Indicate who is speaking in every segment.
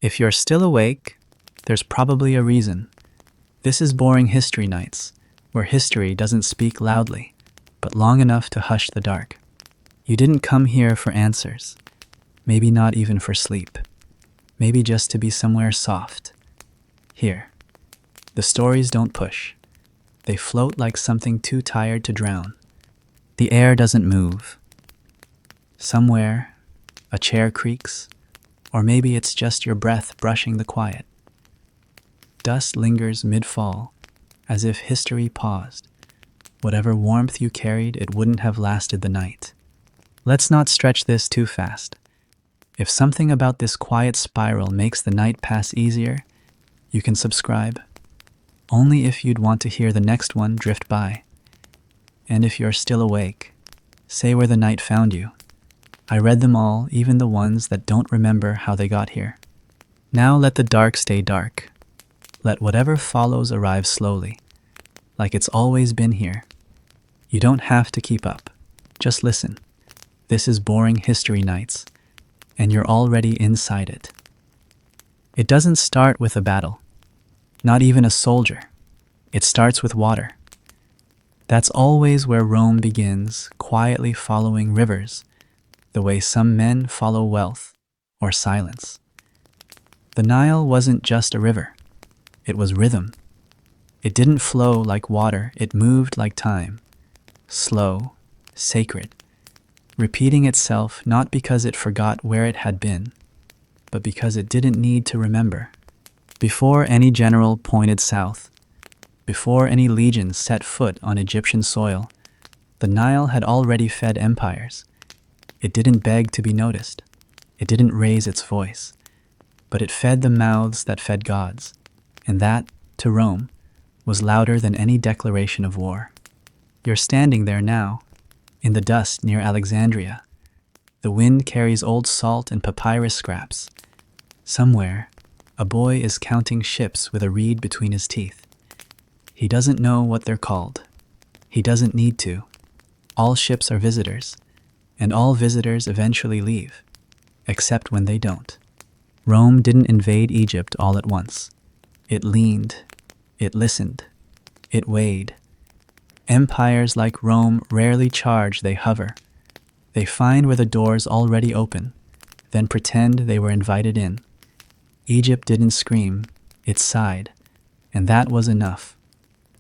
Speaker 1: If you're still awake, there's probably a reason. This is Boring History Nights, where history doesn't speak loudly, but long enough to hush the dark. You didn't come here for answers, maybe not even for sleep, maybe just to be somewhere soft. Here. The stories don't push. They float like something too tired to drown. The air doesn't move. Somewhere, a chair creaks, or maybe it's just your breath brushing the quiet. Dust lingers mid-fall, as if history paused. Whatever warmth you carried, it wouldn't have lasted the night. Let's not stretch this too fast. If something about this quiet spiral makes the night pass easier, you can subscribe. Only if you'd want to hear the next one drift by. And if you're still awake, say where the night found you. I read them all, even the ones that don't remember how they got here. Now let the dark stay dark. Let whatever follows arrive slowly, like it's always been here. You don't have to keep up. Just listen. This is Boring History Nights, and you're already inside it. It doesn't start with a battle, not even a soldier. It starts with water. That's always where Rome begins, quietly following rivers, the way some men follow wealth or silence. The Nile wasn't just a river. It was rhythm. It didn't flow like water, it moved like time. Slow, sacred, repeating itself not because it forgot where it had been, but because it didn't need to remember. Before any general pointed south, before any legion set foot on Egyptian soil, the Nile had already fed empires. It didn't beg to be noticed. It didn't raise its voice. But it fed the mouths that fed gods. And that, to Rome, was louder than any declaration of war. You're standing there now, in the dust near Alexandria. The wind carries old salt and papyrus scraps. Somewhere, a boy is counting ships with a reed between his teeth. He doesn't know what they're called. He doesn't need to. All ships are visitors, and all visitors eventually leave, except when they don't. Rome didn't invade Egypt all at once. It leaned, it listened, it weighed. Empires like Rome rarely charge, they hover. They find where the doors already open, then pretend they were invited in. Egypt didn't scream, it sighed, and that was enough.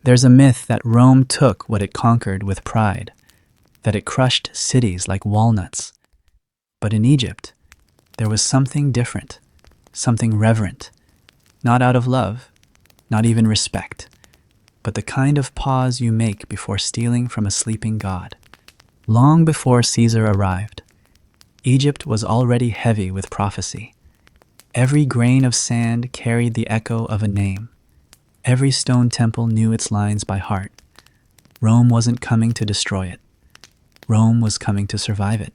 Speaker 1: There's a myth that Rome took what it conquered with pride, that it crushed cities like walnuts. But in Egypt, there was something different, something reverent, not out of love, not even respect, but the kind of pause you make before stealing from a sleeping god. Long before Caesar arrived, Egypt was already heavy with prophecy. Every grain of sand carried the echo of a name. Every stone temple knew its lines by heart. Rome wasn't coming to destroy it. Rome was coming to survive it,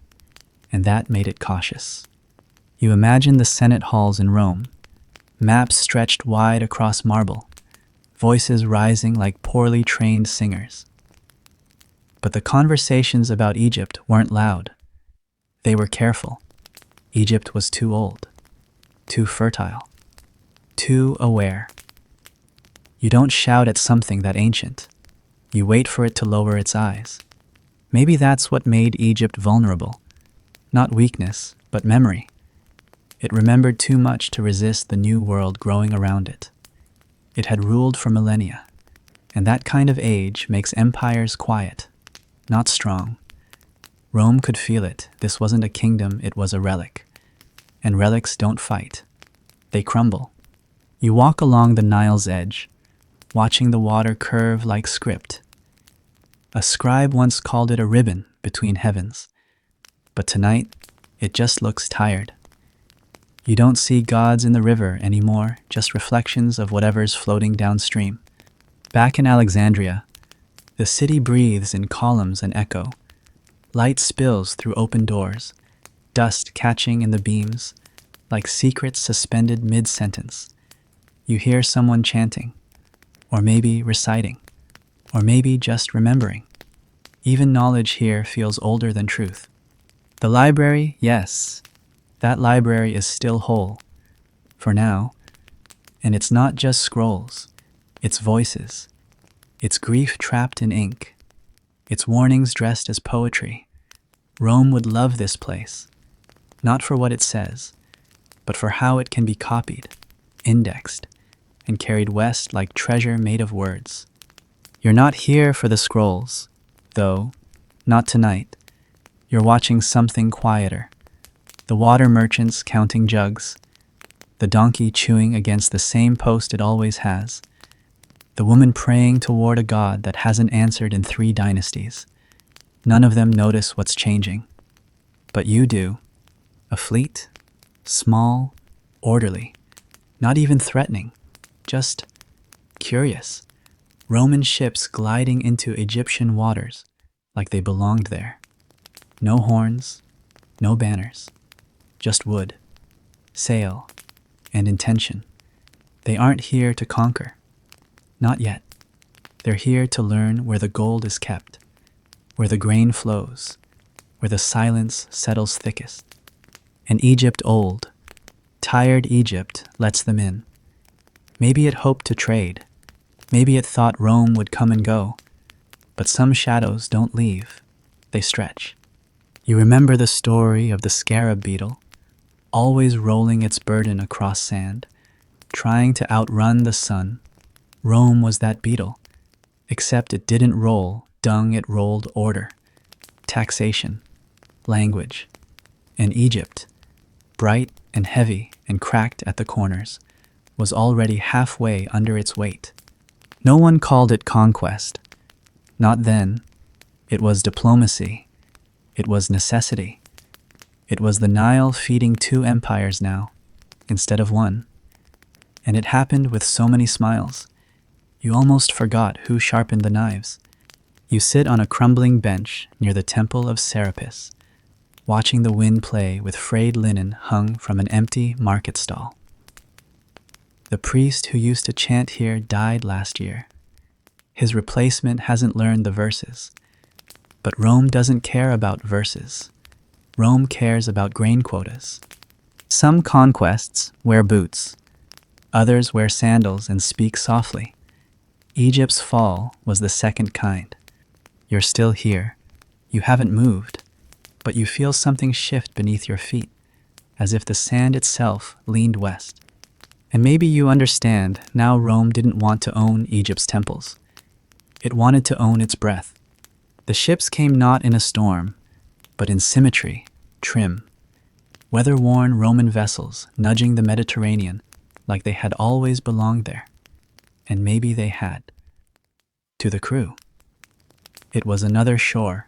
Speaker 1: and that made it cautious. You imagine the Senate halls in Rome, maps stretched wide across marble, voices rising like poorly trained singers. But the conversations about Egypt weren't loud. They were careful. Egypt was too old, too fertile, too aware. You don't shout at something that ancient. You wait for it to lower its eyes. Maybe that's what made Egypt vulnerable. Not weakness, but memory. It remembered too much to resist the new world growing around it. It had ruled for millennia, and that kind of age makes empires quiet, not strong. Rome could feel it. This wasn't a kingdom, it was a relic. And relics don't fight. They crumble. You walk along the Nile's edge, watching the water curve like script. A scribe once called it a ribbon between heavens, but tonight it just looks tired. You don't see gods in the river anymore, just reflections of whatever's floating downstream. Back in Alexandria, the city breathes in columns and echo. Light spills through open doors, dust catching in the beams, like secrets suspended mid-sentence. You hear someone chanting, or maybe reciting, or maybe just remembering. Even knowledge here feels older than truth. The library, yes, that library is still whole, for now. And it's not just scrolls, it's voices. It's grief trapped in ink. It's warnings dressed as poetry. Rome would love this place, not for what it says, but for how it can be copied, indexed, and carried west like treasure made of words. You're not here for the scrolls, though, not tonight. You're watching something quieter. The water merchants counting jugs, the donkey chewing against the same post it always has, the woman praying toward a god that hasn't answered in 3 dynasties. None of them notice what's changing. But you do. A fleet, small, orderly, not even threatening, just curious. Roman ships gliding into Egyptian waters like they belonged there. No horns, no banners, just wood, sail, and intention. They aren't here to conquer. Not yet. They're here to learn where the gold is kept, where the grain flows, where the silence settles thickest. And Egypt old, tired Egypt lets them in. Maybe it hoped to trade. Maybe it thought Rome would come and go. But some shadows don't leave. They stretch. You remember the story of the scarab beetle, always rolling its burden across sand, trying to outrun the sun. Rome was that beetle, except it didn't roll dung, it rolled order, taxation, language. And Egypt, bright and heavy and cracked at the corners, was already halfway under its weight. No one called it conquest. Not then. It was diplomacy. It was necessity. It was the Nile feeding 2 empires now, instead of 1. And it happened with so many smiles. You almost forgot who sharpened the knives. You sit on a crumbling bench near the temple of Serapis, watching the wind play with frayed linen hung from an empty market stall. The priest who used to chant here died last year. His replacement hasn't learned the verses. But Rome doesn't care about verses. Rome cares about grain quotas. Some conquests wear boots. Others wear sandals and speak softly. Egypt's fall was the second kind. You're still here. You haven't moved, but you feel something shift beneath your feet, as if the sand itself leaned west. And maybe you understand now Rome didn't want to own Egypt's temples. It wanted to own its breath. The ships came not in a storm, but in symmetry, trim. Weather-worn Roman vessels nudging the Mediterranean like they had always belonged there. And maybe they had. To the crew. It was another shore,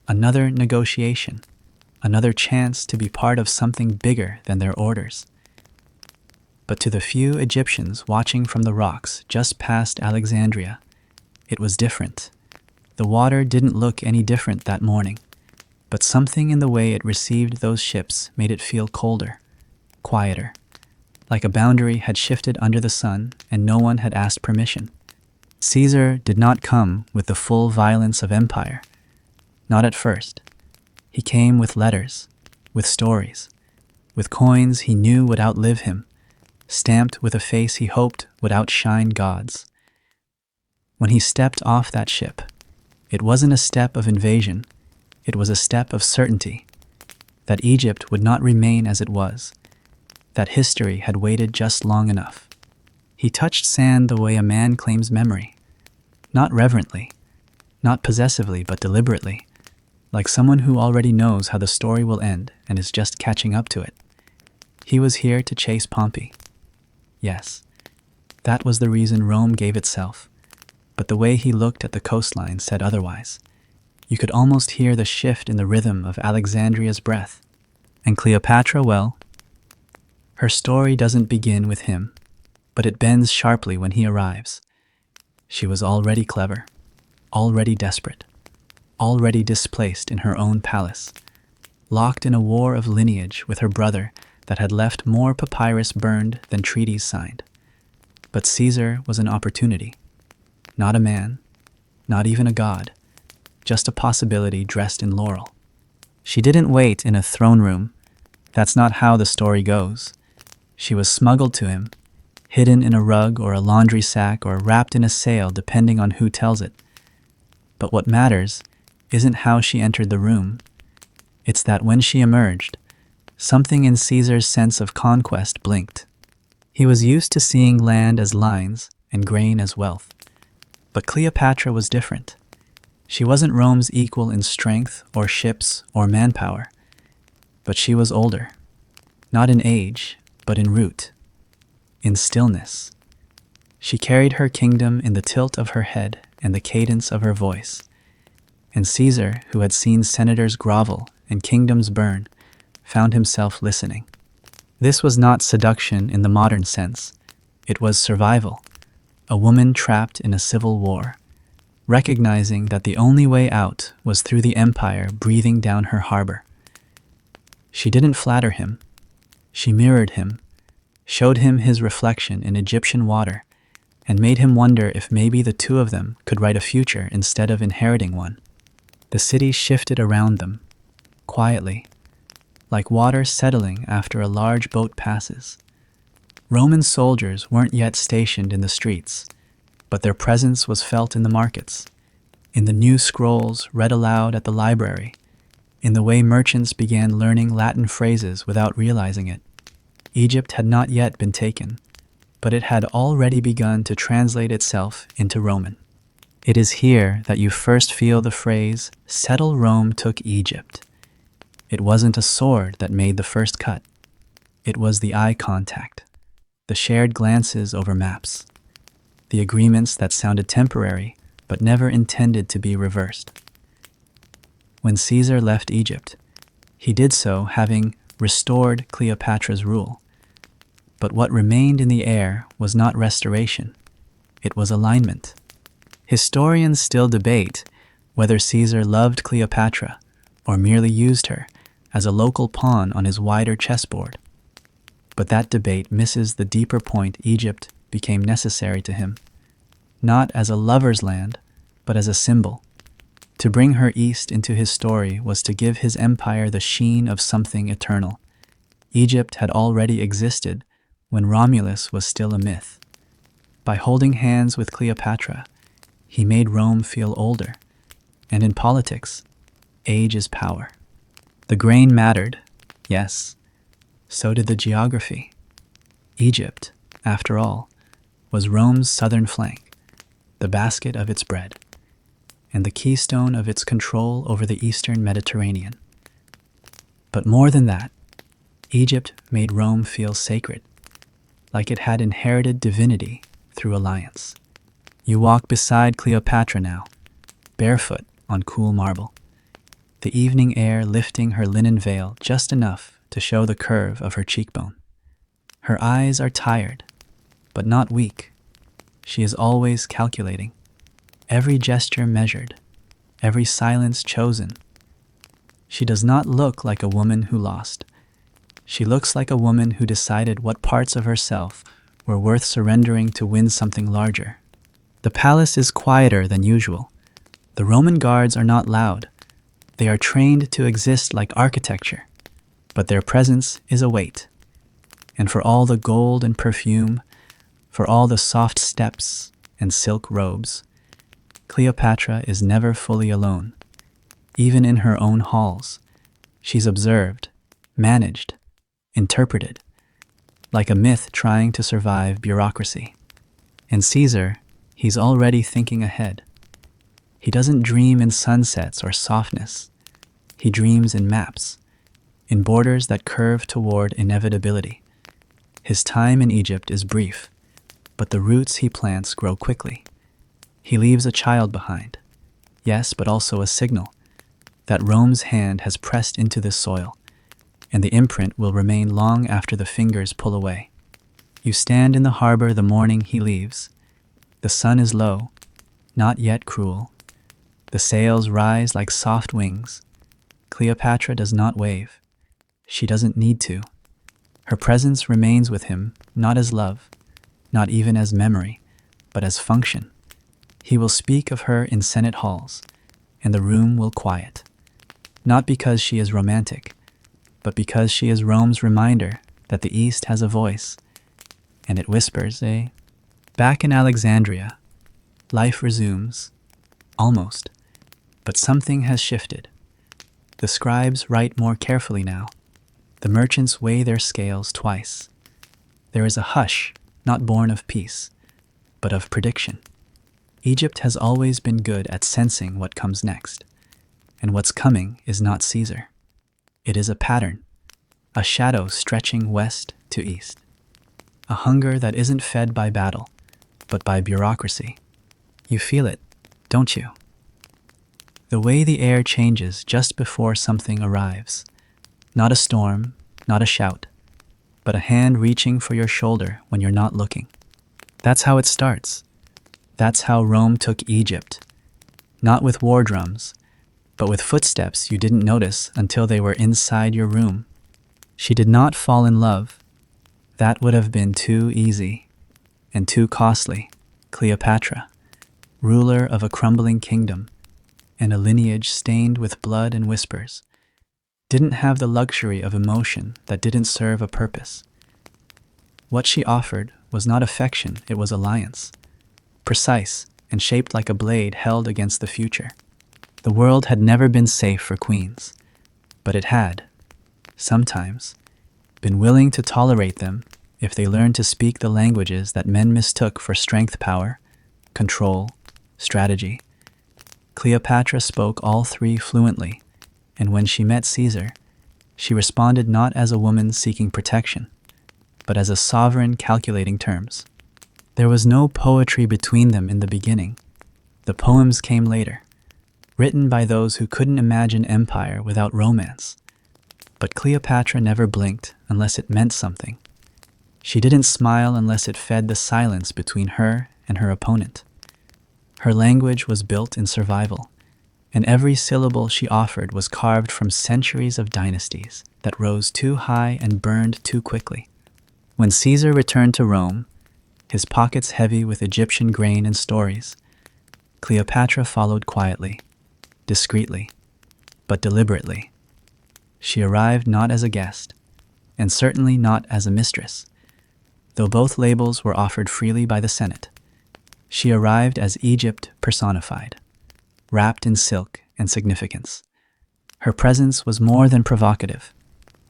Speaker 1: another negotiation, another chance to be part of something bigger than their orders. But to the few Egyptians watching from the rocks just past Alexandria, it was different. The water didn't look any different that morning, but something in the way it received those ships made it feel colder, quieter, like a boundary had shifted under the sun and no one had asked permission. Caesar did not come with the full violence of empire. Not at first. He came with letters, with stories, with coins he knew would outlive him, stamped with a face he hoped would outshine God's. When he stepped off that ship, it wasn't a step of invasion, it was a step of certainty, that Egypt would not remain as it was, that history had waited just long enough. He touched sand the way a man claims memory, not reverently, not possessively, but deliberately, like someone who already knows how the story will end and is just catching up to it. He was here to chase Pompey. Yes, that was the reason Rome gave itself, but the way he looked at the coastline said otherwise. You could almost hear the shift in the rhythm of Alexandria's breath. And Cleopatra, well, her story doesn't begin with him, but it bends sharply when he arrives. She was already clever, already desperate, already displaced in her own palace, locked in a war of lineage with her brother that had left more papyrus burned than treaties signed. But Caesar was an opportunity, not a man, not even a god, just a possibility dressed in laurel. She didn't wait in a throne room. That's not how the story goes. She was smuggled to him, hidden in a rug or a laundry sack or wrapped in a sail depending on who tells it. But what matters isn't how she entered the room. It's that when she emerged, something in Caesar's sense of conquest blinked. He was used to seeing land as lines and grain as wealth. But Cleopatra was different. She wasn't Rome's equal in strength or ships or manpower. But she was older, not in age, but in root, in stillness. She carried her kingdom in the tilt of her head and the cadence of her voice. And Caesar, who had seen senators grovel and kingdoms burn, found himself listening. This was not seduction in the modern sense. It was survival, a woman trapped in a civil war, recognizing that the only way out was through the empire breathing down her harbor. She didn't flatter him. She mirrored him, showed him his reflection in Egyptian water, and made him wonder if maybe the two of them could write a future instead of inheriting one. The city shifted around them, quietly, like water settling after a large boat passes. Roman soldiers weren't yet stationed in the streets, but their presence was felt in the markets, in the new scrolls read aloud at the library, in the way merchants began learning Latin phrases without realizing it. Egypt had not yet been taken, but it had already begun to translate itself into Roman. It is here that you first feel the phrase, "Settle Rome took Egypt." It wasn't a sword that made the first cut. It was the eye contact, the shared glances over maps, the agreements that sounded temporary but never intended to be reversed. When Caesar left Egypt, he did so having restored Cleopatra's rule. But what remained in the air was not restoration, it was alignment. Historians still debate whether Caesar loved Cleopatra or merely used her as a local pawn on his wider chessboard. But that debate misses the deeper point. Egypt became necessary to him, not as a lover's land, but as a symbol. To bring her east into his story was to give his empire the sheen of something eternal. Egypt had already existed when Romulus was still a myth. By holding hands with Cleopatra, he made Rome feel older. And in politics, age is power. The grain mattered, yes. So did the geography. Egypt, after all, was Rome's southern flank, the basket of its bread, and the keystone of its control over the eastern Mediterranean. But more than that, Egypt made Rome feel sacred, like it had inherited divinity through alliance. You walk beside Cleopatra now, barefoot on cool marble, the evening air lifting her linen veil just enough to show the curve of her cheekbone. Her eyes are tired, but not weak. She is always calculating, every gesture measured, every silence chosen. She does not look like a woman who lost. She looks like a woman who decided what parts of herself were worth surrendering to win something larger. The palace is quieter than usual. The Roman guards are not loud. They are trained to exist like architecture, but their presence is a weight. And for all the gold and perfume, for all the soft steps and silk robes, Cleopatra is never fully alone. Even in her own halls, she's observed, managed, interpreted, like a myth trying to survive bureaucracy. And Caesar, he's already thinking ahead. He doesn't dream in sunsets or softness. He dreams in maps, in borders that curve toward inevitability. His time in Egypt is brief, but the roots he plants grow quickly. He leaves a child behind, yes, but also a signal that Rome's hand has pressed into this soil, and the imprint will remain long after the fingers pull away. You stand in the harbor the morning he leaves. The sun is low, not yet cruel. The sails rise like soft wings. Cleopatra does not wave. She doesn't need to. Her presence remains with him, not as love, not even as memory, but as function. He will speak of her in Senate halls, and the room will quiet. Not because she is romantic, but because she is Rome's reminder that the East has a voice, and it whispers, eh? Back in Alexandria, life resumes, almost, but something has shifted. The scribes write more carefully now. The merchants weigh their scales twice. There is a hush, not born of peace, but of prediction. Egypt has always been good at sensing what comes next, and what's coming is not Caesar. It is a pattern, a shadow stretching west to east, a hunger that isn't fed by battle, but by bureaucracy. You feel it, don't you? The way the air changes just before something arrives. Not a storm, not a shout, but a hand reaching for your shoulder when you're not looking. That's how it starts. That's how Rome took Egypt. Not with war drums, but with footsteps you didn't notice until they were inside your room. She did not fall in love. That would have been too easy and too costly. Cleopatra, ruler of a crumbling kingdom and a lineage stained with blood and whispers, didn't have the luxury of emotion that didn't serve a purpose. What she offered was not affection, it was alliance, precise and shaped like a blade held against the future. The world had never been safe for queens, but it had, sometimes, been willing to tolerate them if they learned to speak the languages that men mistook for strength, power, control, strategy. Cleopatra spoke all three fluently, and when she met Caesar, she responded not as a woman seeking protection, but as a sovereign calculating terms. There was no poetry between them in the beginning. The poems came later, written by those who couldn't imagine empire without romance. But Cleopatra never blinked unless it meant something. She didn't smile unless it fed the silence between her and her opponent. Her language was built in survival, and every syllable she offered was carved from centuries of dynasties that rose too high and burned too quickly. When Caesar returned to Rome, his pockets heavy with Egyptian grain and stories, Cleopatra followed quietly, discreetly, but deliberately. She arrived not as a guest, and certainly not as a mistress, though both labels were offered freely by the Senate. She arrived as Egypt personified, wrapped in silk and significance. Her presence was more than provocative.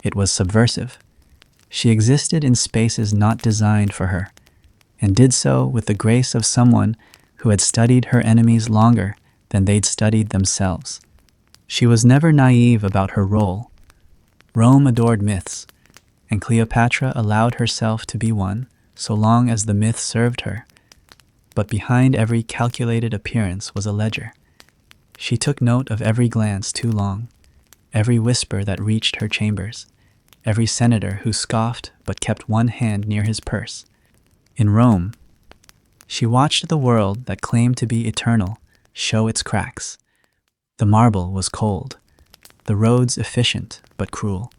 Speaker 1: It was subversive. She existed in spaces not designed for her, and did so with the grace of someone who had studied her enemies longer than they'd studied themselves. She was never naive about her role. Rome adored myths, and Cleopatra allowed herself to be one so long as the myth served her. But behind every calculated appearance was a ledger. She took note of every glance too long, every whisper that reached her chambers, every senator who scoffed but kept one hand near his purse. In Rome, she watched the world that claimed to be eternal show its cracks. The marble was cold, the roads efficient but cruel,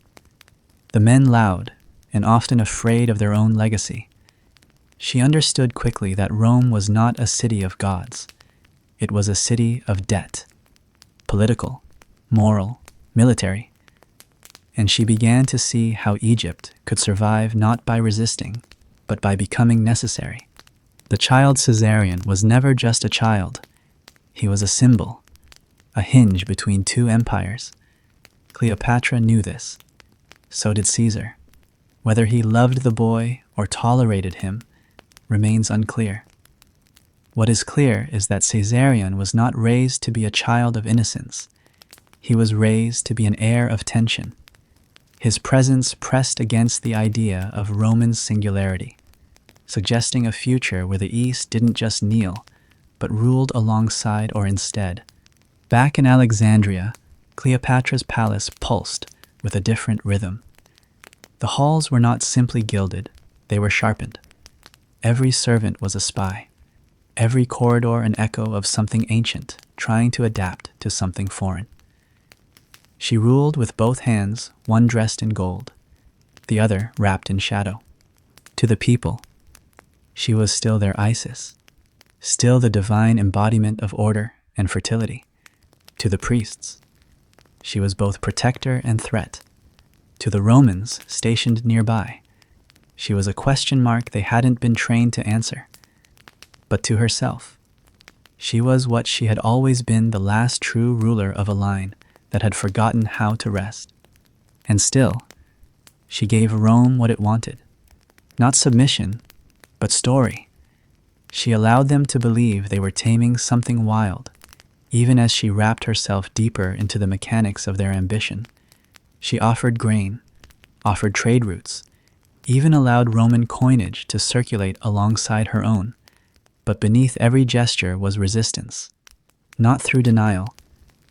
Speaker 1: the men loud and often afraid of their own legacy. She understood quickly that Rome was not a city of gods. It was a city of debt, political, moral, military. And she began to see how Egypt could survive not by resisting, but by becoming necessary. The child Caesarion was never just a child. He was a symbol, a hinge between two empires. Cleopatra knew this. So did Caesar. Whether he loved the boy or tolerated him remains unclear. What is clear is that Caesarion was not raised to be a child of innocence. He was raised to be an heir of tension. His presence pressed against the idea of Roman singularity, suggesting a future where the East didn't just kneel, but ruled alongside or instead. Back in Alexandria, Cleopatra's palace pulsed with a different rhythm. The halls were not simply gilded, they were sharpened. Every servant was a spy, every corridor an echo of something ancient trying to adapt to something foreign. She ruled with both hands, one dressed in gold, the other wrapped in shadow. To the people, she was still their Isis, still the divine embodiment of order and fertility. To the priests, she was both protector and threat. To the Romans stationed nearby, She was a question mark they hadn't been trained to answer. But to herself, she was what she had always been, the last true ruler of a line that had forgotten how to rest. And still, she gave Rome what it wanted. Not submission, but story. She allowed them to believe they were taming something wild, even as she wrapped herself deeper into the mechanics of their ambition. She offered grain, offered trade routes, even allowed Roman coinage to circulate alongside her own. But beneath every gesture was resistance, not through denial,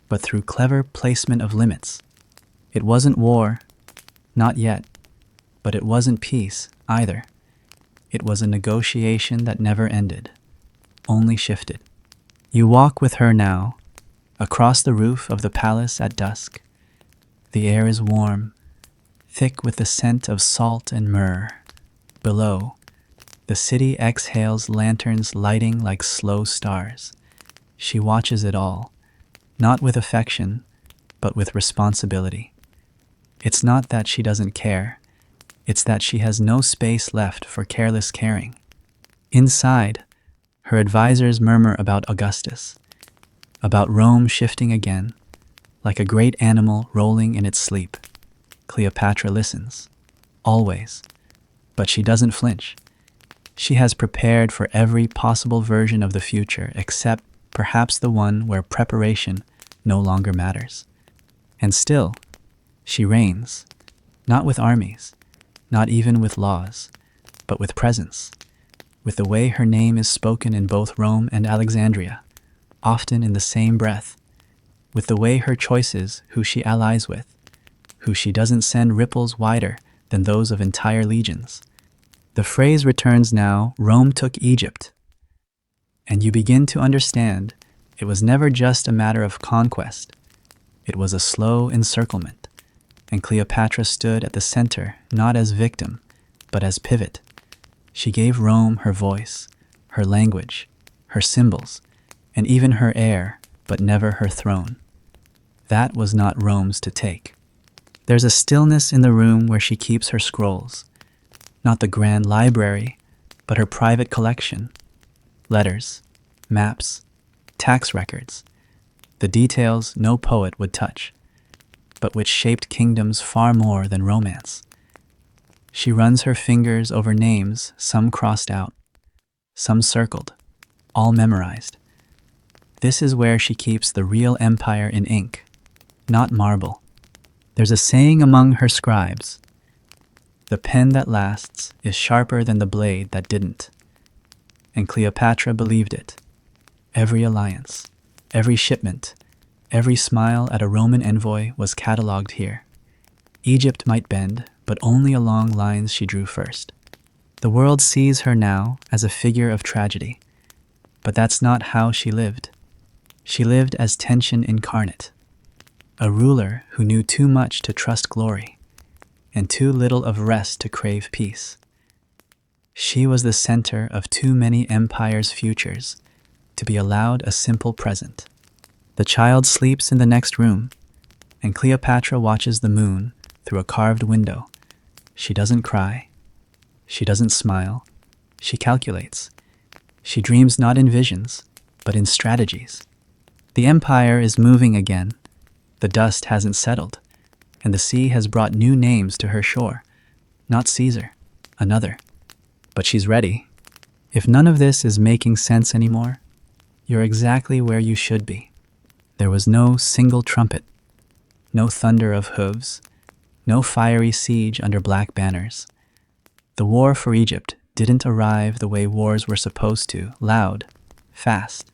Speaker 1: but through clever placement of limits. It wasn't war, not yet, but it wasn't peace either. It was a negotiation that never ended, only shifted. You walk with her now, across the roof of the palace at dusk. The air is warm, thick with the scent of salt and myrrh. Below, the city exhales lanterns lighting like slow stars. She watches it all, not with affection, but with responsibility. It's not that she doesn't care, it's that she has no space left for careless caring. Inside, her advisors murmur about Augustus, about Rome shifting again, like a great animal rolling in its sleep. Cleopatra listens, always, but she doesn't flinch. She has prepared for every possible version of the future, except perhaps the one where preparation no longer matters. And still, she reigns, not with armies, not even with laws, but with presence, with the way her name is spoken in both Rome and Alexandria, often in the same breath, with the way her choices, who she allies with, who she doesn't send ripples wider than those of entire legions. The phrase returns now, Rome took Egypt. And you begin to understand it was never just a matter of conquest. It was a slow encirclement, and Cleopatra stood at the center, not as victim, but as pivot. She gave Rome her voice, her language, her symbols, and even her air, but never her throne. That was not Rome's to take. There's a stillness in the room where she keeps her scrolls, not the grand library, but her private collection. Letters, maps, tax records, the details no poet would touch, but which shaped kingdoms far more than romance. She runs her fingers over names, some crossed out, some circled, all memorized. This is where she keeps the real empire in ink, not marble. There's a saying among her scribes, the pen that lasts is sharper than the blade that didn't. And Cleopatra believed it. Every alliance, every shipment, every smile at a Roman envoy was catalogued here. Egypt might bend, but only along lines she drew first. The world sees her now as a figure of tragedy, but that's not how she lived. She lived as tension incarnate, a ruler who knew too much to trust glory, and too little of rest to crave peace. She was the center of too many empires' futures to be allowed a simple present. The child sleeps in the next room, and Cleopatra watches the moon through a carved window. She doesn't cry. She doesn't smile. She calculates. She dreams not in visions, but in strategies. The empire is moving again. The dust hasn't settled, and the sea has brought new names to her shore. Not Caesar, another. But she's ready. If none of this is making sense anymore, you're exactly where you should be. There was no single trumpet, no thunder of hooves, no fiery siege under black banners. The war for Egypt didn't arrive the way wars were supposed to, loud, fast,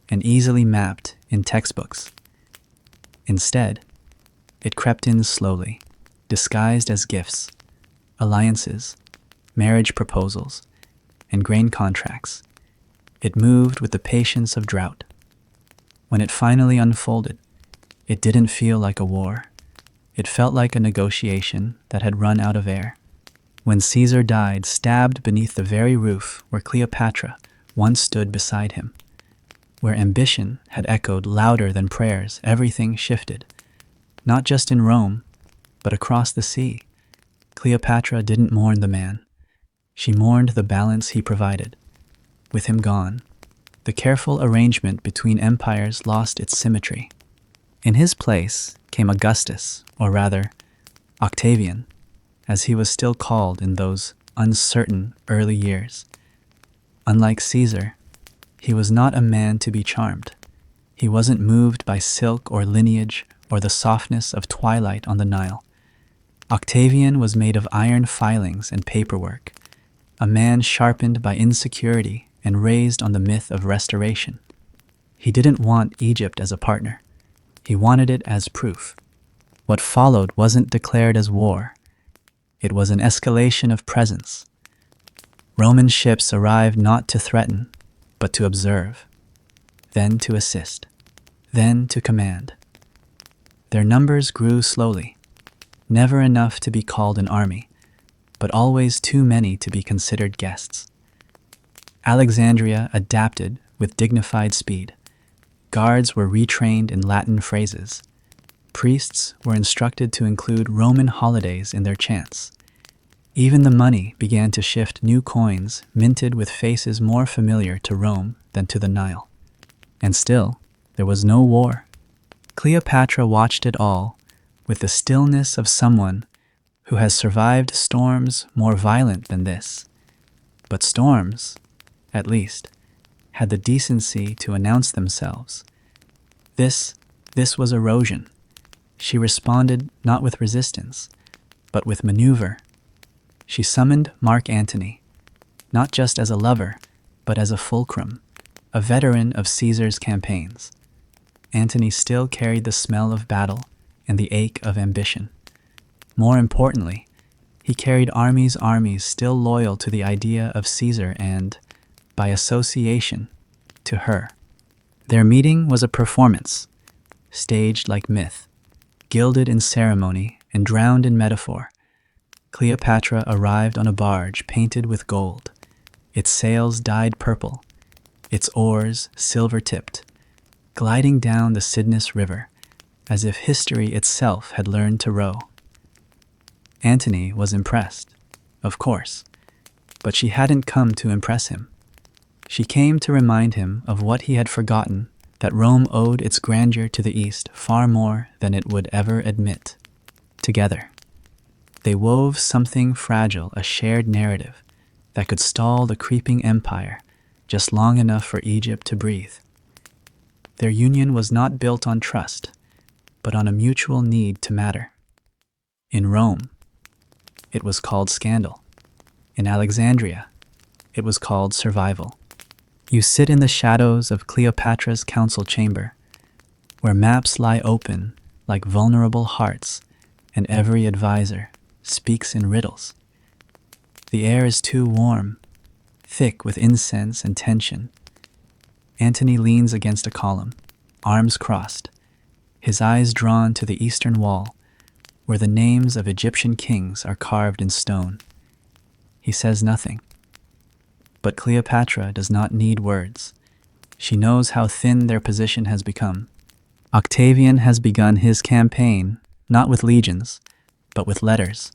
Speaker 1: and easily mapped in textbooks. Instead, it crept in slowly, disguised as gifts, alliances, marriage proposals, and grain contracts. It moved with the patience of drought. When it finally unfolded, it didn't feel like a war. It felt like a negotiation that had run out of air. When Caesar died, stabbed beneath the very roof where Cleopatra once stood beside him, where ambition had echoed louder than prayers, everything shifted. Not just in Rome, but across the sea. Cleopatra didn't mourn the man. She mourned the balance he provided. With him gone, the careful arrangement between empires lost its symmetry. In his place came Augustus, or rather, Octavian, as he was still called in those uncertain early years. Unlike Caesar, he was not a man to be charmed. He wasn't moved by silk or lineage or the softness of twilight on the Nile. Octavian was made of iron filings and paperwork, a man sharpened by insecurity and raised on the myth of restoration. He didn't want Egypt as a partner. He wanted it as proof. What followed wasn't declared as war. It was an escalation of presence. Roman ships arrived not to threaten, but to observe, then to assist, then to command. Their numbers grew slowly, never enough to be called an army, but always too many to be considered guests. Alexandria adapted with dignified speed. Guards were retrained in Latin phrases. Priests were instructed to include Roman holidays in their chants. Even the money began to shift new coins minted with faces more familiar to Rome than to the Nile. And still, there was no war. Cleopatra watched it all with the stillness of someone who has survived storms more violent than this. But storms, at least, had the decency to announce themselves. This was erosion. She responded not with resistance, but with maneuver. She summoned Mark Antony, not just as a lover, but as a fulcrum, a veteran of Caesar's campaigns. Antony still carried the smell of battle and the ache of ambition. More importantly, he carried armies still loyal to the idea of Caesar and, by association, to her. Their meeting was a performance, staged like myth, gilded in ceremony and drowned in metaphor. Cleopatra arrived on a barge painted with gold, its sails dyed purple, its oars silver-tipped, gliding down the Cydnus River, as if history itself had learned to row. Antony was impressed, of course, but she hadn't come to impress him. She came to remind him of what he had forgotten, that Rome owed its grandeur to the East far more than it would ever admit. Together, they wove something fragile, a shared narrative that could stall the creeping empire just long enough for Egypt to breathe. Their union was not built on trust, but on a mutual need to matter. In Rome, it was called scandal. In Alexandria, it was called survival. You sit in the shadows of Cleopatra's council chamber, where maps lie open like vulnerable hearts, and every advisor speaks in riddles. The air is too warm, thick with incense and tension. Antony leans against a column, arms crossed, his eyes drawn to the eastern wall, where the names of Egyptian kings are carved in stone. He says nothing. But Cleopatra does not need words. She knows how thin their position has become. Octavian has begun his campaign, not with legions, but with letters.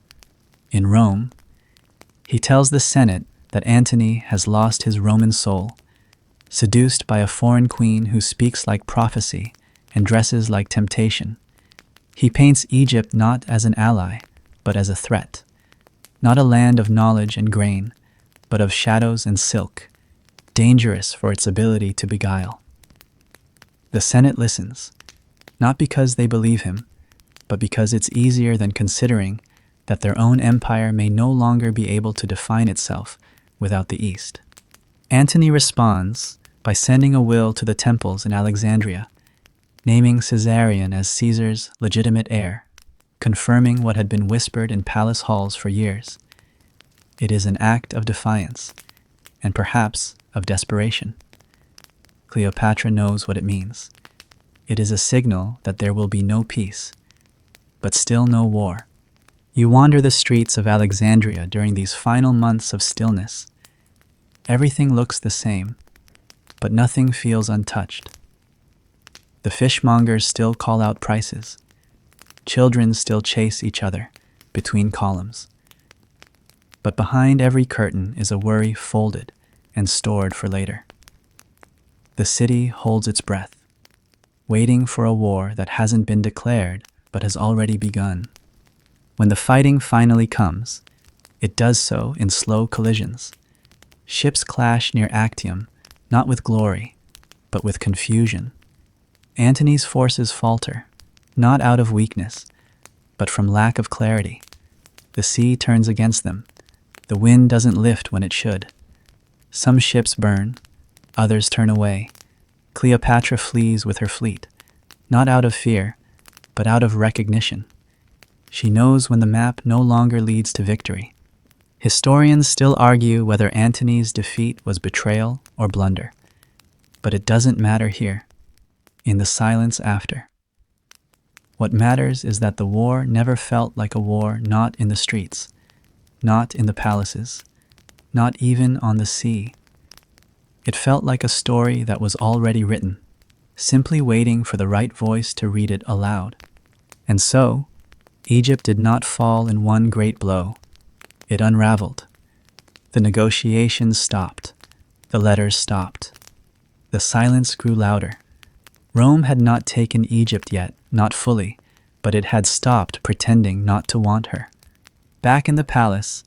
Speaker 1: In Rome, he tells the Senate that Antony has lost his Roman soul, seduced by a foreign queen who speaks like prophecy and dresses like temptation. He paints Egypt not as an ally, but as a threat, not a land of knowledge and grain, but of shadows and silk, dangerous for its ability to beguile. The Senate listens, not because they believe him, but because it's easier than considering that their own empire may no longer be able to define itself without the East. Antony responds by sending a will to the temples in Alexandria, naming Caesarion as Caesar's legitimate heir, confirming what had been whispered in palace halls for years. It is an act of defiance, and perhaps of desperation. Cleopatra knows what it means. It is a signal that there will be no peace, but still no war. You wander the streets of Alexandria during these final months of stillness. Everything looks the same, but nothing feels untouched. The fishmongers still call out prices. Children still chase each other between columns. But behind every curtain is a worry folded and stored for later. The city holds its breath, waiting for a war that hasn't been declared but has already begun. When the fighting finally comes, it does so in slow collisions. Ships clash near Actium, not with glory, but with confusion. Antony's forces falter, not out of weakness, but from lack of clarity. The sea turns against them. The wind doesn't lift when it should. Some ships burn, others turn away. Cleopatra flees with her fleet, not out of fear, but out of recognition. She knows when the map no longer leads to victory. Historians still argue whether Antony's defeat was betrayal or blunder, but it doesn't matter here, in the silence after. What matters is that the war never felt like a war, not in the streets, not in the palaces, not even on the sea. It felt like a story that was already written, simply waiting for the right voice to read it aloud. And so, Egypt did not fall in one great blow. It unraveled. The negotiations stopped. The letters stopped. The silence grew louder. Rome had not taken Egypt yet, not fully, but it had stopped pretending not to want her. Back in the palace,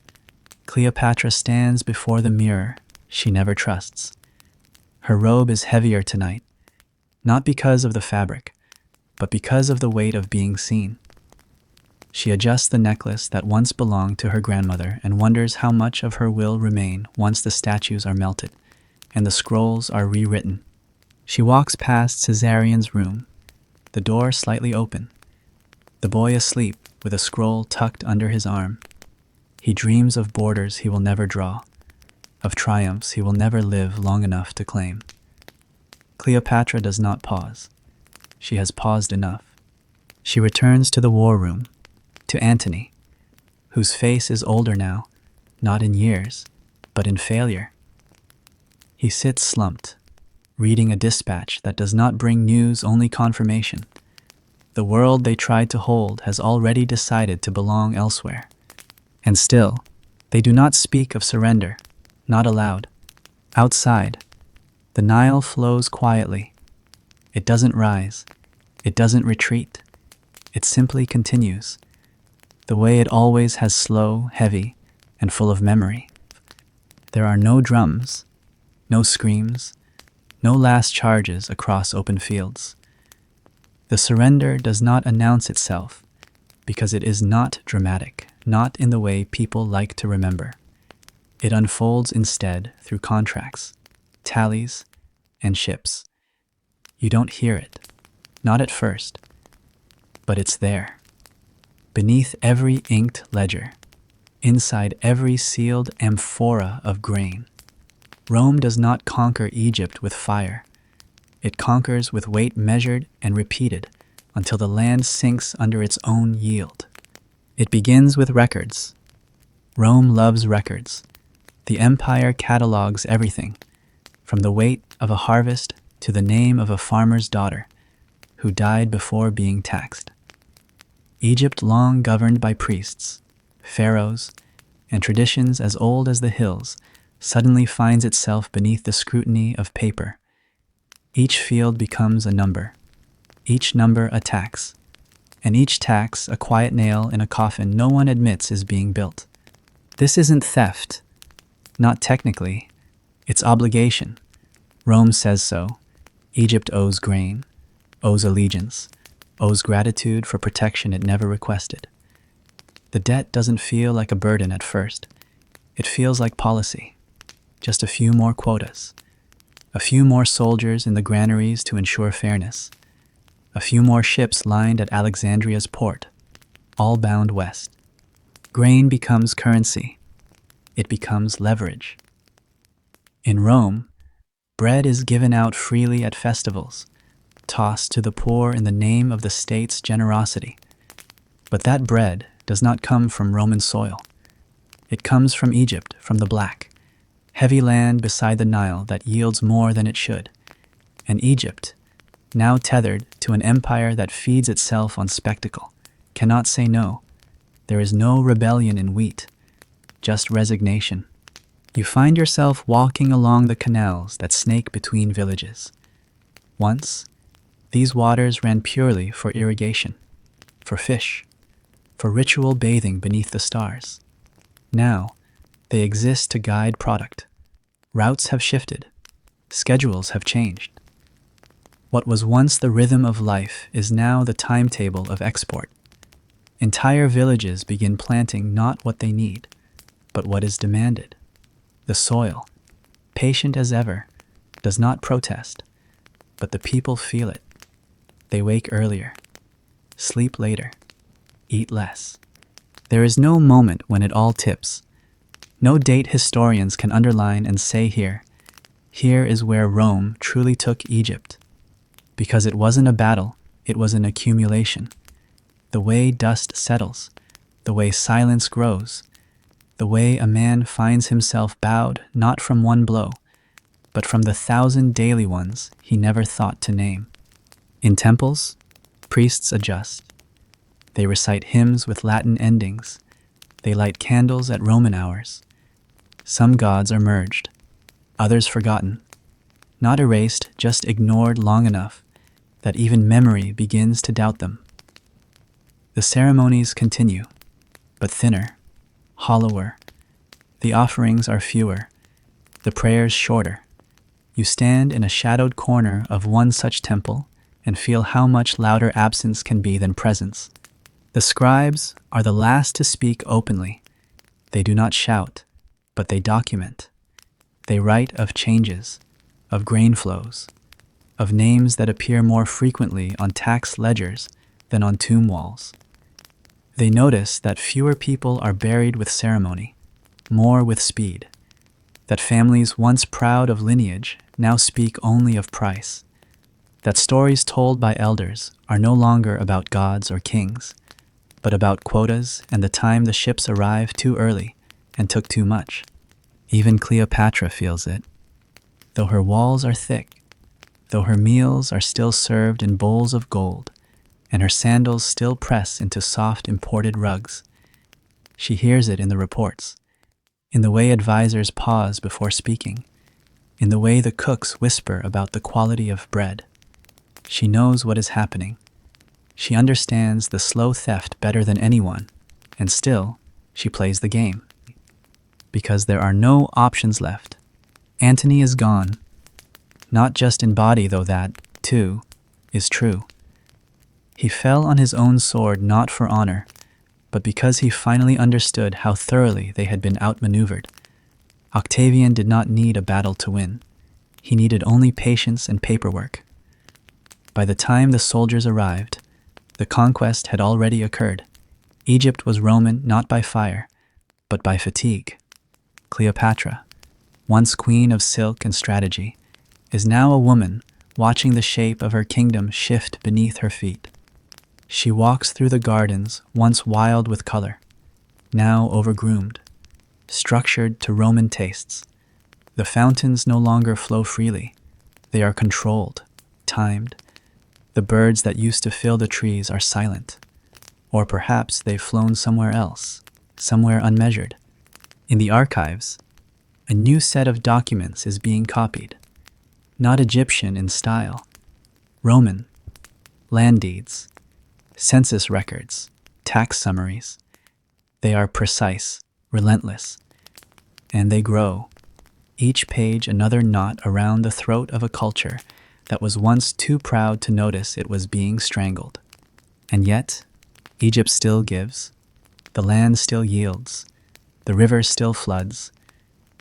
Speaker 1: Cleopatra stands before the mirror she never trusts. Her robe is heavier tonight, not because of the fabric, but because of the weight of being seen. She adjusts the necklace that once belonged to her grandmother and wonders how much of her will remain once the statues are melted and the scrolls are rewritten. She walks past Caesarion's room, the door slightly open, the boy asleep with a scroll tucked under his arm. He dreams of borders he will never draw, of triumphs he will never live long enough to claim. Cleopatra does not pause. She has paused enough. She returns to the war room, to Antony, whose face is older now, not in years, but in failure. He sits slumped, reading a dispatch that does not bring news, only confirmation. The world they tried to hold has already decided to belong elsewhere. And still, they do not speak of surrender, not aloud. Outside, the Nile flows quietly. It doesn't rise. It doesn't retreat. It simply continues, the way it always has, slow, heavy, and full of memory. There are no drums, no screams, no last charges across open fields. The surrender does not announce itself because it is not dramatic, not in the way people like to remember. It unfolds instead through contracts, tallies, and ships. You don't hear it, not at first, but it's there. Beneath every inked ledger, inside every sealed amphora of grain. Rome does not conquer Egypt with fire. It conquers with weight measured and repeated until the land sinks under its own yield. It begins with records. Rome loves records. The empire catalogs everything, from the weight of a harvest to the name of a farmer's daughter who died before being taxed. Egypt, long governed by priests, pharaohs, and traditions as old as the hills, suddenly finds itself beneath the scrutiny of paper. Each field becomes a number, each number a tax, and each tax a quiet nail in a coffin no one admits is being built. This isn't theft, not technically, it's obligation. Rome says so. Egypt owes grain, owes allegiance, owes gratitude for protection it never requested. The debt doesn't feel like a burden at first. It feels like policy. Just a few more quotas. A few more soldiers in the granaries to ensure fairness. A few more ships lined at Alexandria's port, all bound west. Grain becomes currency. It becomes leverage. In Rome, bread is given out freely at festivals, tossed to the poor in the name of the state's generosity. But that bread does not come from Roman soil. It comes from Egypt, from the black, heavy land beside the Nile that yields more than it should. And Egypt, now tethered to an empire that feeds itself on spectacle, cannot say no. There is no rebellion in wheat, just resignation. You find yourself walking along the canals that snake between villages. Once, these waters ran purely for irrigation, for fish, for ritual bathing beneath the stars. Now, they exist to guide product. Routes have shifted. Schedules have changed. What was once the rhythm of life is now the timetable of export. Entire villages begin planting not what they need, but what is demanded. The soil, patient as ever, does not protest, but the people feel it. They wake earlier, sleep later, eat less. There is no moment when it all tips. No date historians can underline and say here is where Rome truly took Egypt. Because it wasn't a battle, it was an accumulation. The way dust settles, the way silence grows, the way a man finds himself bowed not from one blow, but from the 1,000 daily ones he never thought to name. In temples, priests adjust. They recite hymns with Latin endings. They light candles at Roman hours. Some gods are merged, others forgotten, not erased, just ignored long enough that even memory begins to doubt them. The ceremonies continue, but thinner, hollower. The offerings are fewer, the prayers shorter. You stand in a shadowed corner of one such temple and feel how much louder absence can be than presence. The scribes are the last to speak openly. They do not shout, but they document. They write of changes, of grain flows, of names that appear more frequently on tax ledgers than on tomb walls. They notice that fewer people are buried with ceremony, more with speed, that families once proud of lineage now speak only of price, that stories told by elders are no longer about gods or kings, but about quotas and the time the ships arrived too early and took too much. Even Cleopatra feels it. Though her walls are thick, though her meals are still served in bowls of gold, and her sandals still press into soft imported rugs, she hears it in the reports, in the way advisors pause before speaking, in the way the cooks whisper about the quality of bread. She knows what is happening. She understands the slow theft better than anyone, and still, she plays the game. Because there are no options left. Antony is gone. Not just in body, though that, too, is true. He fell on his own sword not for honor, but because he finally understood how thoroughly they had been outmaneuvered. Octavian did not need a battle to win. He needed only patience and paperwork. By the time the soldiers arrived, the conquest had already occurred. Egypt was Roman not by fire, but by fatigue. Cleopatra, once queen of silk and strategy, is now a woman watching the shape of her kingdom shift beneath her feet. She walks through the gardens once wild with color, now overgroomed, structured to Roman tastes. The fountains no longer flow freely. They are controlled, timed. The birds that used to fill the trees are silent. Or perhaps they've flown somewhere else, somewhere unmeasured. In the archives, a new set of documents is being copied. Not Egyptian in style, Roman. Land deeds, census records, tax summaries. They are precise, relentless, and they grow. Each page another knot around the throat of a culture that was once too proud to notice it was being strangled. And yet, Egypt still gives, the land still yields, the river still floods,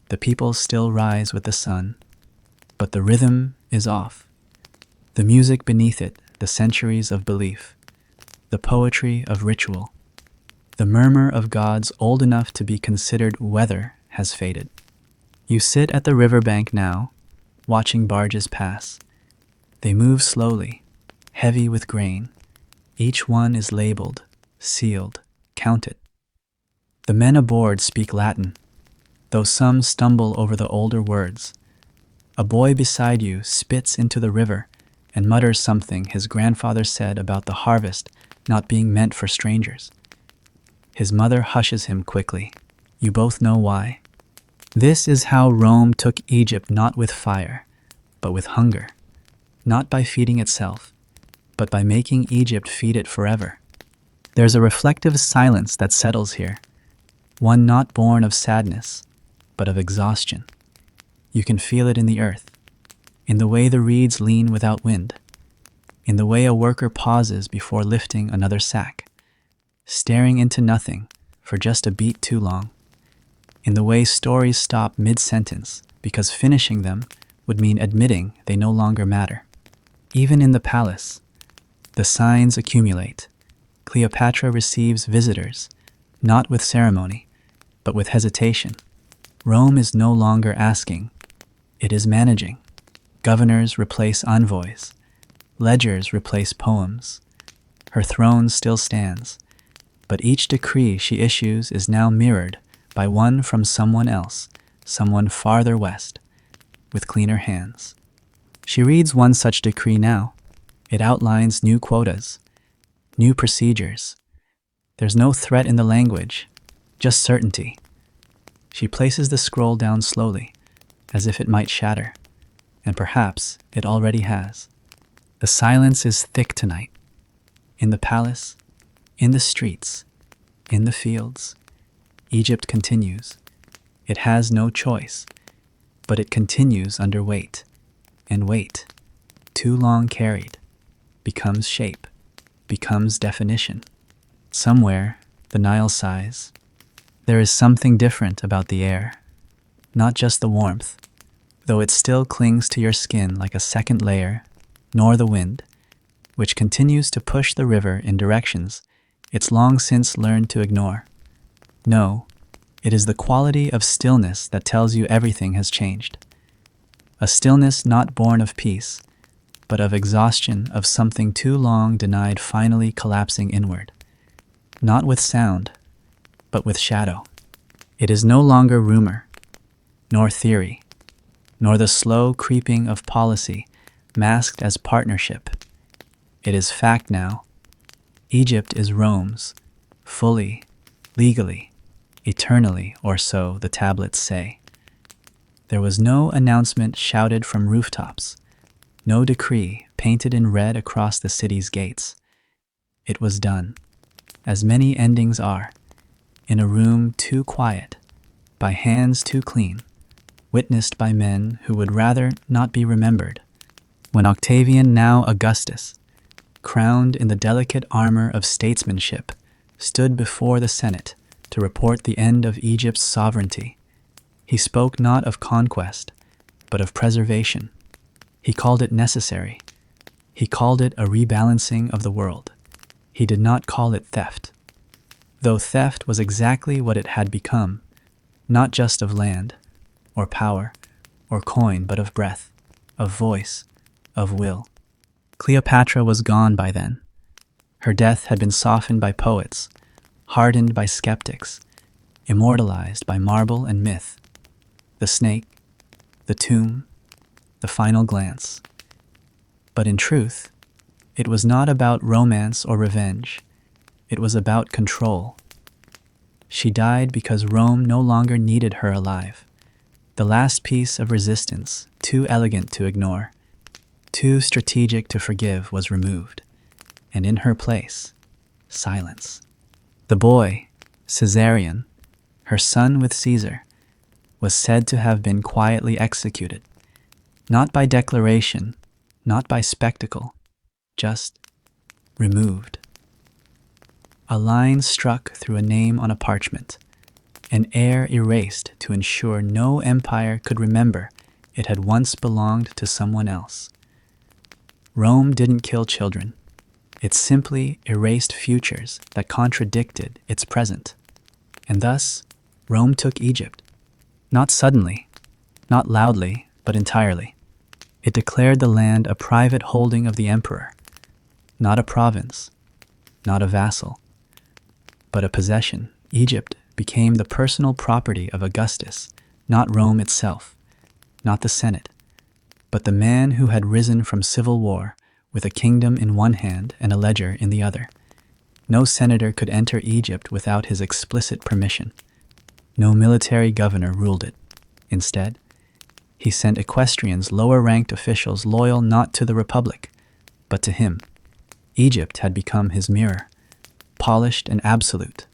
Speaker 1: the people still rise with the sun, but the rhythm is off. The music beneath it, the centuries of belief, the poetry of ritual, the murmur of gods old enough to be considered weather has faded. You sit at the riverbank now, watching barges pass. They move slowly, heavy with grain. Each one is labeled, sealed, counted. The men aboard speak Latin, though some stumble over the older words. A boy beside you spits into the river and mutters something his grandfather said about the harvest not being meant for strangers. His mother hushes him quickly. You both know why. This is how Rome took Egypt, not with fire, but with hunger, not by feeding itself, but by making Egypt feed it forever. There's a reflective silence that settles here, one not born of sadness, but of exhaustion. You can feel it in the earth, in the way the reeds lean without wind, in the way a worker pauses before lifting another sack, staring into nothing for just a beat too long, in the way stories stop mid-sentence because finishing them would mean admitting they no longer matter. Even in the palace, the signs accumulate. Cleopatra receives visitors, not with ceremony, but with hesitation. Rome is no longer asking, it is managing. Governors replace envoys. Ledgers replace poems. Her throne still stands, but each decree she issues is now mirrored by one from someone else, someone farther west, with cleaner hands. She reads one such decree now. It outlines new quotas, new procedures. There's no threat in the language, just certainty. She places the scroll down slowly, as if it might shatter, and perhaps it already has. The silence is thick tonight. In the palace, in the streets, in the fields, Egypt continues. It has no choice, but it continues under weight, and weight, too long carried, becomes shape, becomes definition. Somewhere, the Nile sighs. There is something different about the air, not just the warmth, though it still clings to your skin like a second layer, nor the wind, which continues to push the river in directions it's long since learned to ignore. No, it is the quality of stillness that tells you everything has changed. A stillness not born of peace, but of exhaustion of something too long denied finally collapsing inward. Not with sound, but with shadow. It is no longer rumor, nor theory, nor the slow creeping of policy masked as partnership. It is fact now. Egypt is Rome's, fully, legally, eternally, or so the tablets say. There was no announcement shouted from rooftops, no decree painted in red across the city's gates. It was done, as many endings are, in a room too quiet, by hands too clean, witnessed by men who would rather not be remembered. When Octavian, now Augustus, crowned in the delicate armor of statesmanship, stood before the Senate to report the end of Egypt's sovereignty, he spoke not of conquest, but of preservation. He called it necessary. He called it a rebalancing of the world. He did not call it theft, though theft was exactly what it had become, not just of land, or power, or coin, but of breath, of voice, of will. Cleopatra was gone by then. Her death had been softened by poets, hardened by skeptics, immortalized by marble and myth. The snake, the tomb, the final glance. But in truth, it was not about romance or revenge. It was about control. She died because Rome no longer needed her alive. The last piece of resistance, too elegant to ignore, too strategic to forgive, was removed, and in her place, silence. The boy, Caesarion, her son with Caesar, was said to have been quietly executed, not by declaration, not by spectacle, just removed. A line struck through a name on a parchment, an heir erased to ensure no empire could remember it had once belonged to someone else. Rome didn't kill children. It simply erased futures that contradicted its present. And thus, Rome took Egypt. Not suddenly, not loudly, but entirely. It declared the land a private holding of the emperor, not a province, not a vassal, but a possession. Egypt became the personal property of Augustus, not Rome itself, not the Senate, but the man who had risen from civil war with a kingdom in one hand and a ledger in the other. No senator could enter Egypt without his explicit permission. No military governor ruled it. Instead, he sent equestrians, lower-ranked officials loyal not to the republic, but to him. Egypt had become his mirror, polished and absolute.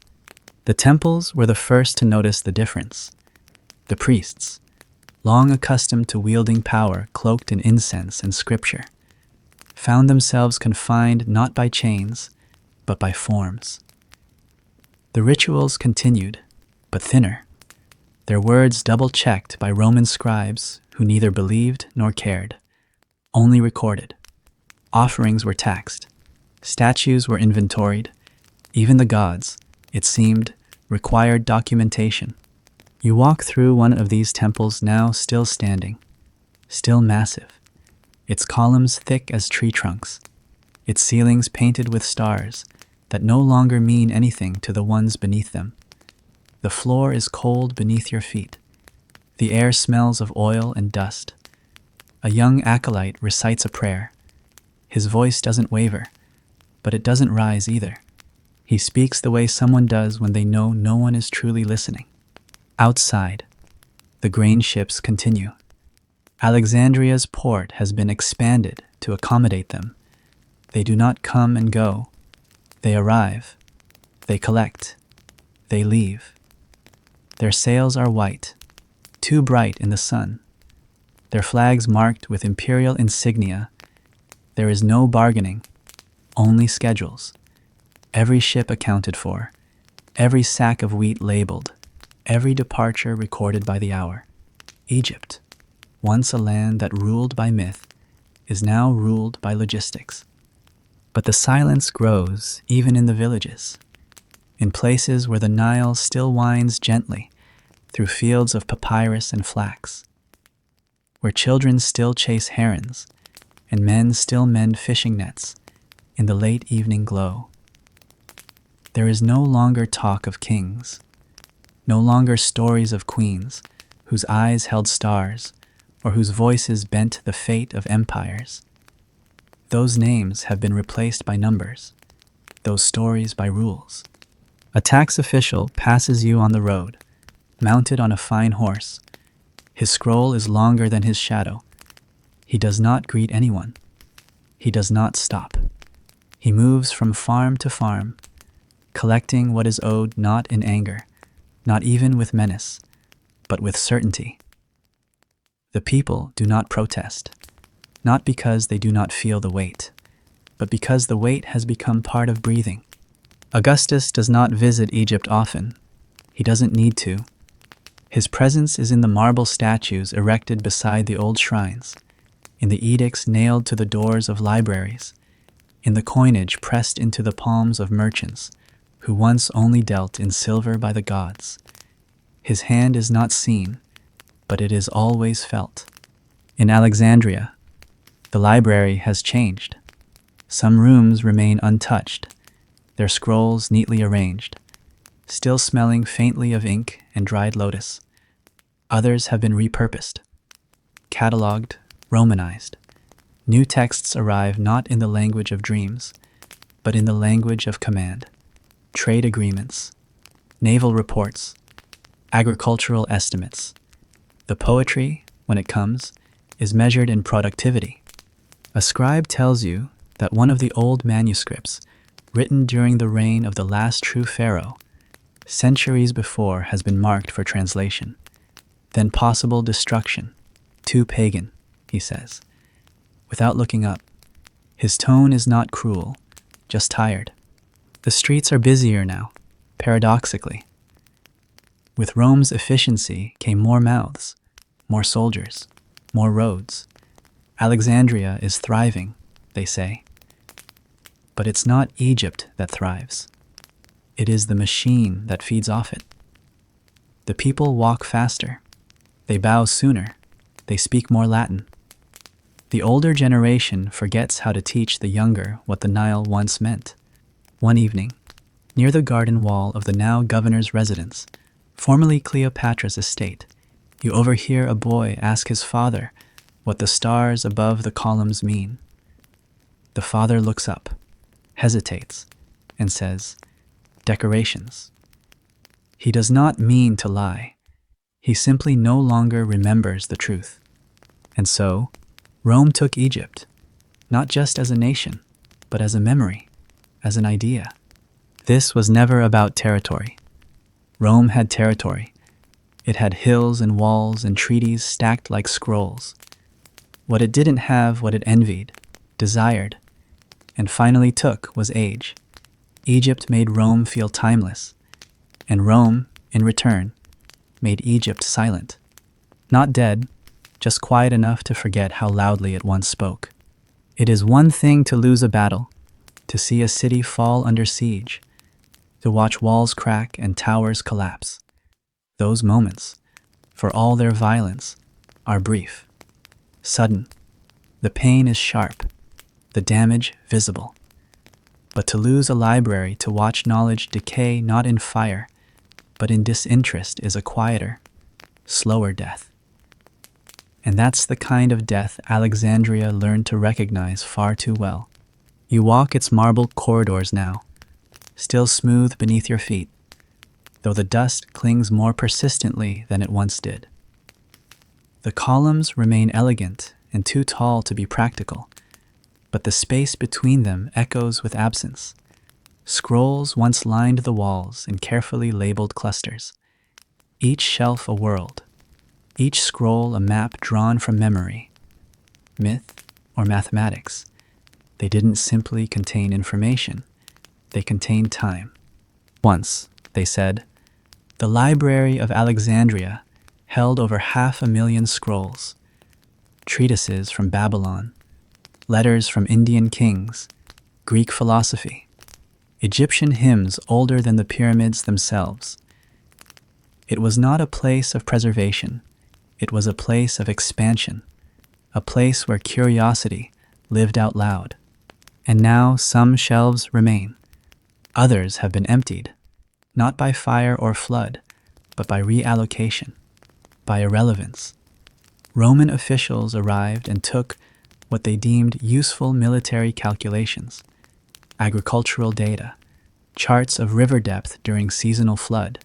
Speaker 1: The temples were the first to notice the difference. The priests, long accustomed to wielding power cloaked in incense and scripture, found themselves confined not by chains, but by forms. The rituals continued, but thinner, their words double-checked by Roman scribes who neither believed nor cared, only recorded. Offerings were taxed, statues were inventoried, even the gods, it seemed, required documentation. You walk through one of these temples now still standing, still massive, its columns thick as tree trunks, its ceilings painted with stars that no longer mean anything to the ones beneath them. The floor is cold beneath your feet. The air smells of oil and dust. A young acolyte recites a prayer. His voice doesn't waver, but it doesn't rise either. He speaks the way someone does when they know no one is truly listening. Outside, the grain ships continue. Alexandria's port has been expanded to accommodate them. They do not come and go. They arrive. They collect. They leave. Their sails are white, too bright in the sun. Their flags marked with imperial insignia. There is no bargaining, only schedules. Every ship accounted for, every sack of wheat labeled, every departure recorded by the hour. Egypt, once a land that ruled by myth, is now ruled by logistics. But the silence grows even in the villages, in places where the Nile still winds gently through fields of papyrus and flax, where children still chase herons and men still mend fishing nets in the late evening glow. There is no longer talk of kings, no longer stories of queens whose eyes held stars or whose voices bent the fate of empires. Those names have been replaced by numbers, those stories by rules. A tax official passes you on the road, mounted on a fine horse. His scroll is longer than his shadow. He does not greet anyone. He does not stop. He moves from farm to farm, collecting what is owed not in anger, not even with menace, but with certainty. The people do not protest, not because they do not feel the weight, but because the weight has become part of breathing. Augustus does not visit Egypt often. He doesn't need to. His presence is in the marble statues erected beside the old shrines, in the edicts nailed to the doors of libraries, in the coinage pressed into the palms of merchants who once only dealt in silver by the gods. His hand is not seen, but it is always felt. In Alexandria, the library has changed. Some rooms remain untouched, their scrolls neatly arranged, still smelling faintly of ink and dried lotus. Others have been repurposed, cataloged, Romanized. New texts arrive not in the language of dreams, but in the language of command. Trade agreements, naval reports, agricultural estimates. The poetry, when it comes, is measured in productivity. A scribe tells you that one of the old manuscripts, written during the reign of the last true pharaoh, centuries before has been marked for translation. Then possible destruction, too pagan, he says, without looking up. His tone is not cruel, just tired. The streets are busier now, paradoxically. With Rome's efficiency came more mouths, more soldiers, more roads. Alexandria is thriving, they say. But it's not Egypt that thrives. It is the machine that feeds off it. The people walk faster. They bow sooner. They speak more Latin. The older generation forgets how to teach the younger what the Nile once meant. One evening, near the garden wall of the now governor's residence, formerly Cleopatra's estate, you overhear a boy ask his father what the stars above the columns mean. The father looks up, hesitates, and says, "Decorations." He does not mean to lie. He simply no longer remembers the truth. And so, Rome took Egypt, not just as a nation, but as a memory, as an idea. This was never about territory. Rome had territory. It had hills and walls and treaties stacked like scrolls. What it didn't have, what it envied, desired, and finally took was age. Egypt made Rome feel timeless, and Rome, in return, made Egypt silent. Not dead, just quiet enough to forget how loudly it once spoke. It is one thing to lose a battle, to see a city fall under siege, to watch walls crack and towers collapse. Those moments, for all their violence, are brief. Sudden. The pain is sharp, the damage visible. But to lose a library, to watch knowledge decay not in fire, but in disinterest, is a quieter, slower death. And that's the kind of death Alexandria learned to recognize far too well. You walk its marble corridors now, still smooth beneath your feet, though the dust clings more persistently than it once did. The columns remain elegant and too tall to be practical, but the space between them echoes with absence. Scrolls once lined the walls in carefully labeled clusters, each shelf a world, each scroll a map drawn from memory, myth, or mathematics. They didn't simply contain information, they contained time. Once, they said, the Library of Alexandria held over 500,000 scrolls, treatises from Babylon, letters from Indian kings, Greek philosophy, Egyptian hymns older than the pyramids themselves. It was not a place of preservation, it was a place of expansion, a place where curiosity lived out loud. And now some shelves remain. Others have been emptied, not by fire or flood, but by reallocation, by irrelevance. Roman officials arrived and took what they deemed useful military calculations, agricultural data, charts of river depth during seasonal flood.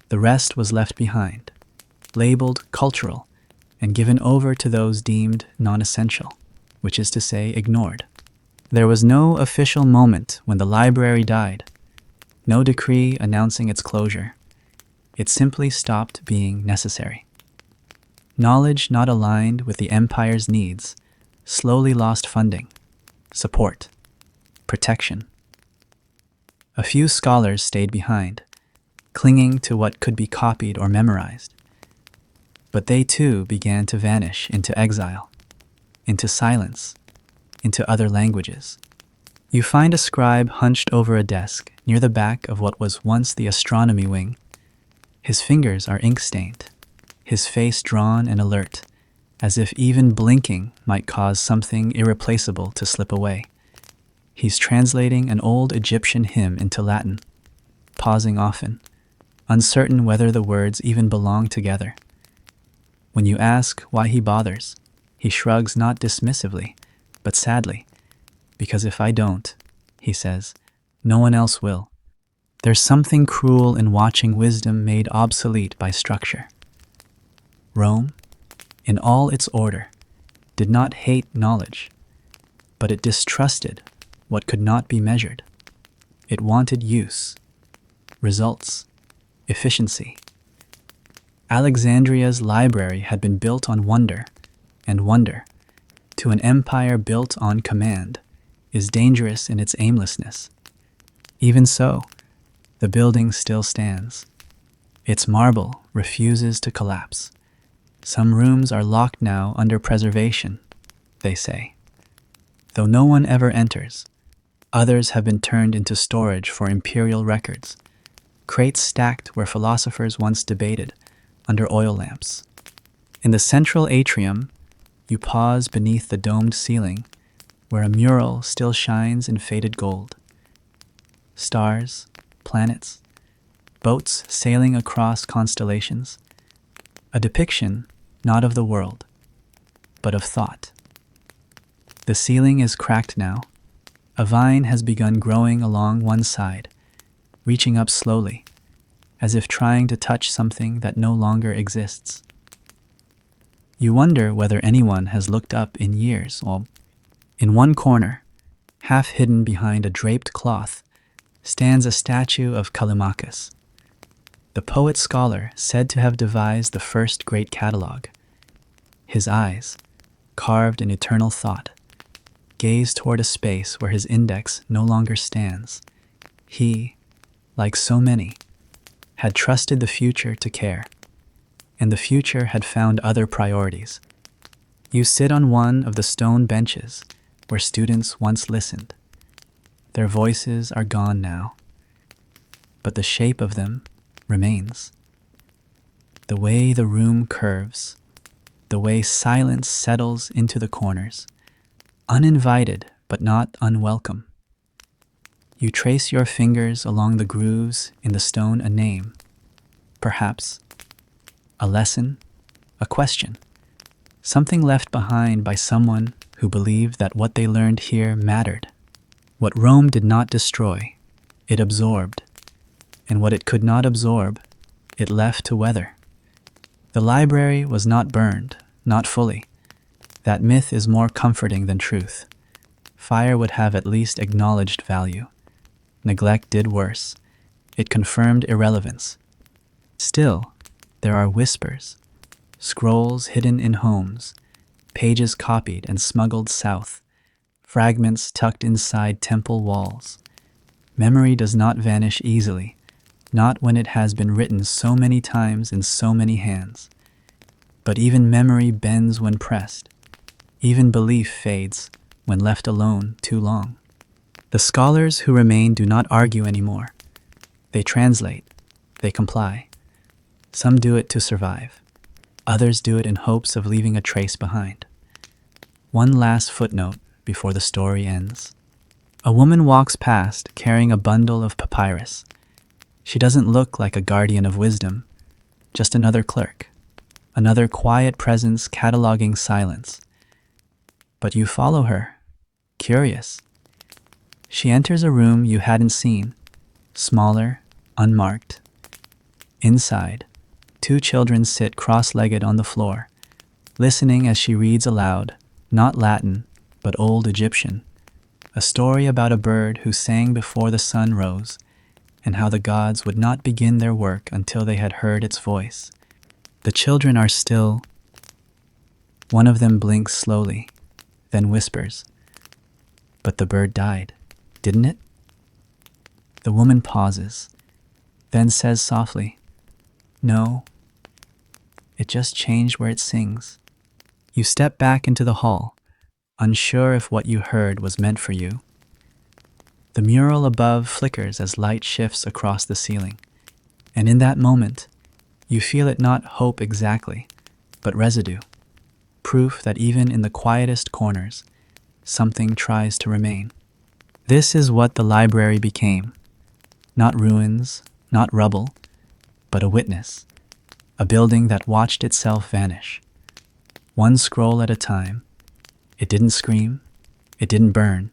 Speaker 1: The rest was left behind, labeled cultural, and given over to those deemed non-essential, which is to say ignored. There was no official moment when the library died, no decree announcing its closure. It simply stopped being necessary. Knowledge not aligned with the empire's needs slowly lost funding, support, protection. A few scholars stayed behind, clinging to what could be copied or memorized. But they too began to vanish into exile, into silence, into other languages. You find a scribe hunched over a desk near the back of what was once the astronomy wing. His fingers are ink-stained, his face drawn and alert, as if even blinking might cause something irreplaceable to slip away. He's translating an old Egyptian hymn into Latin, pausing often, uncertain whether the words even belong together. When you ask why he bothers, he shrugs not dismissively, but sadly, because if I don't, he says, no one else will. There's something cruel in watching wisdom made obsolete by structure. Rome, in all its order, did not hate knowledge, but it distrusted what could not be measured. It wanted use, results, efficiency. Alexandria's library had been built on wonder, and wonder, to an empire built on command, is dangerous in its aimlessness. Even so, the building still stands. Its marble refuses to collapse. Some rooms are locked now under preservation, they say. Though no one ever enters, others have been turned into storage for imperial records, crates stacked where philosophers once debated, under oil lamps. In the central atrium, you pause beneath the domed ceiling, where a mural still shines in faded gold. Stars, planets, boats sailing across constellations. A depiction not of the world, but of thought. The ceiling is cracked now. A vine has begun growing along one side, reaching up slowly, as if trying to touch something that no longer exists. You wonder whether anyone has looked up in years. Or in one corner, half hidden behind a draped cloth, stands a statue of Callimachus, the poet-scholar said to have devised the first great catalogue. His eyes, carved in eternal thought, gaze toward a space where his index no longer stands. He, like so many, had trusted the future to care, and the future had found other priorities. You sit on one of the stone benches where students once listened. Their voices are gone now, but the shape of them remains. The way the room curves, the way silence settles into the corners, uninvited but not unwelcome. You trace your fingers along the grooves in the stone, a name, perhaps, a lesson, a question, something left behind by someone who believed that what they learned here mattered. What Rome did not destroy, it absorbed, and what it could not absorb, it left to weather. The library was not burned, not fully. That myth is more comforting than truth. Fire would have at least acknowledged value. Neglect did worse. It confirmed irrelevance. Still, there are whispers, scrolls hidden in homes, pages copied and smuggled south, fragments tucked inside temple walls. Memory does not vanish easily, not when it has been written so many times in so many hands. But even memory bends when pressed. Even belief fades when left alone too long. The scholars who remain do not argue anymore. They translate, they comply. Some do it to survive. Others do it in hopes of leaving a trace behind. One last footnote before the story ends. A woman walks past carrying a bundle of papyrus. She doesn't look like a guardian of wisdom, just another clerk, another quiet presence cataloging silence. But you follow her, curious. She enters a room you hadn't seen, smaller, unmarked. Inside, two children sit cross-legged on the floor, listening as she reads aloud, not Latin, but Old Egyptian, a story about a bird who sang before the sun rose, and how the gods would not begin their work until they had heard its voice. The children are still. One of them blinks slowly, then whispers, "But the bird died, didn't it?" The woman pauses, then says softly, "No, it just changed where it sings." You step back into the hall, unsure if what you heard was meant for you. The mural above flickers as light shifts across the ceiling, and in that moment, you feel it not hope exactly, but residue, proof that even in the quietest corners, something tries to remain. This is what the library became. Not ruins, not rubble, but a witness, a building that watched itself vanish. One scroll at a time. It didn't scream, it didn't burn.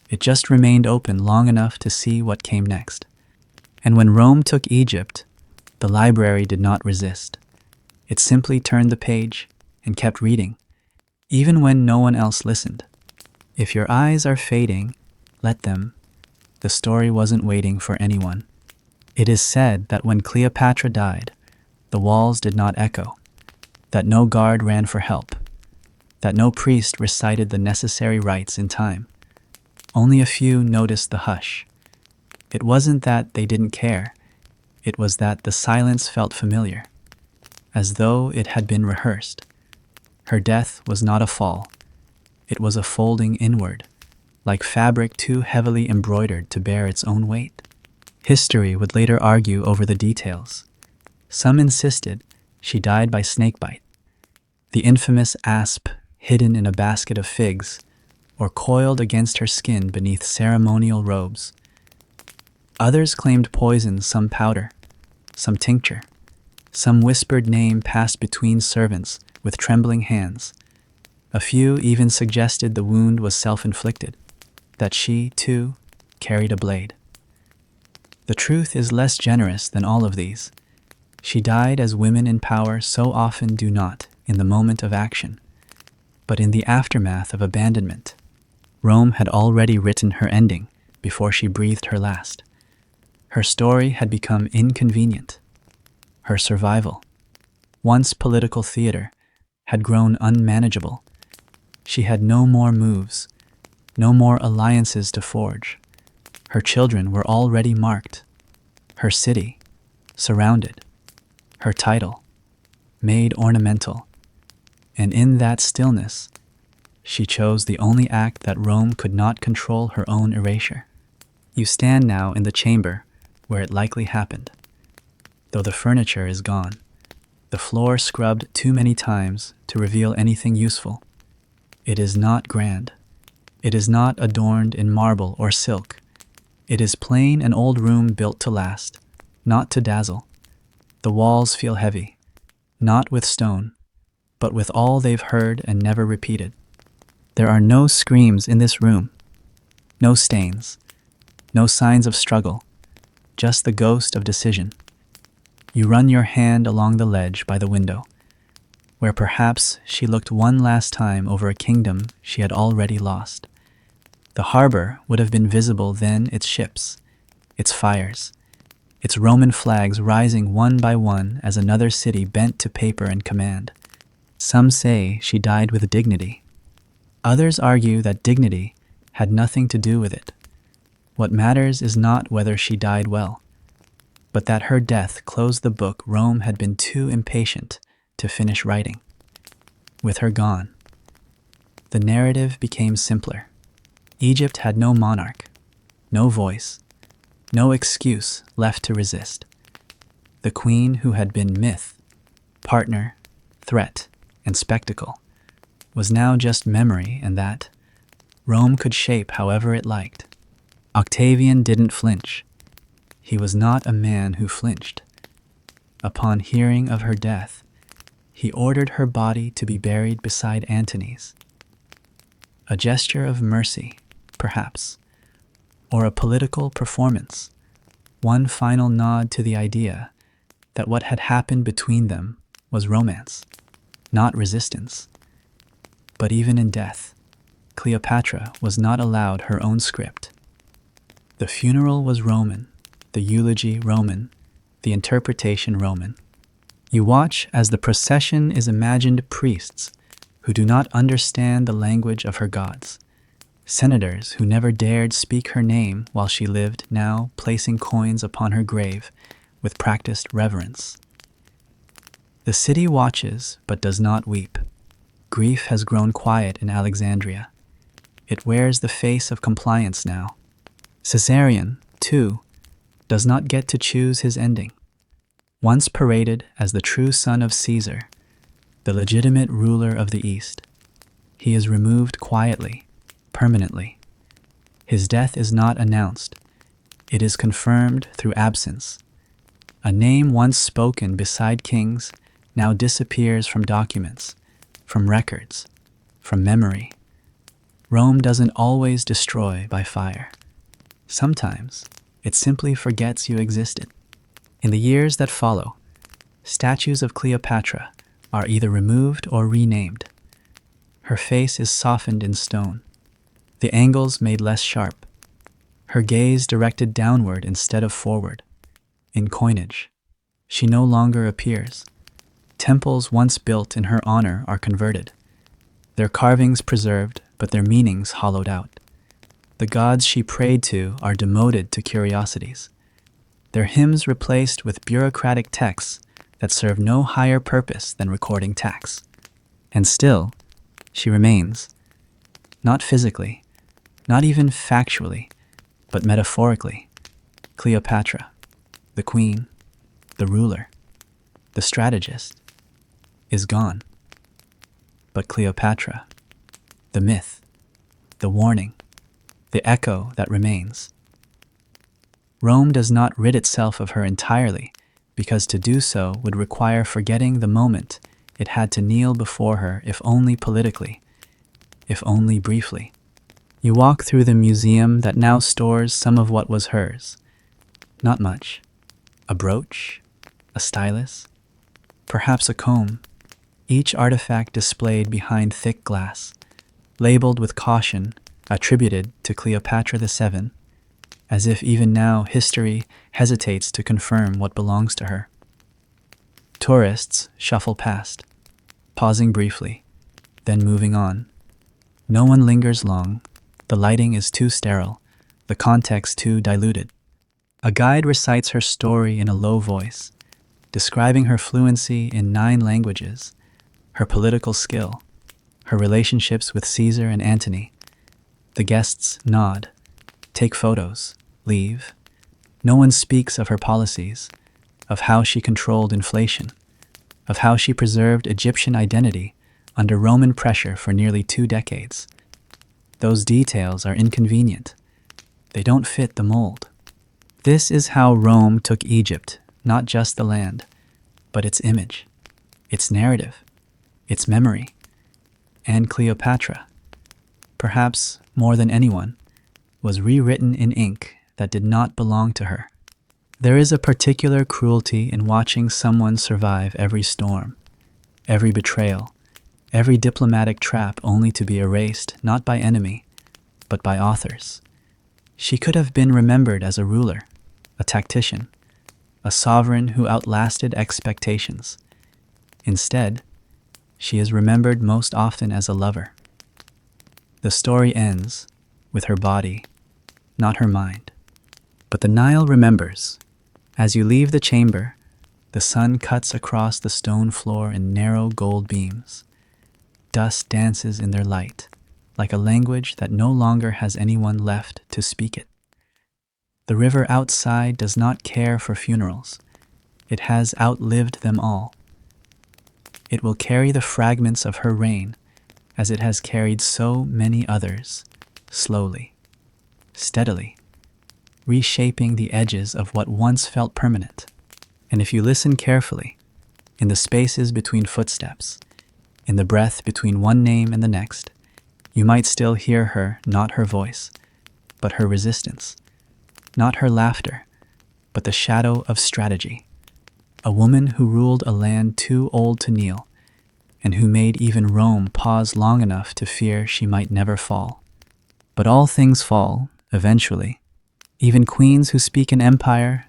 Speaker 1: It just remained open long enough to see what came next. And when Rome took Egypt, the library did not resist. It simply turned the page and kept reading, even when no one else listened. If your eyes are fading, let them. The story wasn't waiting for anyone. It is said that when Cleopatra died, the walls did not echo, that no guard ran for help, that no priest recited the necessary rites in time. Only a few noticed the hush. It wasn't that they didn't care. It was that the silence felt familiar, as though it had been rehearsed. Her death was not a fall. It was a folding inward, like fabric too heavily embroidered to bear its own weight. History would later argue over the details. Some insisted she died by snakebite, the infamous asp hidden in a basket of figs, or coiled against her skin beneath ceremonial robes. Others claimed poison, some powder, some tincture, some whispered name passed between servants with trembling hands. A few even suggested the wound was self-inflicted, that she, too, carried a blade. The truth is less generous than all of these. She died as women in power so often do not, in the moment of action, but in the aftermath of abandonment. Rome had already written her ending before she breathed her last. Her story had become inconvenient. Her survival, once political theater, had grown unmanageable. She had no more moves, no more alliances to forge. Her children were already marked. Her city, surrounded. Her title, made ornamental. And in that stillness, she chose the only act that Rome could not control, her own erasure. You stand now in the chamber where it likely happened. Though the furniture is gone, the floor scrubbed too many times to reveal anything useful. It is not grand. It is not adorned in marble or silk. It is plain, an old room built to last, not to dazzle. The walls feel heavy, not with stone, but with all they've heard and never repeated. There are no screams in this room, no stains, no signs of struggle, just the ghost of decision. You run your hand along the ledge by the window, where perhaps she looked one last time over a kingdom she had already lost. The harbor would have been visible then, its ships, its fires, its Roman flags rising one by one as another city bent to paper and command. Some say she died with dignity. Others argue that dignity had nothing to do with it. What matters is not whether she died well, but that her death closed the book Rome had been too impatient to finish writing. With her gone, the narrative became simpler. Egypt had no monarch, no voice, no excuse left to resist. The queen who had been myth, partner, threat, and spectacle was now just memory, and that Rome could shape however it liked. Octavian didn't flinch. He was not a man who flinched. Upon hearing of her death, he ordered her body to be buried beside Antony's. A gesture of mercy, perhaps, or a political performance, one final nod to the idea that what had happened between them was romance, not resistance. But even in death, Cleopatra was not allowed her own script. The funeral was Roman, the eulogy Roman, the interpretation Roman. You watch as the procession is imagined priests who do not understand the language of her gods, senators who never dared speak her name while she lived, now placing coins upon her grave with practiced reverence. The city watches but does not weep. Grief has grown quiet in Alexandria. It wears the face of compliance now. Caesarion, too, does not get to choose his ending. Once paraded as the true son of Caesar, the legitimate ruler of the East, he is removed quietly, permanently. His death is not announced. It is confirmed through absence. A name once spoken beside kings now disappears from documents, from records, from memory. Rome doesn't always destroy by fire. Sometimes it simply forgets you existed. In the years that follow, statues of Cleopatra are either removed or renamed. Her face is softened in stone, the angles made less sharp, her gaze directed downward instead of forward. In coinage, she no longer appears. Temples once built in her honor are converted, their carvings preserved, but their meanings hollowed out. The gods she prayed to are demoted to curiosities, their hymns replaced with bureaucratic texts that serve no higher purpose than recording tax. And still, she remains, not physically, not even factually, but metaphorically, Cleopatra, the queen, the ruler, the strategist, is gone. But Cleopatra, the myth, the warning, the echo that remains. Rome does not rid itself of her entirely, because to do so would require forgetting the moment it had to kneel before her, if only politically, if only briefly. You walk through the museum that now stores some of what was hers. Not much. A brooch? A stylus? Perhaps a comb. Each artifact displayed behind thick glass, labeled with caution, attributed to Cleopatra VII, as if even now history hesitates to confirm what belongs to her. Tourists shuffle past, pausing briefly, then moving on. No one lingers long. The lighting is too sterile, the context too diluted. A guide recites her story in a low voice, describing her fluency in 9 languages, her political skill, her relationships with Caesar and Antony. The guests nod, take photos, leave. No one speaks of her policies, of how she controlled inflation, of how she preserved Egyptian identity under Roman pressure for nearly 2 decades. Those details are inconvenient. They don't fit the mold. This is how Rome took Egypt, not just the land, but its image, its narrative, its memory. And Cleopatra, perhaps more than anyone, was rewritten in ink that did not belong to her. There is a particular cruelty in watching someone survive every storm, every betrayal, every diplomatic trap only to be erased not by enemy, but by authors. She could have been remembered as a ruler, a tactician, a sovereign who outlasted expectations. Instead, she is remembered most often as a lover. The story ends with her body, not her mind. But the Nile remembers. As you leave the chamber, the sun cuts across the stone floor in narrow gold beams. Dust dances in their light, like a language that no longer has anyone left to speak it. The river outside does not care for funerals. It has outlived them all. It will carry the fragments of her reign as it has carried so many others, slowly, steadily, reshaping the edges of what once felt permanent. And if you listen carefully, in the spaces between footsteps, in the breath between one name and the next, you might still hear her, not her voice, but her resistance, not her laughter, but the shadow of strategy. A woman who ruled a land too old to kneel, and who made even Rome pause long enough to fear she might never fall. But all things fall, eventually. Even queens who speak an empire,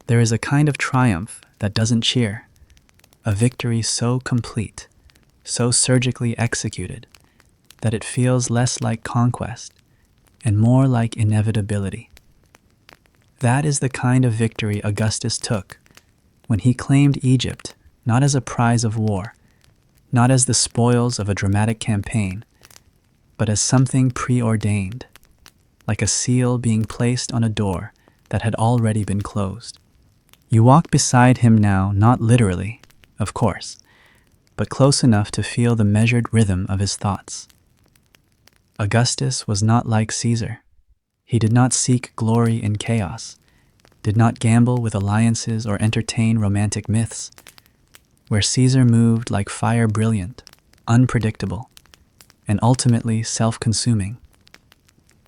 Speaker 1: there is a kind of triumph that doesn't cheer, a victory so complete, so surgically executed, that it feels less like conquest and more like inevitability. That is the kind of victory Augustus took when he claimed Egypt not as a prize of war, not as the spoils of a dramatic campaign, but as something preordained, like a seal being placed on a door that had already been closed. You walk beside him now, not literally, of course, but close enough to feel the measured rhythm of his thoughts. Augustus was not like Caesar. He did not seek glory in chaos, did not gamble with alliances or entertain romantic myths. Where Caesar moved like fire, brilliant, unpredictable, and ultimately self-consuming,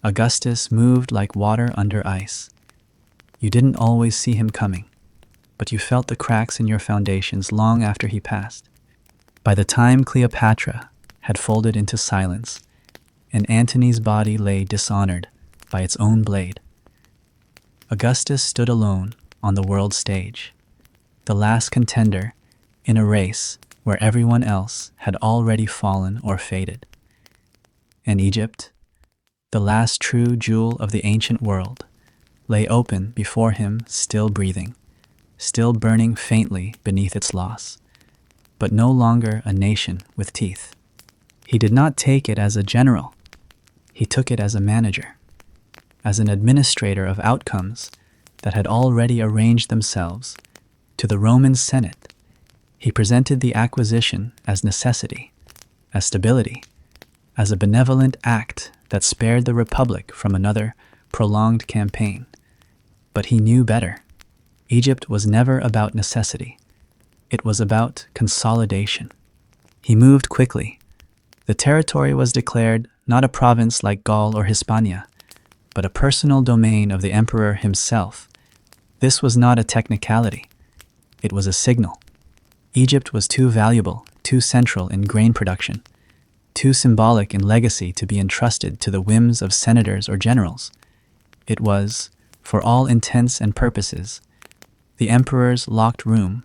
Speaker 1: Augustus moved like water under ice. You didn't always see him coming, but you felt the cracks in your foundations long after he passed. By the time Cleopatra had folded into silence, and Antony's body lay dishonored by its own blade, Augustus stood alone on the world stage, the last contender in a race where everyone else had already fallen or faded. And Egypt, the last true jewel of the ancient world, lay open before him, still breathing, still burning faintly beneath its loss, but no longer a nation with teeth. He did not take it as a general. He took it as a manager, as an administrator of outcomes that had already arranged themselves. To the Roman Senate, he presented the acquisition as necessity, as stability, as a benevolent act that spared the Republic from another prolonged campaign. But he knew better. Egypt was never about necessity. It was about consolidation. He moved quickly. The territory was declared not a province like Gaul or Hispania, but a personal domain of the emperor himself, This was not a technicality. It was a signal. Egypt was too valuable, too central in grain production, too symbolic in legacy to be entrusted to the whims of senators or generals. It was, for all intents and purposes, the emperor's locked room,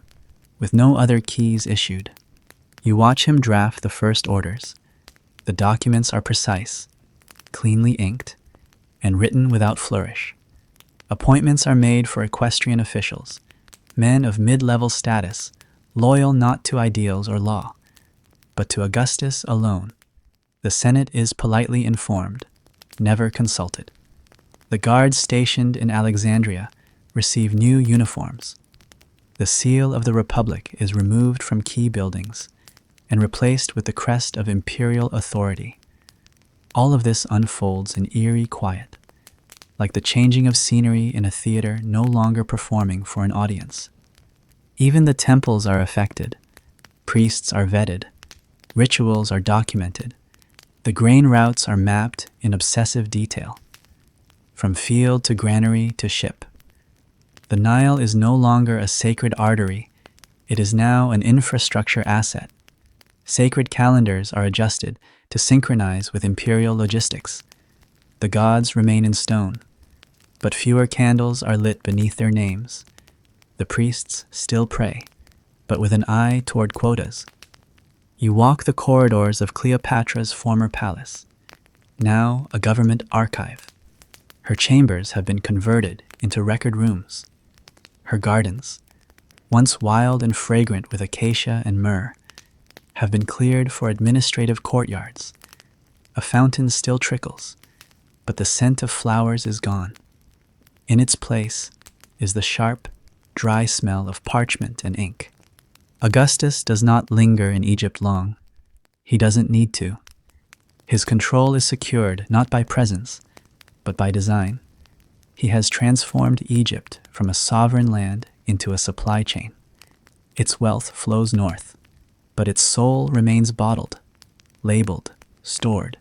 Speaker 1: with no other keys issued. You watch him draft the first orders. The documents are precise, cleanly inked, and written without flourish. Appointments are made for equestrian officials, men of mid-level status, loyal not to ideals or law, but to Augustus alone. The Senate is politely informed, never consulted. The guards stationed in Alexandria receive new uniforms. The seal of the Republic is removed from key buildings and replaced with the crest of imperial authority. All of this unfolds in eerie quiet, like the changing of scenery in a theater no longer performing for an audience. Even the temples are affected. Priests are vetted. Rituals are documented. The grain routes are mapped in obsessive detail, from field to granary to ship. The Nile is no longer a sacred artery. It is now an infrastructure asset. Sacred calendars are adjusted to synchronize with imperial logistics. The gods remain in stone, but fewer candles are lit beneath their names. The priests still pray, but with an eye toward quotas. You walk the corridors of Cleopatra's former palace, now a government archive. Her chambers have been converted into record rooms. Her gardens, once wild and fragrant with acacia and myrrh, have been cleared for administrative courtyards. A fountain still trickles, but the scent of flowers is gone. In its place is the sharp, dry smell of parchment and ink. Augustus does not linger in Egypt long. He doesn't need to. His control is secured not by presence, but by design. He has transformed Egypt from a sovereign land into a supply chain. Its wealth flows north, but its soul remains bottled, labeled, stored.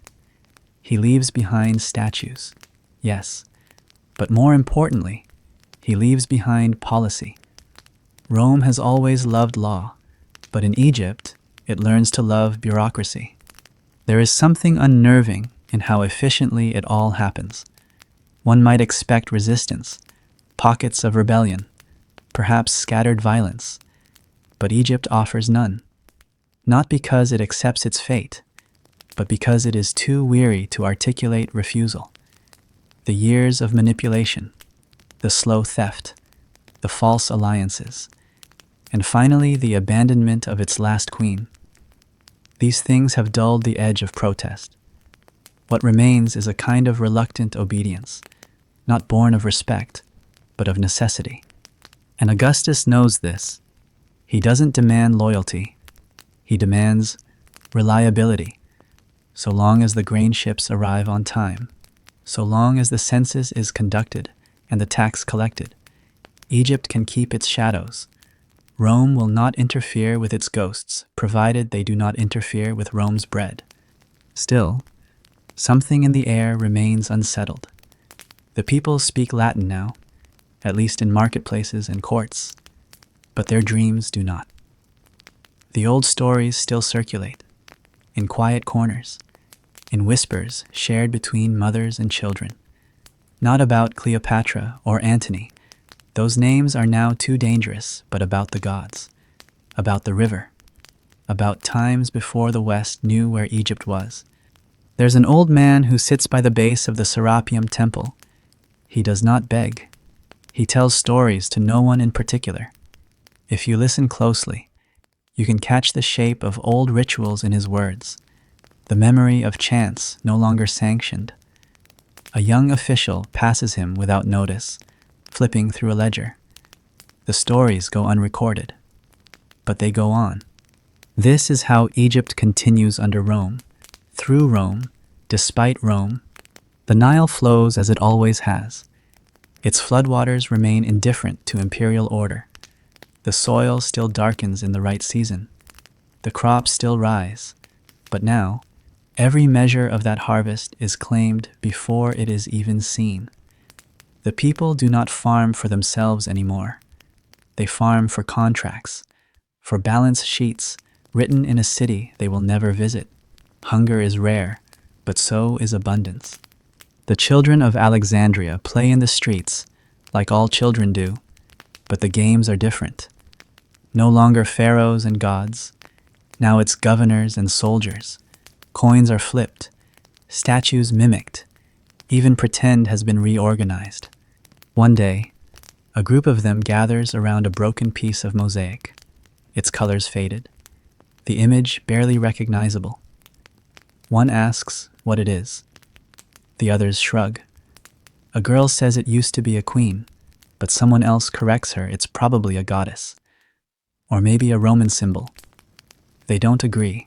Speaker 1: He leaves behind statues, yes, but more importantly, he leaves behind policy. Rome has always loved law, but in Egypt, it learns to love bureaucracy. There is something unnerving in how efficiently it all happens. One might expect resistance, pockets of rebellion, perhaps scattered violence, but Egypt offers none. Not because it accepts its fate, but because it is too weary to articulate refusal. The years of manipulation, the slow theft, the false alliances, and finally the abandonment of its last queen. These things have dulled the edge of protest. What remains is a kind of reluctant obedience, not born of respect, but of necessity. And Augustus knows this. He doesn't demand loyalty. He demands reliability. So long as the grain ships arrive on time, so long as the census is conducted and the tax collected, Egypt can keep its shadows. Rome will not interfere with its ghosts, provided they do not interfere with Rome's bread. Still, something in the air remains unsettled. The people speak Latin now, at least in marketplaces and courts, but their dreams do not. The old stories still circulate, in quiet corners, in whispers shared between mothers and children. Not about Cleopatra or Antony. Those names are now too dangerous, but about the gods, about the river, about times before the West knew where Egypt was. There's an old man who sits by the base of the Serapeum temple. He does not beg. He tells stories to no one in particular. If you listen closely, you can catch the shape of old rituals in his words, the memory of chants no longer sanctioned. A young official passes him without notice, flipping through a ledger. The stories go unrecorded, but they go on. This is how Egypt continues under Rome, through Rome, despite Rome. The Nile flows as it always has. Its floodwaters remain indifferent to imperial order. The soil still darkens in the right season. The crops still rise. But now, every measure of that harvest is claimed before it is even seen. The people do not farm for themselves anymore. They farm for contracts, for balance sheets written in a city they will never visit. Hunger is rare, but so is abundance. The children of Alexandria play in the streets, like all children do, but the games are different. No longer pharaohs and gods. Now it's governors and soldiers. Coins are flipped, statues mimicked, even pretend has been reorganized. One day, a group of them gathers around a broken piece of mosaic. Its colors faded, the image barely recognizable. One asks what it is. The others shrug. A girl says it used to be a queen, but someone else corrects her it's probably a goddess. Or maybe a Roman symbol. They don't agree,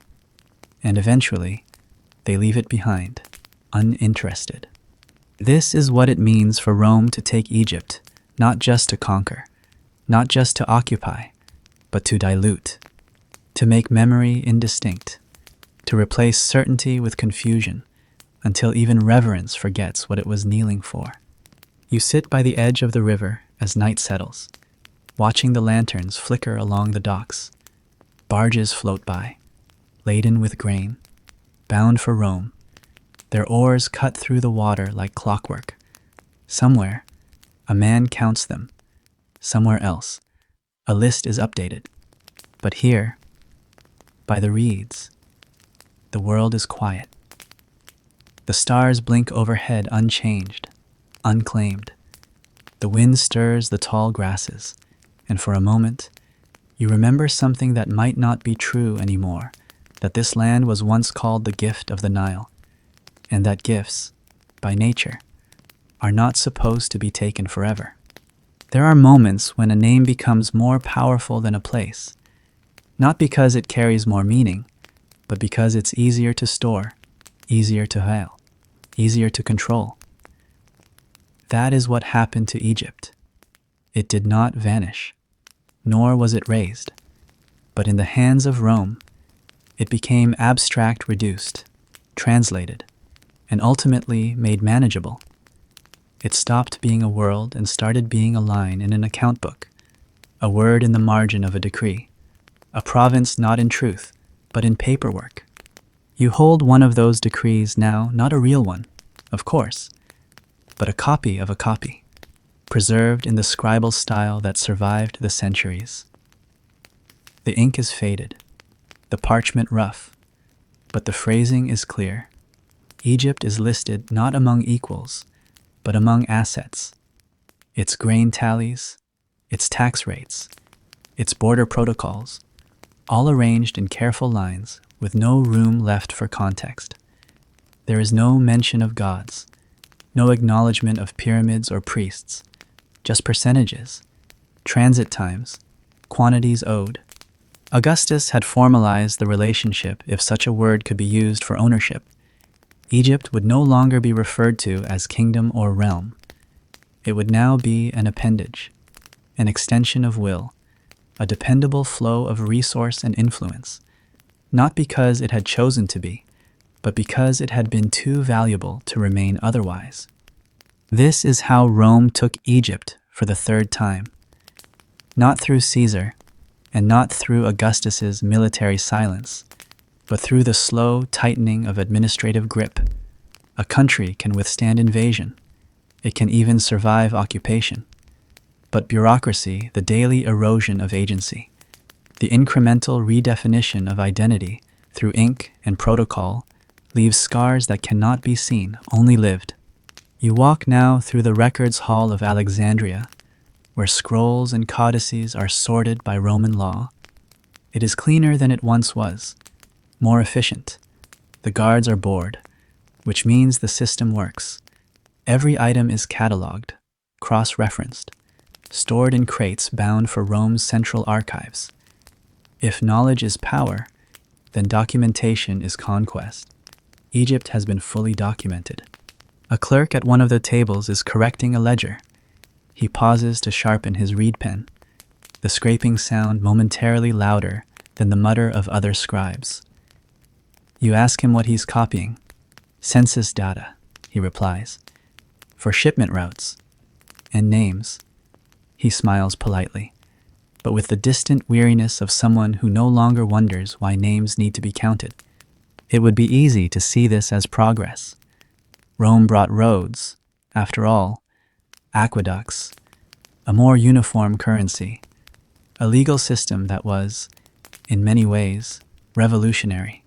Speaker 1: and eventually, they leave it behind, uninterested. This is what it means for Rome to take Egypt, not just to conquer, not just to occupy, but to dilute, to make memory indistinct, to replace certainty with confusion, until even reverence forgets what it was kneeling for. You sit by the edge of the river as night settles, watching the lanterns flicker along the docks. Barges float by, laden with grain, bound for Rome. Their oars cut through the water like clockwork. Somewhere, a man counts them. Somewhere else, a list is updated. But here, by the reeds, the world is quiet. The stars blink overhead unchanged, unclaimed. The wind stirs the tall grasses, and for a moment, you remember something that might not be true anymore, that this land was once called the gift of the Nile, and that gifts, by nature, are not supposed to be taken forever. There are moments when a name becomes more powerful than a place, not because it carries more meaning, but because it's easier to store, easier to hail, easier to control. That is what happened to Egypt. It did not vanish, nor was it razed, but in the hands of Rome, it became abstract reduced, translated, and ultimately made manageable. It stopped being a world and started being a line in an account book, a word in the margin of a decree, a province not in truth, but in paperwork. You hold one of those decrees now, not a real one, of course, but a copy of a copy, preserved in the scribal style that survived the centuries. The ink is faded, the parchment rough, but the phrasing is clear. Egypt is listed not among equals, but among assets. Its grain tallies, its tax rates, its border protocols, all arranged in careful lines with no room left for context. There is no mention of gods, no acknowledgement of pyramids or priests, just percentages, transit times, quantities owed. Augustus had formalized the relationship, if such a word could be used for ownership. Egypt would no longer be referred to as kingdom or realm. It would now be an appendage, an extension of will, a dependable flow of resource and influence, not because it had chosen to be, but because it had been too valuable to remain otherwise. This is how Rome took Egypt for the third time. Not through Caesar, and not through Augustus's military silence, but through the slow tightening of administrative grip. A country can withstand invasion. It can even survive occupation. But bureaucracy, the daily erosion of agency, the incremental redefinition of identity through ink and protocol, leaves scars that cannot be seen, only lived. You walk now through the records hall of Alexandria, where scrolls and codices are sorted by Roman law. It is cleaner than it once was, more efficient. The guards are bored, which means the system works. Every item is cataloged, cross-referenced, stored in crates bound for Rome's central archives. If knowledge is power, then documentation is conquest. Egypt has been fully documented. A clerk at one of the tables is correcting a ledger. He pauses to sharpen his reed pen, the scraping sound momentarily louder than the mutter of other scribes. You ask him what he's copying. Census data, he replies. For shipment routes. And names. He smiles politely, but with the distant weariness of someone who no longer wonders why names need to be counted. It would be easy to see this as progress. Rome brought roads, after all, aqueducts, a more uniform currency, a legal system that was, in many ways, revolutionary.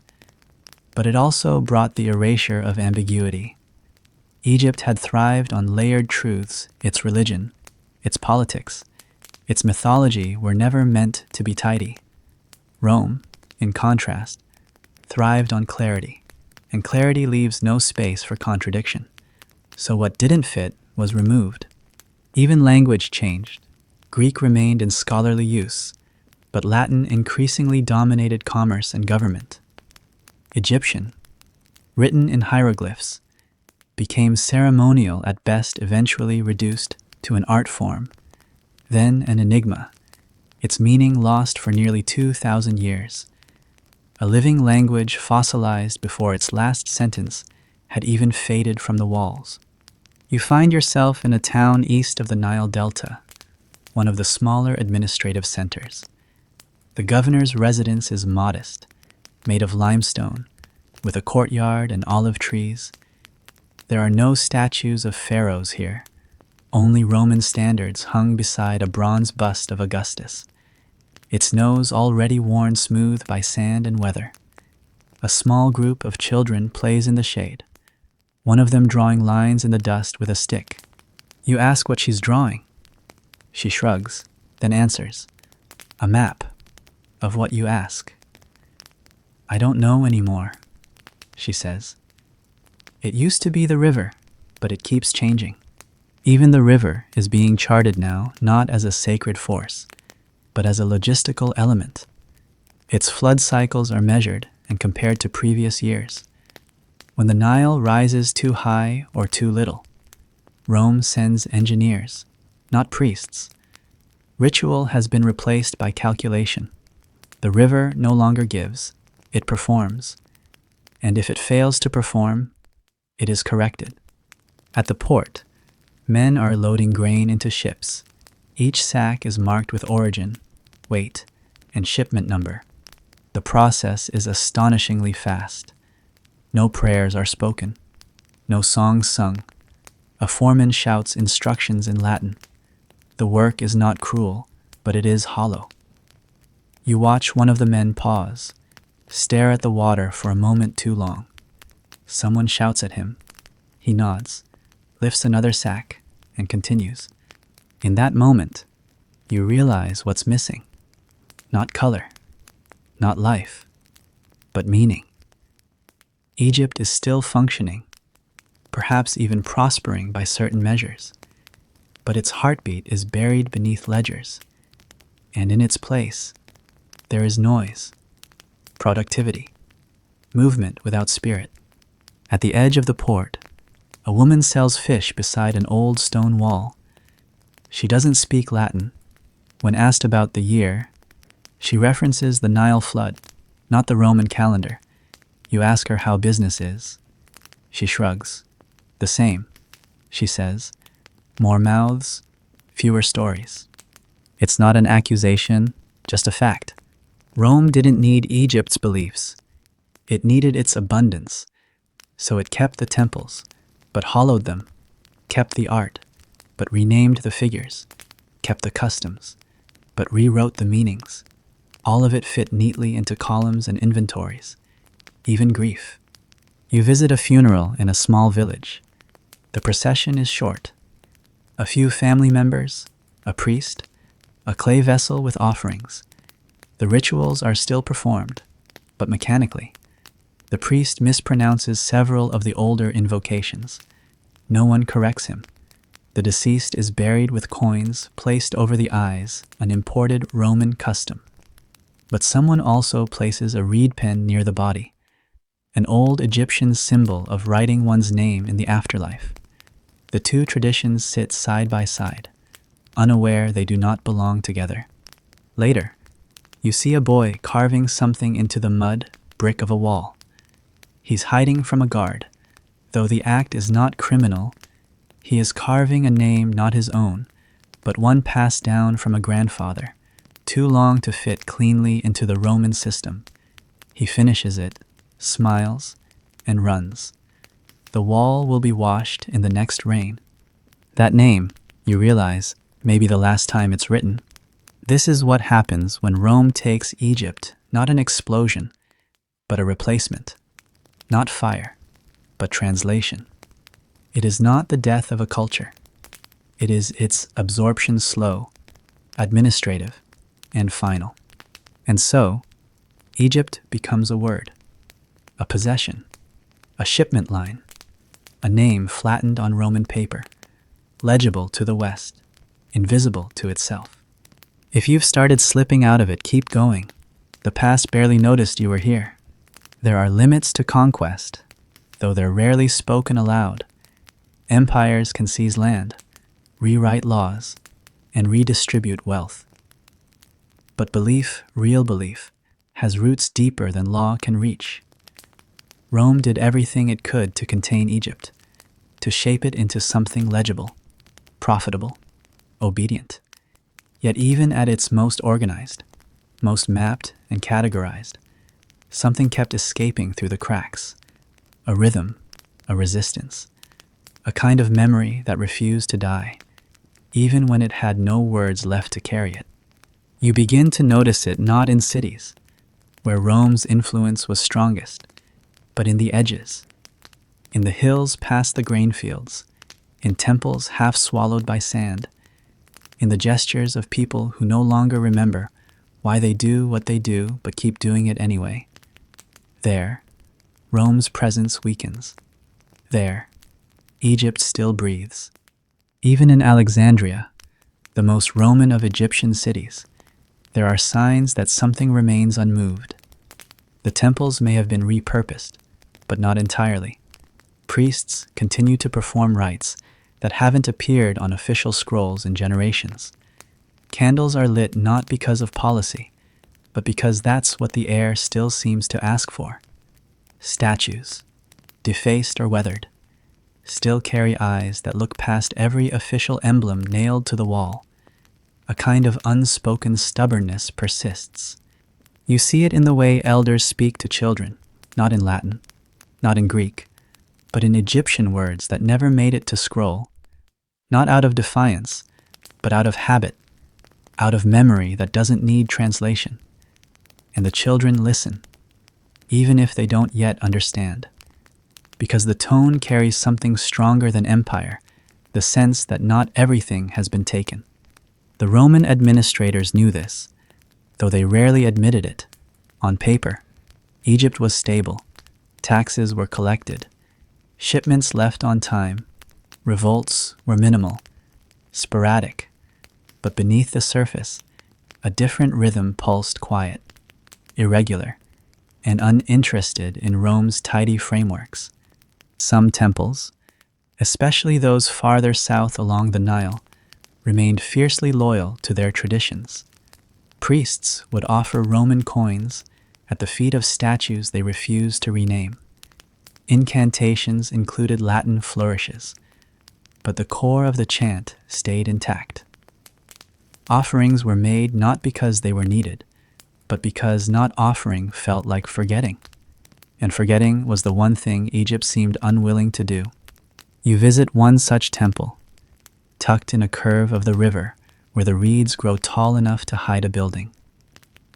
Speaker 1: But it also brought the erasure of ambiguity. Egypt had thrived on layered truths. Its religion, its politics, its mythology were never meant to be tidy. Rome, in contrast, thrived on clarity, and clarity leaves no space for contradiction. So what didn't fit was removed. Even language changed. Greek remained in scholarly use, but Latin increasingly dominated commerce and government. Egyptian, written in hieroglyphs, became ceremonial at best, eventually reduced to an art form, then an enigma, its meaning lost for nearly 2,000 years. A living language fossilized before its last sentence had even faded from the walls. You find yourself in a town east of the Nile Delta, one of the smaller administrative centers. The governor's residence is modest, made of limestone, with a courtyard and olive trees. There are no statues of pharaohs here, only Roman standards hung beside a bronze bust of Augustus, its nose already worn smooth by sand and weather. A small group of children plays in the shade, one of them drawing lines in the dust with a stick. You ask what she's drawing. She shrugs, then answers, "A map of what you ask." "I don't know anymore," she says. "It used to be the river, but it keeps changing." Even the river is being charted now, not as a sacred force, but as a logistical element. Its flood cycles are measured and compared to previous years. When the Nile rises too high or too little, Rome sends engineers, not priests. Ritual has been replaced by calculation. The river no longer gives, it performs. And if it fails to perform, it is corrected. At the port, men are loading grain into ships. Each sack is marked with origin, weight, and shipment number. The process is astonishingly fast. No prayers are spoken, no songs sung. A foreman shouts instructions in Latin. The work is not cruel, but it is hollow. You watch one of the men pause, stare at the water for a moment too long. Someone shouts at him. He nods, lifts another sack, and continues. In that moment, you realize what's missing. Not color, not life, but meaning. Egypt is still functioning, perhaps even prospering by certain measures, but its heartbeat is buried beneath ledgers, and in its place, there is noise, productivity, movement without spirit. At the edge of the port, a woman sells fish beside an old stone wall. She doesn't speak Latin. When asked about the year, she references the Nile flood, not the Roman calendar. You ask her how business is. She shrugs. The same, she says. More mouths, fewer stories. It's not an accusation, just a fact. Rome didn't need Egypt's beliefs. It needed its abundance. So it kept the temples, but hollowed them, kept the art, but renamed the figures, kept the customs, but rewrote the meanings. All of it fit neatly into columns and inventories, even grief. You visit a funeral in a small village. The procession is short. A few family members, a priest, a clay vessel with offerings. The rituals are still performed, but mechanically. The priest mispronounces several of the older invocations. No one corrects him. The deceased is buried with coins placed over the eyes, an imported Roman custom. But someone also places a reed pen near the body, an old Egyptian symbol of writing one's name in the afterlife. The two traditions sit side by side, unaware they do not belong together. Later, you see a boy carving something into the mud brick of a wall. He's hiding from a guard. Though the act is not criminal, He is carving a name not his own, but one passed down from a grandfather, too long to fit cleanly into the Roman system. He finishes it, smiles, and runs. The wall will be washed in the next rain. That name, you realize, may be the last time it's written. This is what happens when Rome takes Egypt, not an explosion, but a replacement. Not fire, but translation. It is not the death of a culture. It is its absorption slow, administrative, and final. And so, Egypt becomes a word, a possession, a shipment line, a name flattened on Roman paper, legible to the West, invisible to itself. If you've started slipping out of it, keep going. The past barely noticed you were here. There are limits to conquest, though they're rarely spoken aloud. Empires can seize land, rewrite laws, and redistribute wealth. But belief, real belief, has roots deeper than law can reach. Rome did everything it could to contain Egypt, to shape it into something legible, profitable, obedient. Yet even at its most organized, most mapped and categorized, something kept escaping through the cracks. A rhythm, a resistance, a kind of memory that refused to die, even when it had no words left to carry it. You begin to notice it not in cities, where Rome's influence was strongest, but in the edges, in the hills past the grain fields, in temples half swallowed by sand, in the gestures of people who no longer remember why they do what they do but keep doing it anyway. There, Rome's presence weakens. There, Egypt still breathes. Even in Alexandria, the most Roman of Egyptian cities, there are signs that something remains unmoved. The temples may have been repurposed, but not entirely. Priests continue to perform rites that haven't appeared on official scrolls in generations. Candles are lit not because of policy, but because that's what the air still seems to ask for. Statues, defaced or weathered, still carry eyes that look past every official emblem nailed to the wall. A kind of unspoken stubbornness persists. You see it in the way elders speak to children, not in Latin, not in Greek, but in Egyptian words that never made it to scroll, not out of defiance, but out of habit, out of memory that doesn't need translation. And the children listen, even if they don't yet understand, because the tone carries something stronger than empire, the sense that not everything has been taken. The Roman administrators knew this, though they rarely admitted it. On paper, Egypt was stable, taxes were collected, shipments left on time, revolts were minimal, sporadic, but beneath the surface, a different rhythm pulsed quiet, irregular, and uninterested in Rome's tidy frameworks. Some temples, especially those farther south along the Nile, remained fiercely loyal to their traditions. Priests would offer Roman coins at the feet of statues they refused to rename. Incantations included Latin flourishes, but the core of the chant stayed intact. Offerings were made not because they were needed, but because not offering felt like forgetting. And forgetting was the one thing Egypt seemed unwilling to do. You visit one such temple, tucked in a curve of the river where the reeds grow tall enough to hide a building.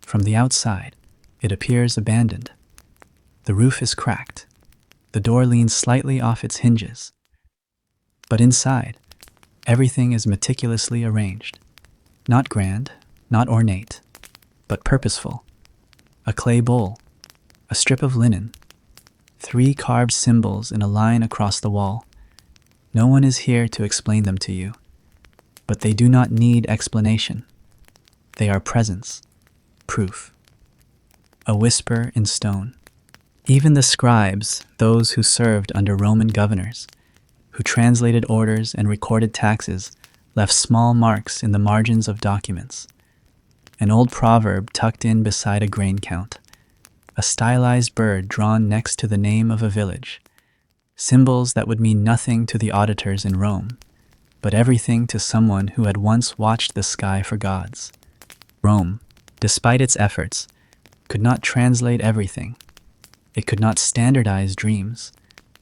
Speaker 1: From the outside, it appears abandoned. The roof is cracked. The door leans slightly off its hinges. But inside, everything is meticulously arranged. Not grand, not ornate, but purposeful. A clay bowl, a strip of linen, 3 carved symbols in a line across the wall. No one is here to explain them to you, but they do not need explanation. They are presence, proof. A whisper in stone. Even the scribes, those who served under Roman governors, who translated orders and recorded taxes, left small marks in the margins of documents. An old proverb tucked in beside a grain count. A stylized bird drawn next to the name of a village. symbols that would mean nothing to the auditors in Rome, but everything to someone who had once watched the sky for gods. Rome, despite its efforts, could not translate everything. It could not standardize dreams,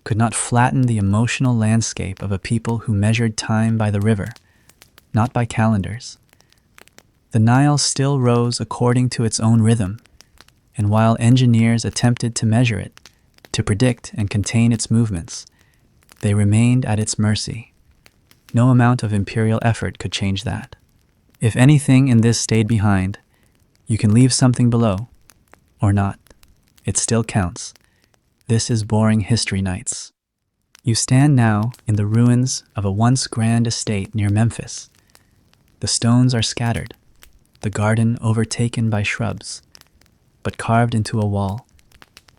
Speaker 1: could not flatten the emotional landscape of a people who measured time by the river, not by calendars. The Nile still rose according to its own rhythm, and while engineers attempted to measure it, to predict and contain its movements, they remained at its mercy. No amount of imperial effort could change that. If anything in this stayed behind, you can leave something below, or not. It still counts. This is Boring History Nights. You stand now in the ruins of a once grand estate near Memphis. The stones are scattered, the garden overtaken by shrubs, but carved into a wall,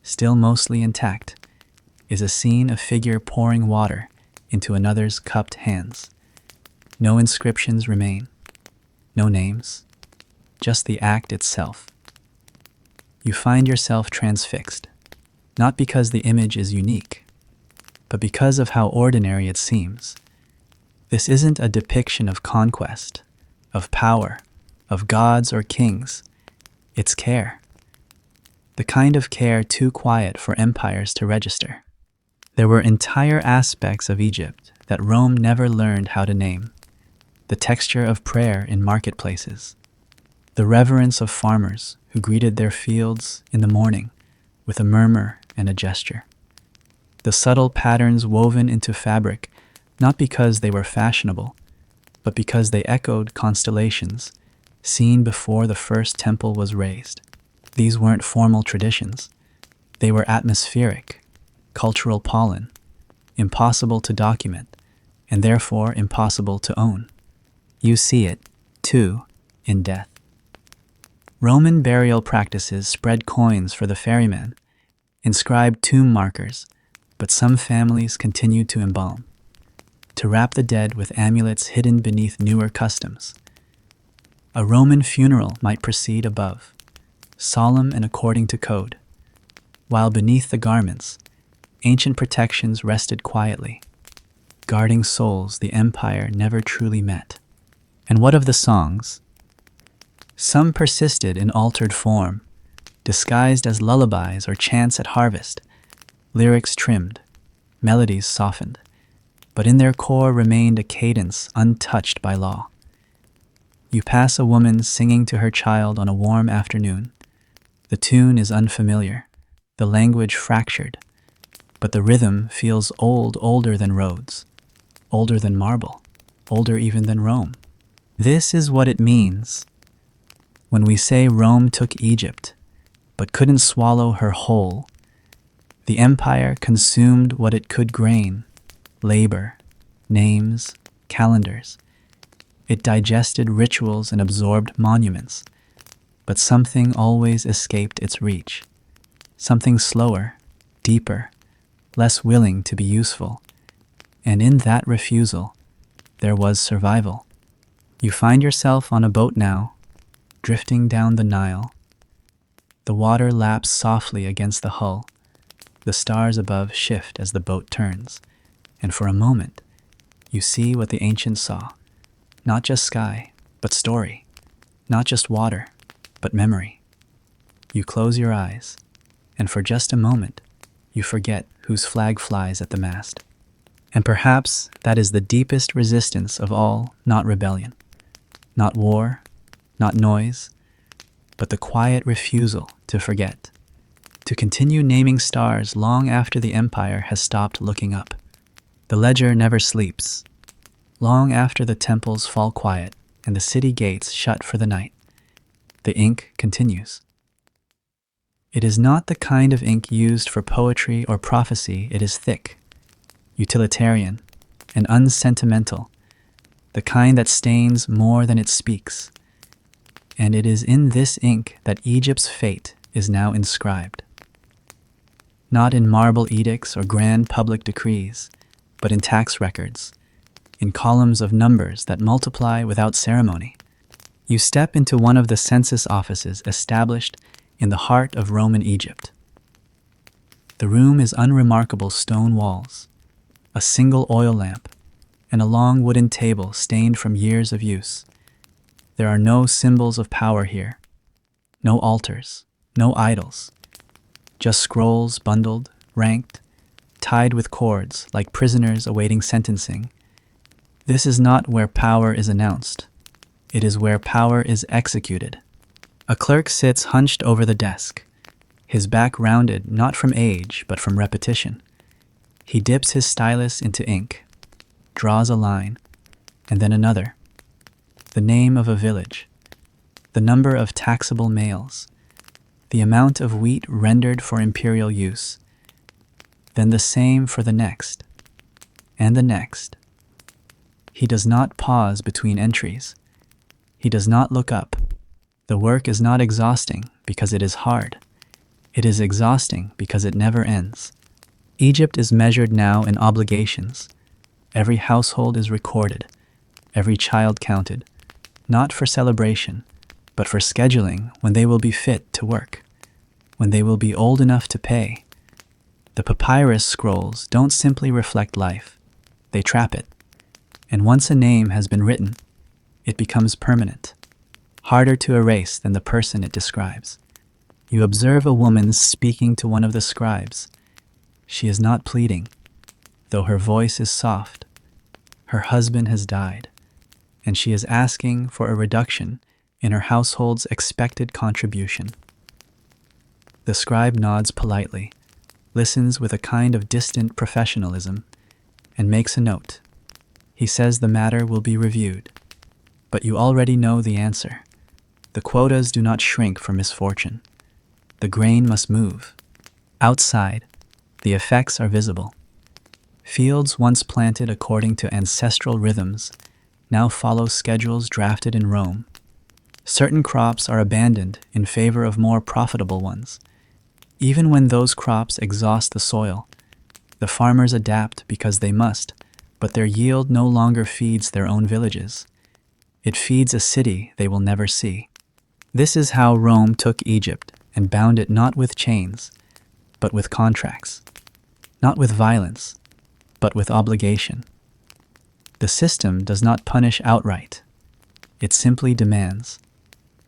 Speaker 1: still mostly intact, is a scene of figure pouring water into another's cupped hands. No inscriptions remain, no names, just the act itself. You find yourself transfixed, not because the image is unique, but because of how ordinary it seems. This isn't a depiction of conquest, of power, of gods or kings. It's care. The kind of care too quiet for empires to register. There were entire aspects of Egypt that Rome never learned how to name. The texture of prayer in marketplaces, the reverence of farmers who greeted their fields in the morning with a murmur and a gesture, the subtle patterns woven into fabric not because they were fashionable, but because they echoed constellations seen before the first temple was raised. These weren't formal traditions. They were atmospheric, cultural pollen, impossible to document, and therefore impossible to own. You see it, too, in death. Roman burial practices spread coins for the ferryman, inscribed tomb markers, but some families continued to embalm, to wrap the dead with amulets hidden beneath newer customs. A Roman funeral might proceed above, solemn and according to code, while beneath the garments, ancient protections rested quietly, guarding souls the empire never truly met. And what of the songs? Some persisted in altered form, disguised as lullabies or chants at harvest, lyrics trimmed, melodies softened, but in their core remained a cadence untouched by law. You pass a woman singing to her child on a warm afternoon. The tune is unfamiliar, the language fractured, but the rhythm feels older than roads, older than marble, older even than Rome. This is what it means when we say Rome took Egypt, but couldn't swallow her whole. The empire consumed what it could grain, labor, names, calendars. It digested rituals and absorbed monuments, but something always escaped its reach. Something slower, deeper, less willing to be useful. And in that refusal, there was survival. You find yourself on a boat now, drifting down the Nile. The water laps softly against the hull. The stars above shift as the boat turns, and for a moment, you see what the ancients saw. Not just sky, but story. Not just water, but memory. You close your eyes, and for just a moment, you forget whose flag flies at the mast. And perhaps that is the deepest resistance of all, not rebellion, not war, not noise, but the quiet refusal to forget, to continue naming stars long after the empire has stopped looking up. The ledger never sleeps. Long after the temples fall quiet and the city gates shut for the night, the ink continues. It is not the kind of ink used for poetry or prophecy. It is thick, utilitarian, and unsentimental, the kind that stains more than it speaks. And it is in this ink that Egypt's fate is now inscribed. Not in marble edicts or grand public decrees, but in tax records, in columns of numbers that multiply without ceremony. You step into one of the census offices established in the heart of Roman Egypt. The room is unremarkable stone walls, a single oil lamp, and a long wooden table stained from years of use. There are no symbols of power here, no altars, no idols, just scrolls bundled, ranked, tied with cords like prisoners awaiting sentencing. This is not where power is announced. It is where power is executed. A clerk sits hunched over the desk, his back rounded not from age but from repetition. He dips his stylus into ink, draws a line, and then another. The name of a village, the number of taxable males, the amount of wheat rendered for imperial use, then the same for the next, and the next. He does not pause between entries. He does not look up. The work is not exhausting because it is hard. It is exhausting because it never ends. Egypt is measured now in obligations. Every household is recorded, every child counted, not for celebration, but for scheduling when they will be fit to work, when they will be old enough to pay. The papyrus scrolls don't simply reflect life, they trap it. And once a name has been written, it becomes permanent, harder to erase than the person it describes. You observe a woman speaking to one of the scribes. She is not pleading, though her voice is soft. Her husband has died, and she is asking for a reduction in her household's expected contribution. The scribe nods politely, listens with a kind of distant professionalism, and makes a note. He says the matter will be reviewed. But you already know the answer. The quotas do not shrink for misfortune. The grain must move. Outside, the effects are visible. Fields once planted according to ancestral rhythms now follow schedules drafted in Rome. Certain crops are abandoned in favor of more profitable ones. Even when those crops exhaust the soil, the farmers adapt because they must, but their yield no longer feeds their own villages. It feeds a city they will never see. This is how Rome took Egypt and bound it not with chains, but with contracts, not with violence, but with obligation. The system does not punish outright. It simply demands,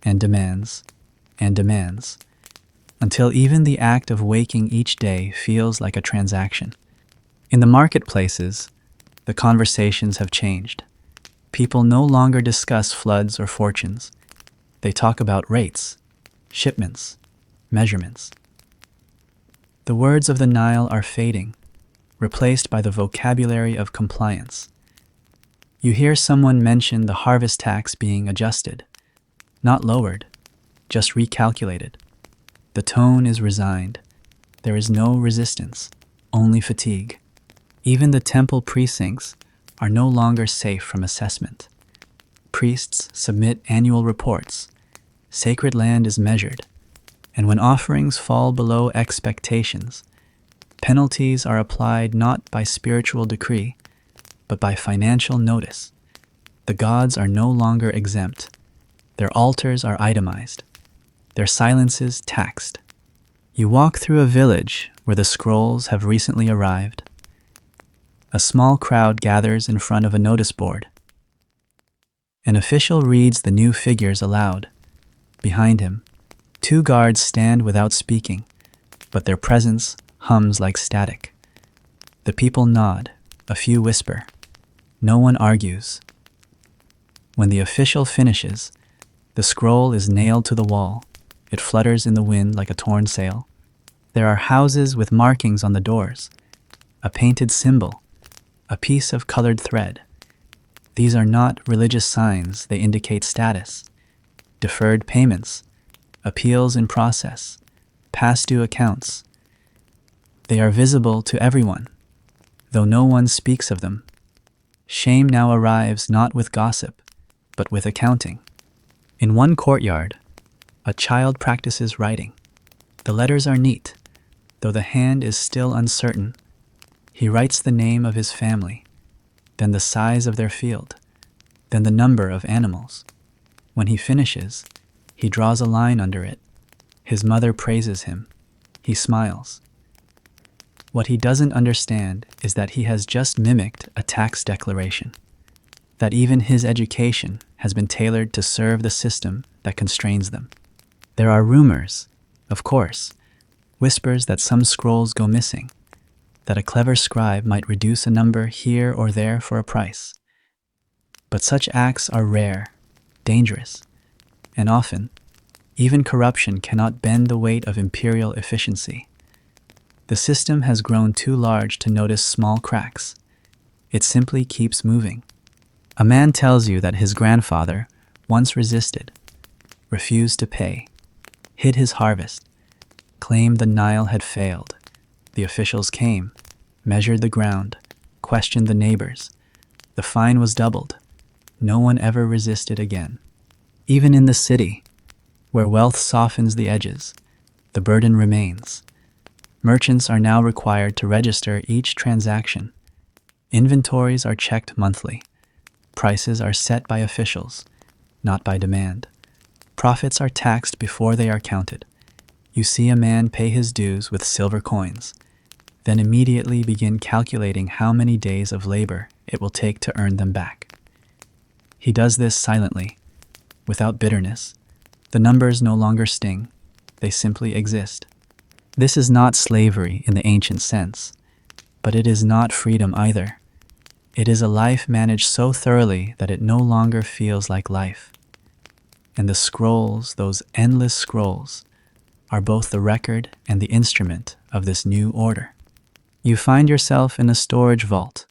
Speaker 1: and demands, and demands, until even the act of waking each day feels like a transaction. In the marketplaces, the conversations have changed. People no longer discuss floods or fortunes. They talk about rates, shipments, measurements. The words of the Nile are fading, replaced by the vocabulary of compliance. You hear someone mention the harvest tax being adjusted, not lowered, just recalculated. The tone is resigned. There is no resistance, only fatigue. Even the temple precincts are no longer safe from assessment. Priests submit annual reports. Sacred land is measured. And when offerings fall below expectations, penalties are applied not by spiritual decree, but by financial notice. The gods are no longer exempt. Their altars are itemized. Their silences taxed. You walk through a village where the scrolls have recently arrived. A small crowd gathers in front of a notice board. An official reads the new figures aloud. Behind him, 2 guards stand without speaking, but their presence hums like static. The people nod, a few whisper. No one argues. When the official finishes, the scroll is nailed to the wall. It flutters in the wind like a torn sail. There are houses with markings on the doors, a painted symbol, a piece of colored thread. These are not religious signs, they indicate status. Deferred payments, appeals in process, past due accounts. They are visible to everyone, though no one speaks of them. Shame now arrives not with gossip, but with accounting. In one courtyard, a child practices writing. The letters are neat, though the hand is still uncertain. He writes the name of his family, then the size of their field, then the number of animals. When he finishes, he draws a line under it. His mother praises him. He smiles. What he doesn't understand is that he has just mimicked a tax declaration, that even his education has been tailored to serve the system that constrains them. There are rumors, of course, whispers that some scrolls go missing, that a clever scribe might reduce a number here or there for a price. But such acts are rare, dangerous, and often, even corruption cannot bend the weight of imperial efficiency. The system has grown too large to notice small cracks. It simply keeps moving. A man tells you that his grandfather once resisted, refused to pay, hid his harvest, claimed the Nile had failed. The officials came, measured the ground, questioned the neighbors. The fine was doubled. No one ever resisted again. Even in the city, where wealth softens the edges, the burden remains. Merchants are now required to register each transaction. Inventories are checked monthly. Prices are set by officials, not by demand. Profits are taxed before they are counted. You see a man pay his dues with silver coins, then immediately begin calculating how many days of labor it will take to earn them back. He does this silently, without bitterness. The numbers no longer sting, they simply exist. This is not slavery in the ancient sense, but it is not freedom either. It is a life managed so thoroughly that it no longer feels like life. And the scrolls, those endless scrolls, are both the record and the instrument of this new order. You find yourself in a storage vault,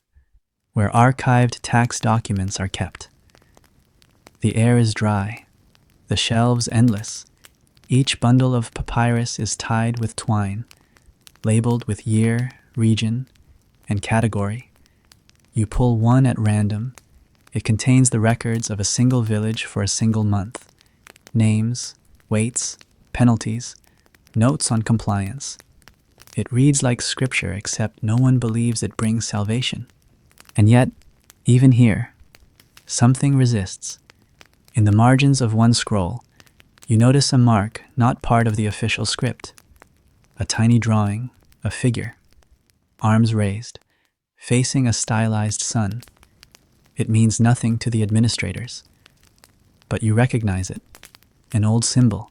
Speaker 1: where archived tax documents are kept. The air is dry, the shelves endless. Each bundle of papyrus is tied with twine, labeled with year, region, and category. You pull one at random. It contains the records of a single village for a single month. Names, weights, penalties, notes on compliance. It reads like scripture, except no one believes it brings salvation. And yet, even here, something resists. In the margins of one scroll, you notice a mark not part of the official script. A tiny drawing, a figure, arms raised, facing a stylized sun. It means nothing to the administrators, but you recognize it. An old symbol,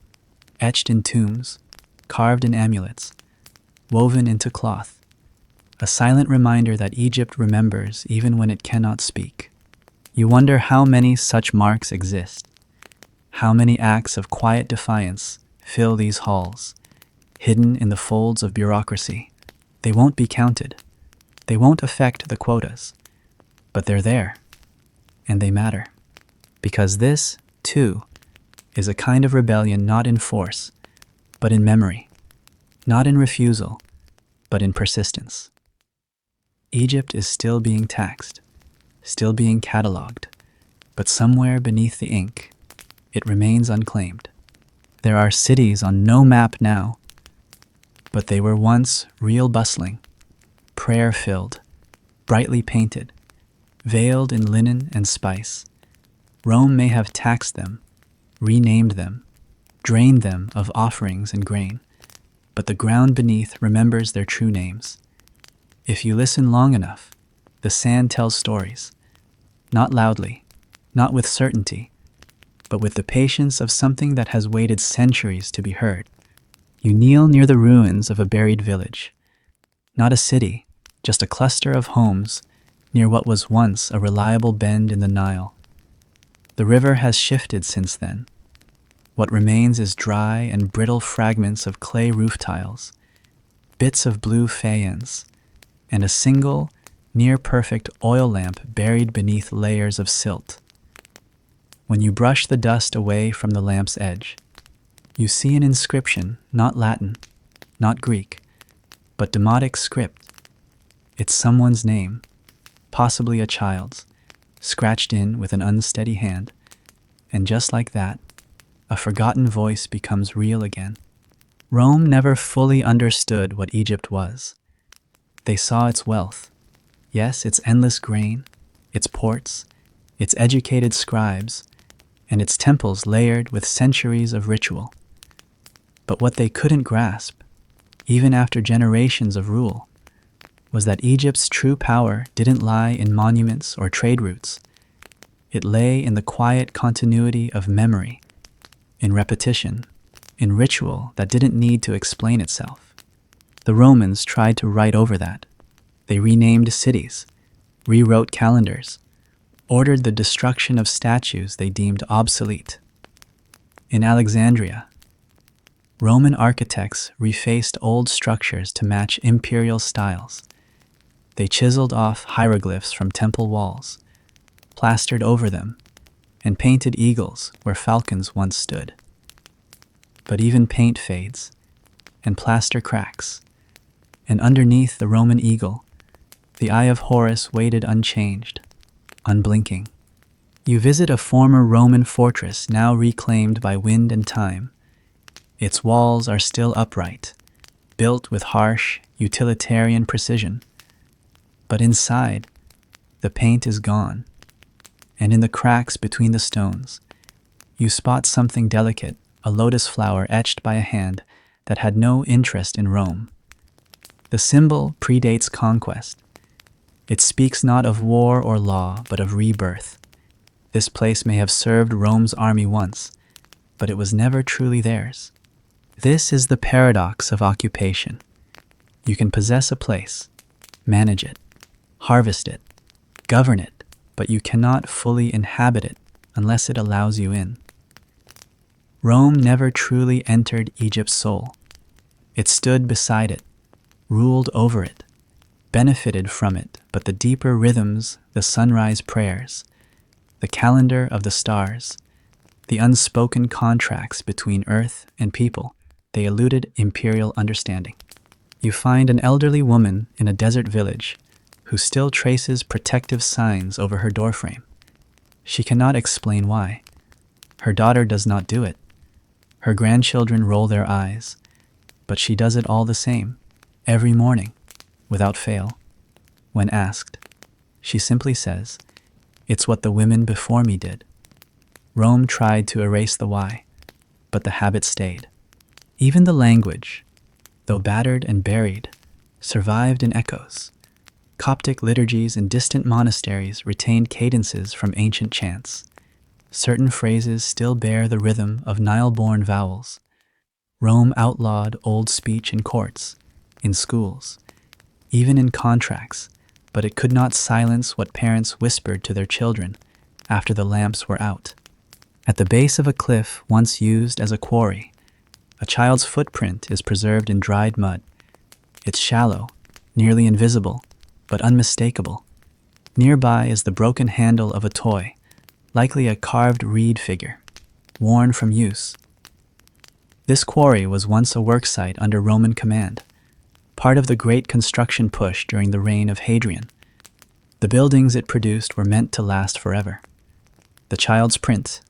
Speaker 1: etched in tombs, carved in amulets, woven into cloth. A silent reminder that Egypt remembers even when it cannot speak. You wonder how many such marks exist. How many acts of quiet defiance fill these halls, hidden in the folds of bureaucracy. They won't be counted. They won't affect the quotas. But they're there, and they matter. Because this, too, is a kind of rebellion not in force, but in memory. Not in refusal, but in persistence. Egypt is still being taxed, still being catalogued, but somewhere beneath the ink, it remains unclaimed. There are cities on no map now, but they were once real bustling, prayer-filled, brightly painted, veiled in linen and spice. Rome may have taxed them, renamed them, drained them of offerings and grain, but the ground beneath remembers their true names. If you listen long enough, the sand tells stories, not loudly, not with certainty, but with the patience of something that has waited centuries to be heard. You kneel near the ruins of a buried village, not a city, just a cluster of homes near what was once a reliable bend in the Nile. The river has shifted since then. What remains is dry and brittle fragments of clay roof tiles, bits of blue faience, and a single, near-perfect oil lamp buried beneath layers of silt. When you brush the dust away from the lamp's edge, you see an inscription, not Latin, not Greek, but Demotic script. It's someone's name, possibly a child's, scratched in with an unsteady hand, and just like that, a forgotten voice becomes real again. Rome never fully understood what Egypt was. They saw its wealth, yes, its endless grain, its ports, its educated scribes, and its temples layered with centuries of ritual. But what they couldn't grasp, even after generations of rule, was that Egypt's true power didn't lie in monuments or trade routes. It lay in the quiet continuity of memory, in repetition, in ritual that didn't need to explain itself. The Romans tried to write over that. They renamed cities, rewrote calendars, ordered the destruction of statues they deemed obsolete. In Alexandria, Roman architects refaced old structures to match imperial styles. They chiseled off hieroglyphs from temple walls, plastered over them, and painted eagles where falcons once stood. But even paint fades, and plaster cracks, and underneath the Roman eagle, the eye of Horus waited unchanged, unblinking. You visit a former Roman fortress now reclaimed by wind and time. Its walls are still upright, built with harsh, utilitarian precision. But inside, the paint is gone, and in the cracks between the stones, you spot something delicate, a lotus flower etched by a hand that had no interest in Rome. The symbol predates conquest. It speaks not of war or law, but of rebirth. This place may have served Rome's army once, but it was never truly theirs. This is the paradox of occupation. You can possess a place, manage it, harvest it, govern it, but you cannot fully inhabit it unless it allows you in. Rome never truly entered Egypt's soul. It stood beside it, ruled over it, benefited from it, but the deeper rhythms, the sunrise prayers, the calendar of the stars, the unspoken contracts between earth and people, they eluded imperial understanding. You find an elderly woman in a desert village who still traces protective signs over her doorframe. She cannot explain why. Her daughter does not do it. Her grandchildren roll their eyes, but she does it all the same, every morning, without fail. When asked, she simply says, "It's what the women before me did." Rome tried to erase the why, but the habit stayed. Even the language, though battered and buried, survived in echoes. Coptic liturgies in distant monasteries retained cadences from ancient chants. Certain phrases still bear the rhythm of Nile-born vowels. Rome outlawed old speech in courts, in schools, even in contracts, but it could not silence what parents whispered to their children after the lamps were out. At the base of a cliff once used as a quarry, a child's footprint is preserved in dried mud. It's shallow, nearly invisible, but unmistakable. Nearby is the broken handle of a toy, likely a carved reed figure, worn from use. This quarry was once a worksite under Roman command, part of the great construction push during the reign of Hadrian. The buildings it produced were meant to last forever. The child's print,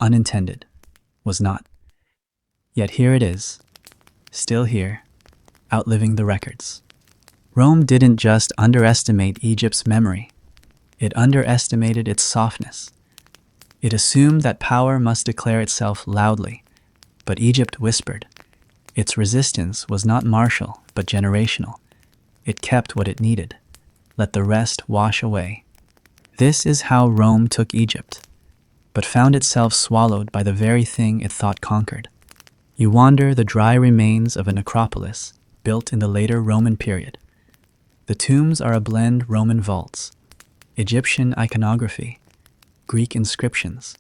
Speaker 1: unintended, was not. Yet here it is, still here, outliving the records. Rome didn't just underestimate Egypt's memory, it underestimated its softness. It assumed that power must declare itself loudly, but Egypt whispered. Its resistance was not martial, but generational. It kept what it needed, let the rest wash away. This is how Rome took Egypt, but found itself swallowed by the very thing it thought conquered. You wander the dry remains of a necropolis built in the later Roman period. The tombs are a blend Roman vaults, Egyptian iconography, Greek inscriptions.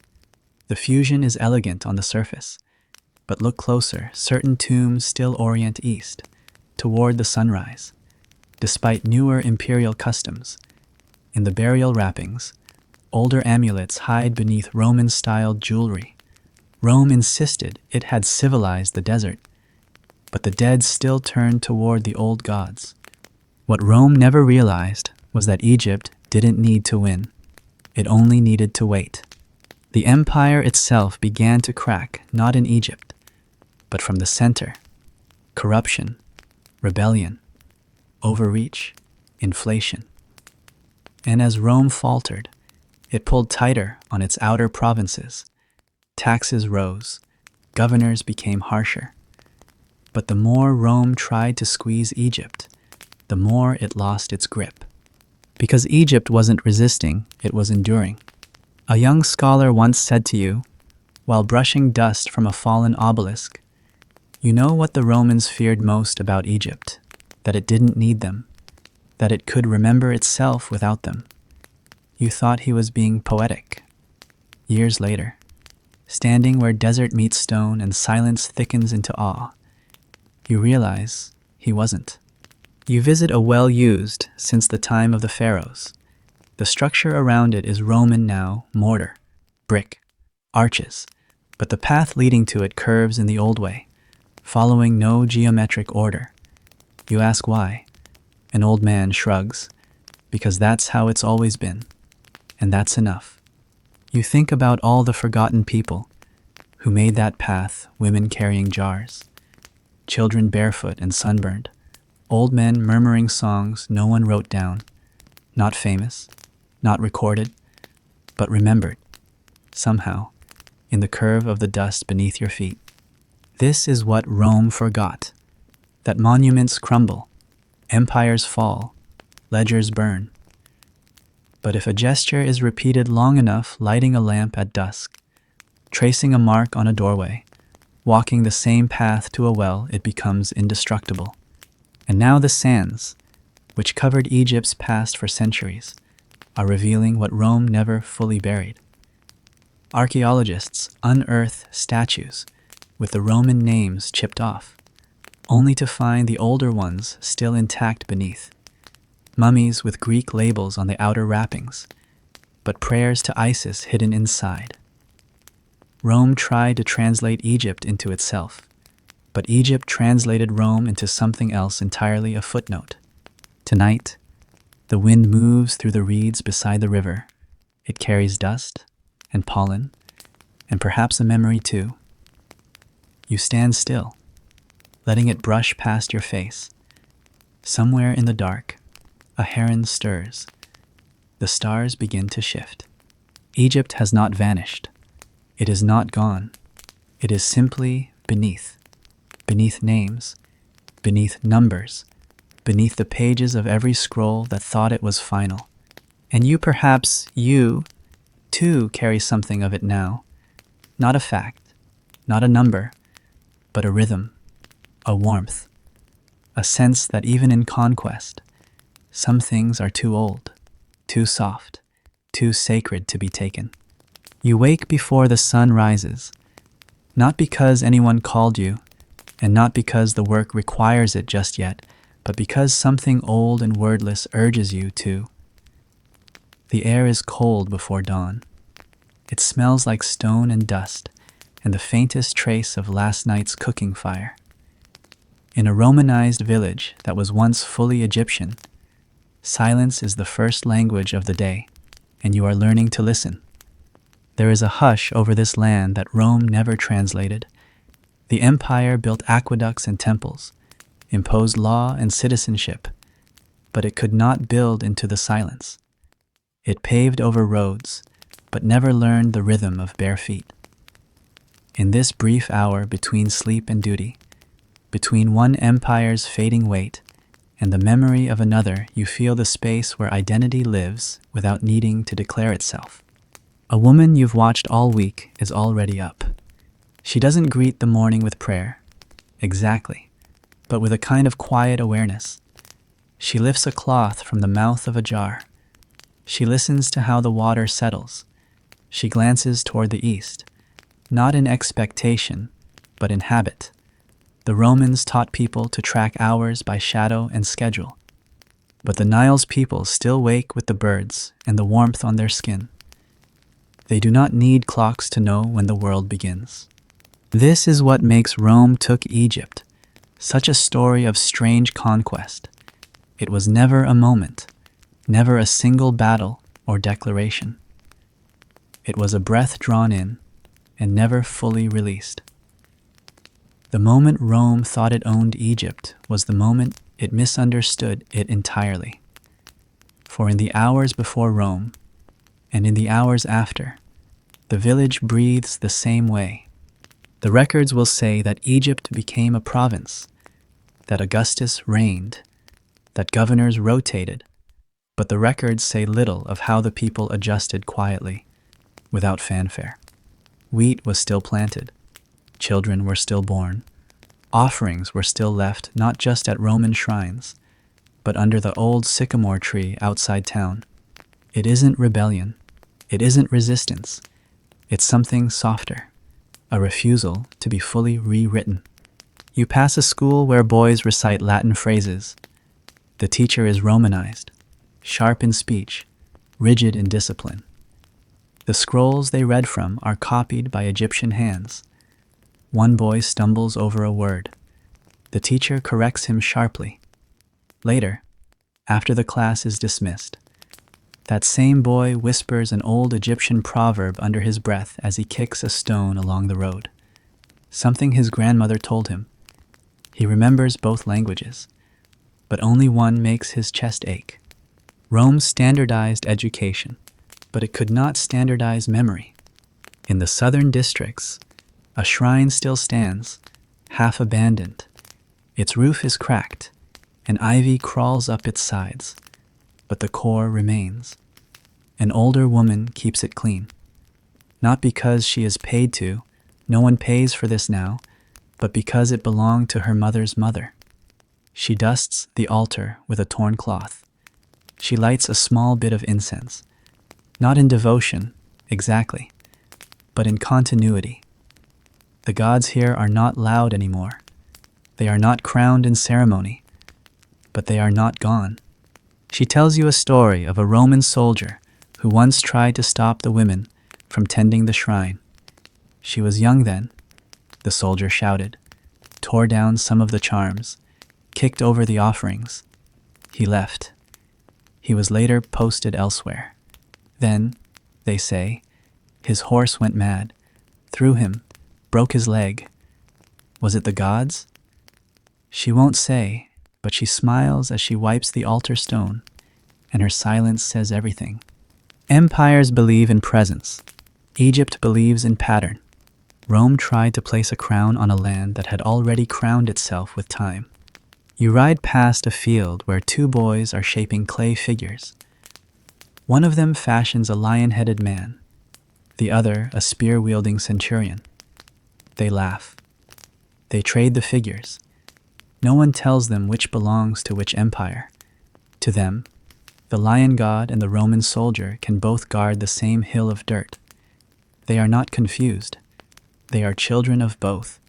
Speaker 1: The fusion is elegant on the surface, but look closer, certain tombs still orient east, toward the sunrise, despite newer imperial customs. In the burial wrappings, older amulets hide beneath Roman-styled jewelry. Rome insisted it had civilized the desert, but the dead still turned toward the old gods. What Rome never realized was that Egypt didn't need to win. It only needed to wait. The empire itself began to crack, not in Egypt, but from the center. Corruption, rebellion, overreach, inflation. And as Rome faltered, it pulled tighter on its outer provinces. Taxes rose, governors became harsher. But the more Rome tried to squeeze Egypt, the more it lost its grip. Because Egypt wasn't resisting, it was enduring. A young scholar once said to you, while brushing dust from a fallen obelisk, "You know what the Romans feared most about Egypt? That it didn't need them, that it could remember itself without them." You thought he was being poetic. Years later, standing where desert meets stone and silence thickens into awe, you realize he wasn't. You visit a well used since the time of the pharaohs. The structure around it is Roman now, mortar, brick, arches, but the path leading to it curves in the old way, following no geometric order. You ask why. An old man shrugs, because that's how it's always been, and that's enough. You think about all the forgotten people who made that path, women carrying jars, children barefoot and sunburned, old men murmuring songs no one wrote down, not famous, not recorded, but remembered, somehow, in the curve of the dust beneath your feet. This is what Rome forgot, that monuments crumble, empires fall, ledgers burn. But if a gesture is repeated long enough, lighting a lamp at dusk, tracing a mark on a doorway, walking the same path to a well, it becomes indestructible. And now the sands, which covered Egypt's past for centuries, are revealing what Rome never fully buried. Archaeologists unearth statues with the Roman names chipped off, only to find the older ones still intact beneath. Mummies with Greek labels on the outer wrappings, but prayers to Isis hidden inside. Rome tried to translate Egypt into itself, but Egypt translated Rome into something else entirely, a footnote. Tonight, the wind moves through the reeds beside the river. It carries dust and pollen, and perhaps a memory too. You stand still, letting it brush past your face. Somewhere in the dark, a heron stirs. The stars begin to shift. Egypt has not vanished. It is not gone. It is simply beneath names, beneath numbers, beneath the pages of every scroll that thought it was final. And you too, carry something of it now. Not a fact, not a number, but a rhythm, a warmth, a sense that even in conquest, some things are too old, too soft, too sacred to be taken. You wake before the sun rises, not because anyone called you, and not because the work requires it just yet, but because something old and wordless urges you to. The air is cold before dawn. It smells like stone and dust, and the faintest trace of last night's cooking fire. In a Romanized village that was once fully Egyptian, silence is the first language of the day, and you are learning to listen. There is a hush over this land that Rome never translated. The empire built aqueducts and temples, imposed law and citizenship, but it could not build into the silence. It paved over roads, but never learned the rhythm of bare feet. In this brief hour between sleep and duty, between one empire's fading weight and the memory of another, you feel the space where identity lives without needing to declare itself. A woman you've watched all week is already up. She doesn't greet the morning with prayer, exactly, but with a kind of quiet awareness. She lifts a cloth from the mouth of a jar. She listens to how the water settles. She glances toward the east, not in expectation, but in habit. The Romans taught people to track hours by shadow and schedule, but the Nile's people still wake with the birds and the warmth on their skin. They do not need clocks to know when the world begins. This is what makes Rome took Egypt such a story of strange conquest. It was never a moment, never a single battle or declaration. It was a breath drawn in and never fully released. The moment Rome thought it owned Egypt was the moment it misunderstood it entirely. For in the hours before Rome, and in the hours after, the village breathes the same way. The records will say that Egypt became a province, that Augustus reigned, that governors rotated, but the records say little of how the people adjusted quietly, without fanfare. Wheat was still planted, children were still born, offerings were still left not just at Roman shrines, but under the old sycamore tree outside town. It isn't rebellion, it isn't resistance, it's something softer, a refusal to be fully rewritten. You pass a school where boys recite Latin phrases. The teacher is Romanized, sharp in speech, rigid in discipline. The scrolls they read from are copied by Egyptian hands. One boy stumbles over a word. The teacher corrects him sharply. Later, after the class is dismissed, that same boy whispers an old Egyptian proverb under his breath as he kicks a stone along the road. Something his grandmother told him. He remembers both languages, but only one makes his chest ache. Rome standardized education, but it could not standardize memory. In the southern districts, a shrine still stands, half abandoned. Its roof is cracked, and ivy crawls up its sides, but the core remains. An older woman keeps it clean. Not because she is paid to, no one pays for this now, but because it belonged to her mother's mother. She dusts the altar with a torn cloth. She lights a small bit of incense, not in devotion, exactly, but in continuity. The gods here are not loud anymore. They are not crowned in ceremony, but they are not gone. She tells you a story of a Roman soldier who once tried to stop the women from tending the shrine. She was young then. The soldier shouted, tore down some of the charms, kicked over the offerings. He left. He was later posted elsewhere. Then, they say, his horse went mad, threw him, broke his leg. Was it the gods? She won't say, but she smiles as she wipes the altar stone, and her silence says everything. Empires believe in presence. Egypt believes in pattern. Rome tried to place a crown on a land that had already crowned itself with time. You ride past a field where two boys are shaping clay figures. One of them fashions a lion-headed man, the other a spear-wielding centurion. They laugh. They trade the figures. No one tells them which belongs to which empire. To them, the lion god and the Roman soldier can both guard the same hill of dirt. They are not confused. They are children of both.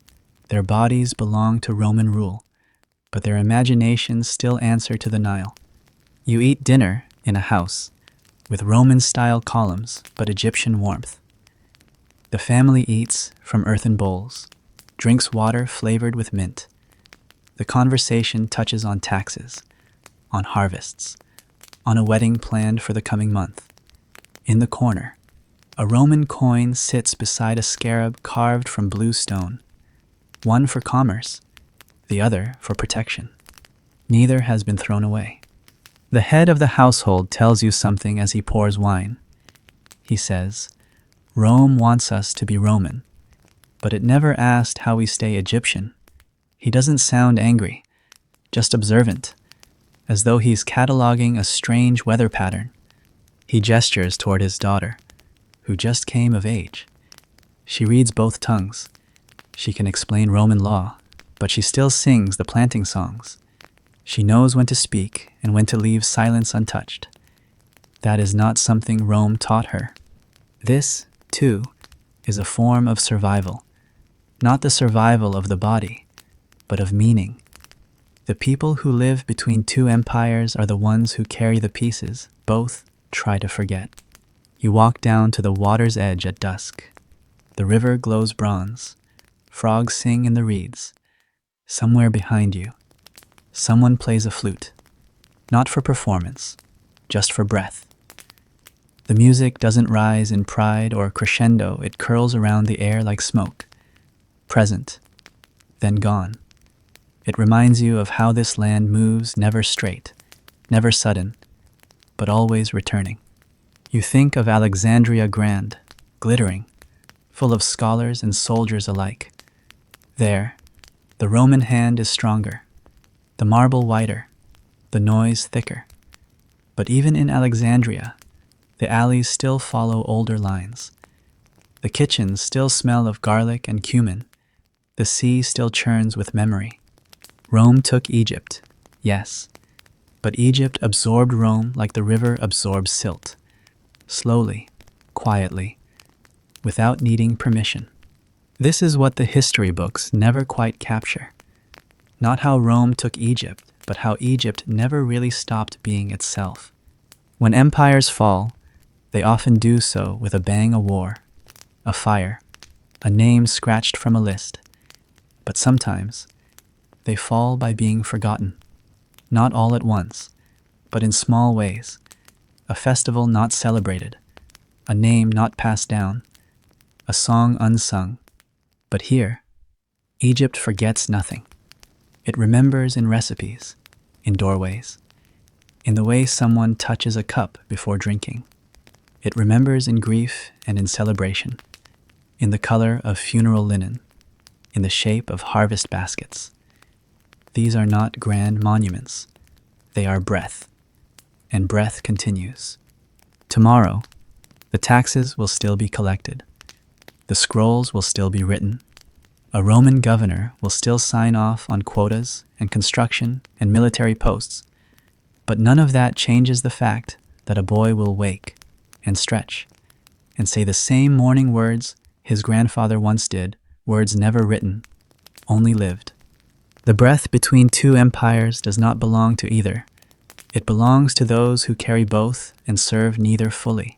Speaker 1: Their bodies belong to Roman rule, but their imaginations still answer to the Nile. You eat dinner in a house, with Roman-style columns but Egyptian warmth. The family eats from earthen bowls, drinks water flavored with mint. The conversation touches on taxes, on harvests, on a wedding planned for the coming month. In the corner, a Roman coin sits beside a scarab carved from blue stone, one for commerce, the other for protection. Neither has been thrown away. The head of the household tells you something as he pours wine. He says, Rome wants us to be Roman, but it never asked how we stay Egyptian. He doesn't sound angry, just observant, as though he's cataloging a strange weather pattern. He gestures toward his daughter, who just came of age. She reads both tongues. She can explain Roman law, but she still sings the planting songs. She knows when to speak and when to leave silence untouched. That is not something Rome taught her. This, too, is a form of survival. Not the survival of the body, but of meaning. The people who live between two empires are the ones who carry the pieces. Both try to forget. You walk down to the water's edge at dusk. The river glows bronze. Frogs sing in the reeds. Somewhere behind you, someone plays a flute. Not for performance, just for breath. The music doesn't rise in pride or crescendo, it curls around the air like smoke. Present, then gone. It reminds you of how this land moves, never straight, never sudden, but always returning. You think of Alexandria grand, glittering, full of scholars and soldiers alike. There, the Roman hand is stronger, the marble whiter, the noise thicker. But even in Alexandria, the alleys still follow older lines. The kitchens still smell of garlic and cumin. The sea still churns with memory. Rome took Egypt, yes, but Egypt absorbed Rome like the river absorbs silt, slowly, quietly, without needing permission. This is what the history books never quite capture. Not how Rome took Egypt, but how Egypt never really stopped being itself. When empires fall, they often do so with a bang of war, a fire, a name scratched from a list. But sometimes, they fall by being forgotten. Not all at once, but in small ways. A festival not celebrated, a name not passed down, a song unsung. But here, Egypt forgets nothing. It remembers in recipes, in doorways, in the way someone touches a cup before drinking. It remembers in grief and in celebration, in the color of funeral linen, in the shape of harvest baskets. These are not grand monuments. They are breath, and breath continues. Tomorrow, the taxes will still be collected. The scrolls will still be written. A Roman governor will still sign off on quotas and construction and military posts. But none of that changes the fact that a boy will wake and stretch and say the same morning words his grandfather once did, words never written, only lived. The breath between two empires does not belong to either. It belongs to those who carry both and serve neither fully.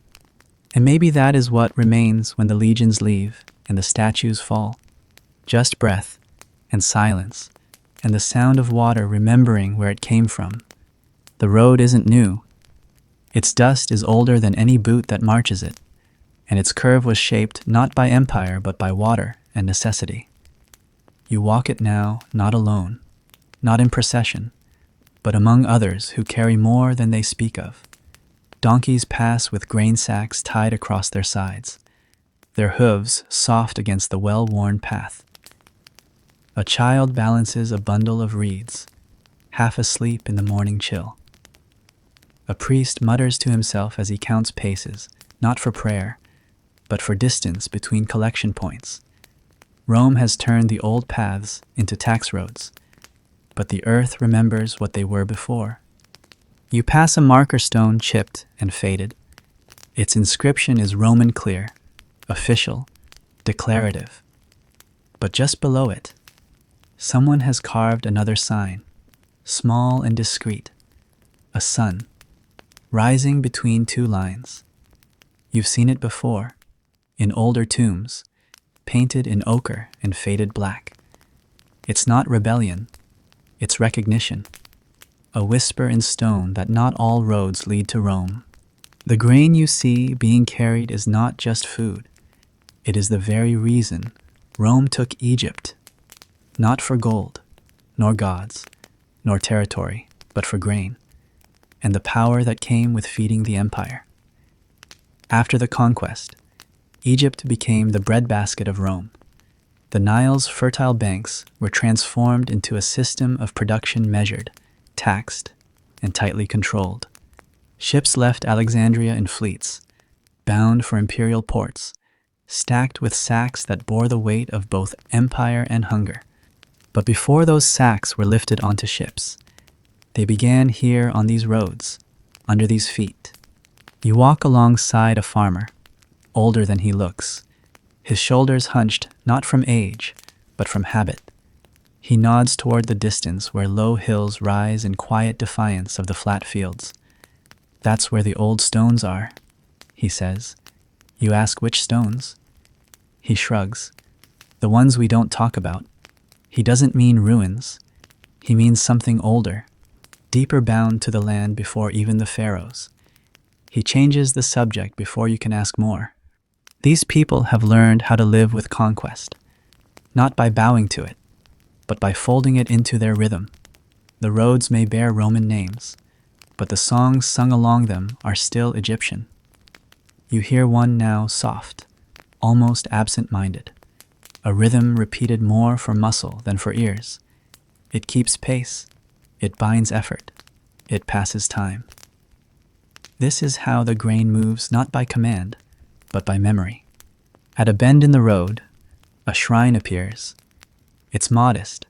Speaker 1: And maybe that is what remains when the legions leave and the statues fall. Just breath and silence and the sound of water remembering where it came from. The road isn't new. Its dust is older than any boot that marches it, and its curve was shaped not by empire but by water and necessity. You walk it now not alone, not in procession, but among others who carry more than they speak of. Donkeys pass with grain sacks tied across their sides, their hooves soft against the well-worn path. A child balances a bundle of reeds, half asleep in the morning chill. A priest mutters to himself as he counts paces, not for prayer, but for distance between collection points. Rome has turned the old paths into tax roads, but the earth remembers what they were before. You pass a marker stone chipped and faded. Its inscription is Roman clear, official, declarative. But just below it, someone has carved another sign, small and discreet, a sun, rising between two lines. You've seen it before, in older tombs, painted in ochre and faded black. It's not rebellion, it's recognition, a whisper in stone that not all roads lead to Rome. The grain you see being carried is not just food. It is the very reason Rome took Egypt, not for gold, nor gods, nor territory, but for grain, and the power that came with feeding the empire. After the conquest, Egypt became the breadbasket of Rome. The Nile's fertile banks were transformed into a system of production measured, taxed, and tightly controlled. Ships left Alexandria in fleets, bound for imperial ports, stacked with sacks that bore the weight of both empire and hunger. But before those sacks were lifted onto ships, they began here on these roads, under these feet. You walk alongside a farmer, older than he looks, his shoulders hunched not from age, but from habit. He nods toward the distance where low hills rise in quiet defiance of the flat fields. That's where the old stones are, he says. You ask which stones? He shrugs. The ones we don't talk about. He doesn't mean ruins. He means something older, deeper bound to the land before even the pharaohs. He changes the subject before you can ask more. These people have learned how to live with conquest, not by bowing to it, but by folding it into their rhythm. The roads may bear Roman names, but the songs sung along them are still Egyptian. You hear one now soft, almost absent-minded, a rhythm repeated more for muscle than for ears. It keeps pace, it binds effort, it passes time. This is how the grain moves not by command, but by memory. At a bend in the road, a shrine appears. It's modest,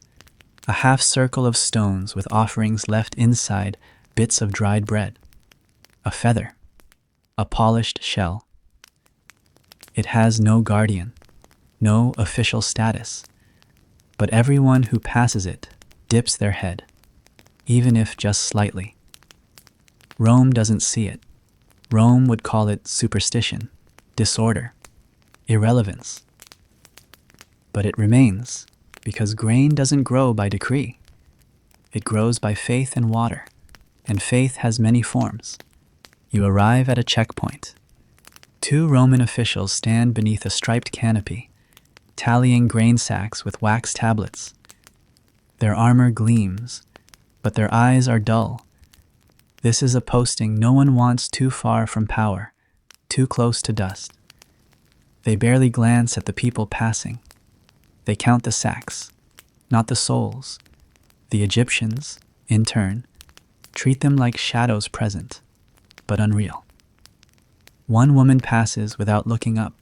Speaker 1: a half circle of stones with offerings left inside bits of dried bread. A feather, a polished shell. It has no guardian, no official status, but everyone who passes it dips their head, even if just slightly. Rome doesn't see it. Rome would call it superstition, disorder, irrelevance. But it remains, because grain doesn't grow by decree. It grows by faith and water, and faith has many forms. You arrive at a checkpoint. 2 Roman officials stand beneath a striped canopy, tallying grain sacks with wax tablets. Their armor gleams, but their eyes are dull. This is a posting no one wants too far from power, too close to dust. They barely glance at the people passing. They count the sacks, not the souls. The Egyptians, in turn, treat them like shadows present, but unreal. One woman passes without looking up,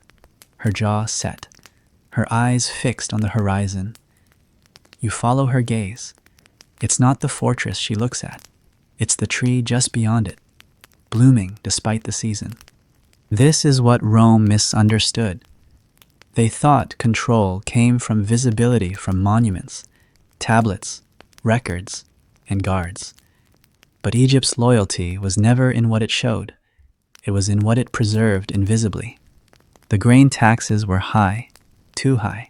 Speaker 1: her jaw set, her eyes fixed on the horizon. You follow her gaze. It's not the fortress she looks at. It's the tree just beyond it, blooming despite the season. This is what Rome misunderstood. They thought control came from visibility from monuments, tablets, records, and guards. But Egypt's loyalty was never in what it showed. It was in what it preserved invisibly. The grain taxes were high, too high.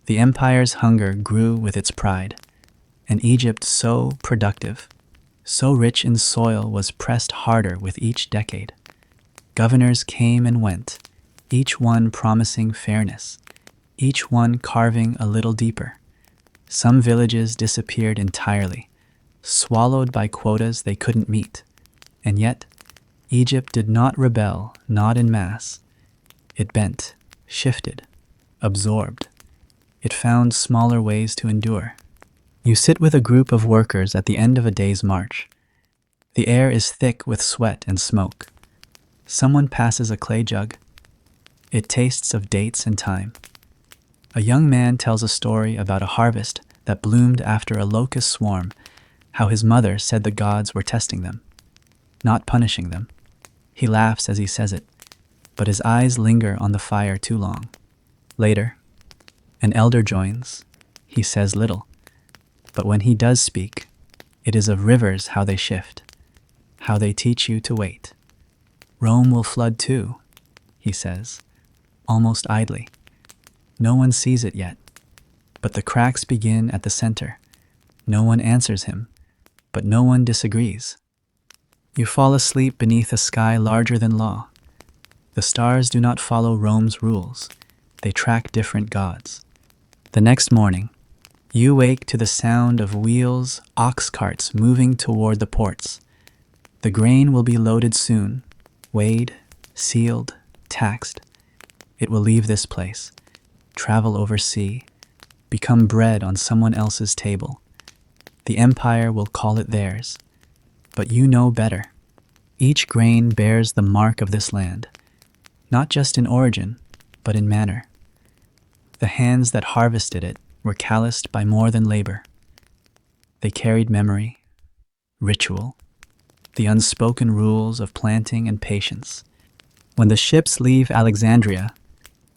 Speaker 1: The empire's hunger grew with its pride, and Egypt, so productive, so rich in soil, was pressed harder with each decade. Governors came and went, each one promising fairness, each one carving a little deeper. Some villages disappeared entirely, swallowed by quotas they couldn't meet. And yet, Egypt did not rebel, not en masse. It bent, shifted, absorbed. It found smaller ways to endure. You sit with a group of workers at the end of a day's march. The air is thick with sweat and smoke. Someone passes a clay jug. It tastes of dates and time. A young man tells a story about a harvest that bloomed after a locust swarm, how his mother said the gods were testing them, not punishing them. He laughs as he says it, but his eyes linger on the fire too long. Later, an elder joins. He says little, but when he does speak, it is of rivers, how they shift, how they teach you to wait. Rome will flood too, he says, almost idly. No one sees it yet, but the cracks begin at the center. No one answers him, but no one disagrees. You fall asleep beneath a sky larger than law. The stars do not follow Rome's rules. They track different gods. The next morning, you wake to the sound of wheels, ox carts moving toward the ports. The grain will be loaded soon, weighed, sealed, taxed. It will leave this place, travel over sea, become bread on someone else's table. The empire will call it theirs. But you know better. Each grain bears the mark of this land, not just in origin, but in manner. The hands that harvested it were calloused by more than labor. They carried memory, ritual, the unspoken rules of planting and patience. When the ships leave Alexandria,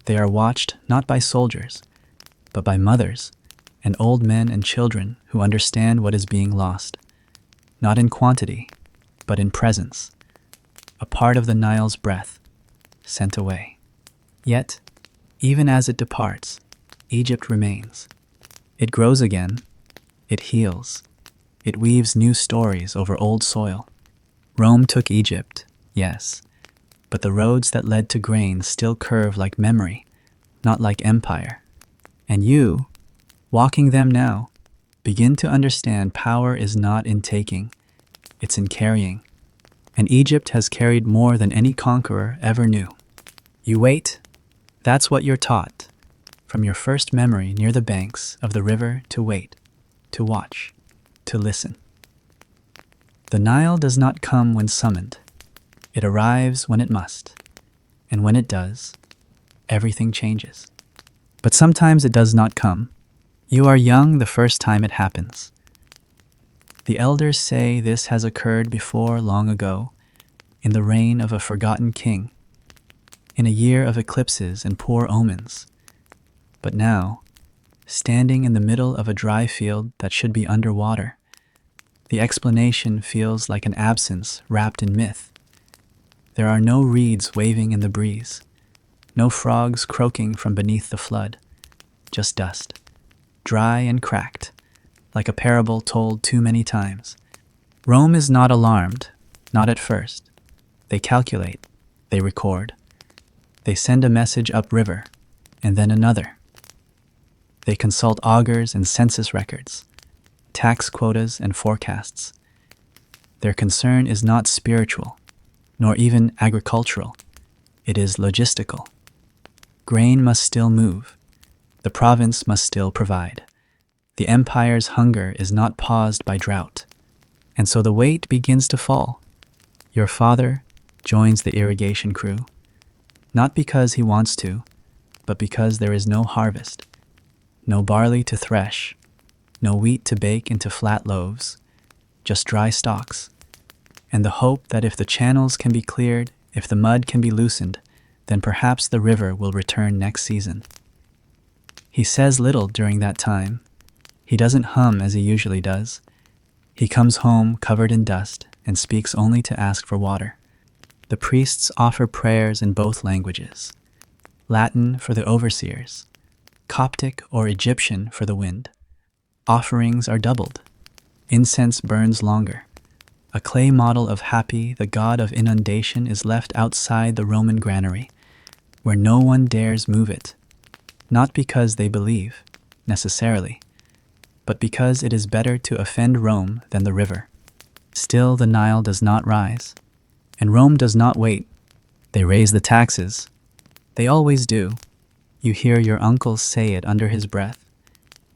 Speaker 1: they are watched not by soldiers, but by mothers and old men and children who understand what is being lost, not in quantity, but in presence, a part of the Nile's breath, sent away. Yet, even as it departs, Egypt remains. It grows again, it heals, it weaves new stories over old soil. Rome took Egypt, yes, but the roads that led to grain still curve like memory, not like empire. And you, walking them now, begin to understand power is not in taking, it's in carrying. And Egypt has carried more than any conqueror ever knew. You wait, that's what you're taught, from your first memory near the banks of the river, to wait, to watch, to listen. The Nile does not come when summoned. It arrives when it must. And when it does, everything changes. But sometimes it does not come. You are young the first time it happens. The elders say this has occurred before long ago, in the reign of a forgotten king, in a year of eclipses and poor omens. But now, standing in the middle of a dry field that should be underwater, the explanation feels like an absence wrapped in myth. There are no reeds waving in the breeze, no frogs croaking from beneath the flood, just dust, dry and cracked, like a parable told too many times. Rome is not alarmed, not at first. They calculate, they record. They send a message upriver, and then another. They consult augurs and census records, tax quotas and forecasts. Their concern is not spiritual, nor even agricultural. It is logistical. Grain must still move. The province must still provide. The empire's hunger is not paused by drought. And so the weight begins to fall. Your father joins the irrigation crew, not because he wants to, but because there is no harvest, no barley to thresh, no wheat to bake into flat loaves, just dry stalks, and the hope that if the channels can be cleared, if the mud can be loosened, then perhaps the river will return next season. He says little during that time. He doesn't hum as he usually does. He comes home covered in dust and speaks only to ask for water. The priests offer prayers in both languages, Latin for the overseers, Coptic or Egyptian for the wind. Offerings are doubled. Incense burns longer. A clay model of Happy, the god of inundation, is left outside the Roman granary, where no one dares move it, not because they believe, necessarily, but because it is better to offend Rome than the river. Still, the Nile does not rise, and Rome does not wait. They raise the taxes. They always do. You hear your uncle say it under his breath.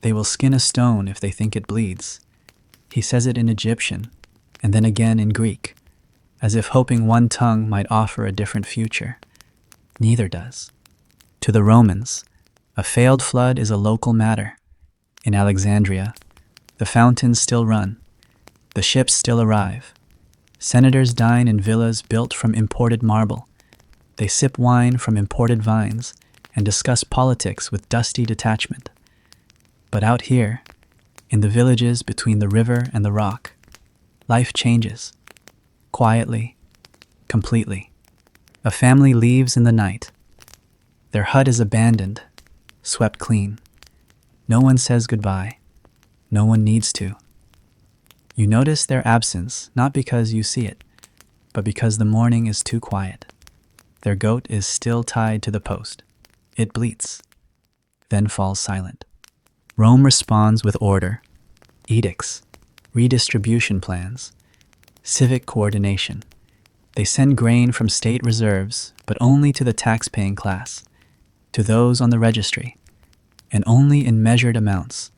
Speaker 1: They will skin a stone if they think it bleeds. He says it in Egyptian, and then again in Greek, as if hoping one tongue might offer a different future. Neither does. To the Romans, a failed flood is a local matter. In Alexandria, the fountains still run. The ships still arrive. Senators dine in villas built from imported marble. They sip wine from imported vines and discuss politics with dusty detachment. But out here, in the villages between the river and the rock, life changes. Quietly, completely. A family leaves in the night. Their hut is abandoned, swept clean. No one says goodbye. No one needs to. You notice their absence not because you see it, but because the morning is too quiet. Their goat is still tied to the post. It bleats, then falls silent. Rome responds with order, edicts, redistribution plans, civic coordination. They send grain from state reserves, but only to the tax-paying class, to those on the registry, and only in measured amounts.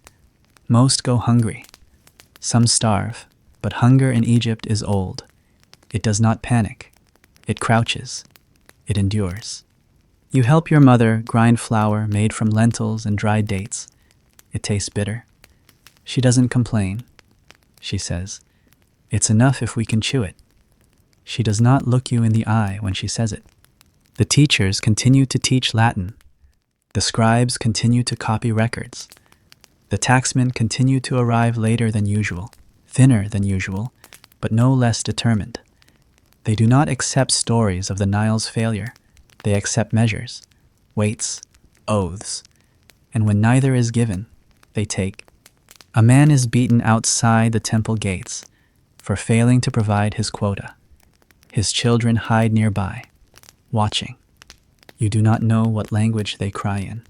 Speaker 1: Most go hungry. Some starve, but hunger in Egypt is old. It does not panic. It crouches. It endures. You help your mother grind flour made from lentils and dried dates. It tastes bitter. She doesn't complain. She says, "It's enough if we can chew it." She does not look you in the eye when she says it. The teachers continue to teach Latin. The scribes continue to copy records. The taxmen continue to arrive later than usual, thinner than usual, but no less determined. They do not accept stories of the Nile's failure. They accept measures, weights, oaths. And when neither is given, they take. A man is beaten outside the temple gates for failing to provide his quota. His children hide nearby, watching. You do not know what language they cry in.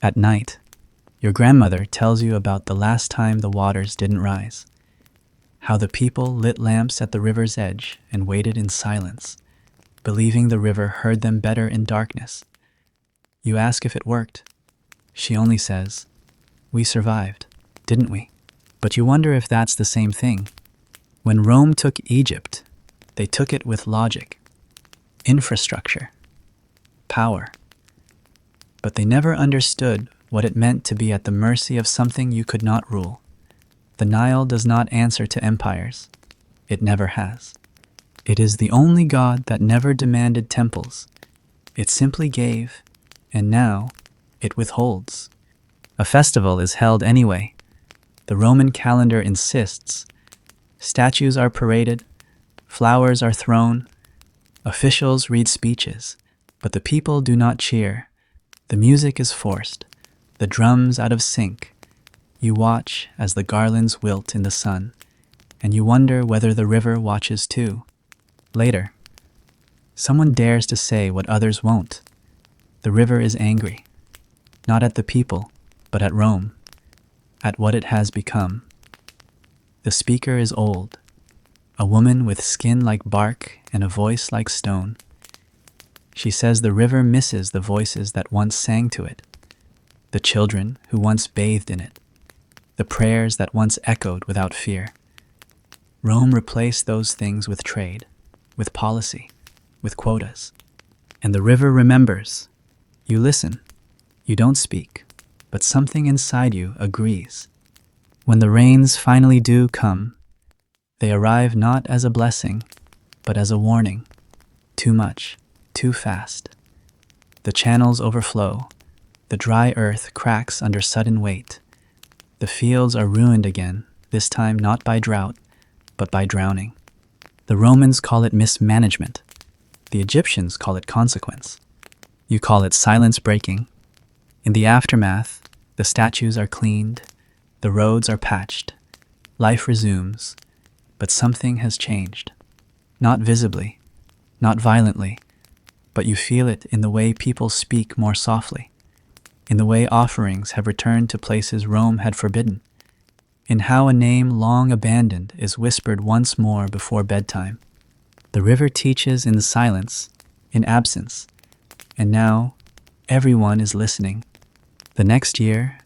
Speaker 1: At night, your grandmother tells you about the last time the waters didn't rise, how the people lit lamps at the river's edge and waited in silence, believing the river heard them better in darkness. You ask if it worked. She only says, "We survived, didn't we?" But you wonder if that's the same thing. When Rome took Egypt, they took it with logic, infrastructure, power. But they never understood what it meant to be at the mercy of something you could not rule. The Nile does not answer to empires. It never has. It is the only god that never demanded temples. It simply gave, and now it withholds. A festival is held anyway. The Roman calendar insists. Statues are paraded, flowers are thrown, officials read speeches, but the people do not cheer. The music is forced, the drums out of sync. You watch as the garlands wilt in the sun, and you wonder whether the river watches too. Later, someone dares to say what others won't. The river is angry, not at the people, but at Rome, at what it has become. The speaker is old, a woman with skin like bark and a voice like stone. She says the river misses the voices that once sang to it, the children who once bathed in it, the prayers that once echoed without fear. Rome replaced those things with trade, with policy, with quotas. And the river remembers. You listen. You don't speak, but something inside you agrees. When the rains finally do come, they arrive not as a blessing, but as a warning. Too much, too fast. The channels overflow. The dry earth cracks under sudden weight. The fields are ruined again, this time not by drought, but by drowning. The Romans call it mismanagement. The Egyptians call it consequence. You call it silence breaking. In the aftermath, the statues are cleaned, the roads are patched, life resumes, but something has changed. Not visibly, not violently, but you feel it in the way people speak more softly, in the way offerings have returned to places Rome had forbidden, in how a name long abandoned is whispered once more before bedtime. The river teaches in silence, in absence, and now everyone is listening. The next year,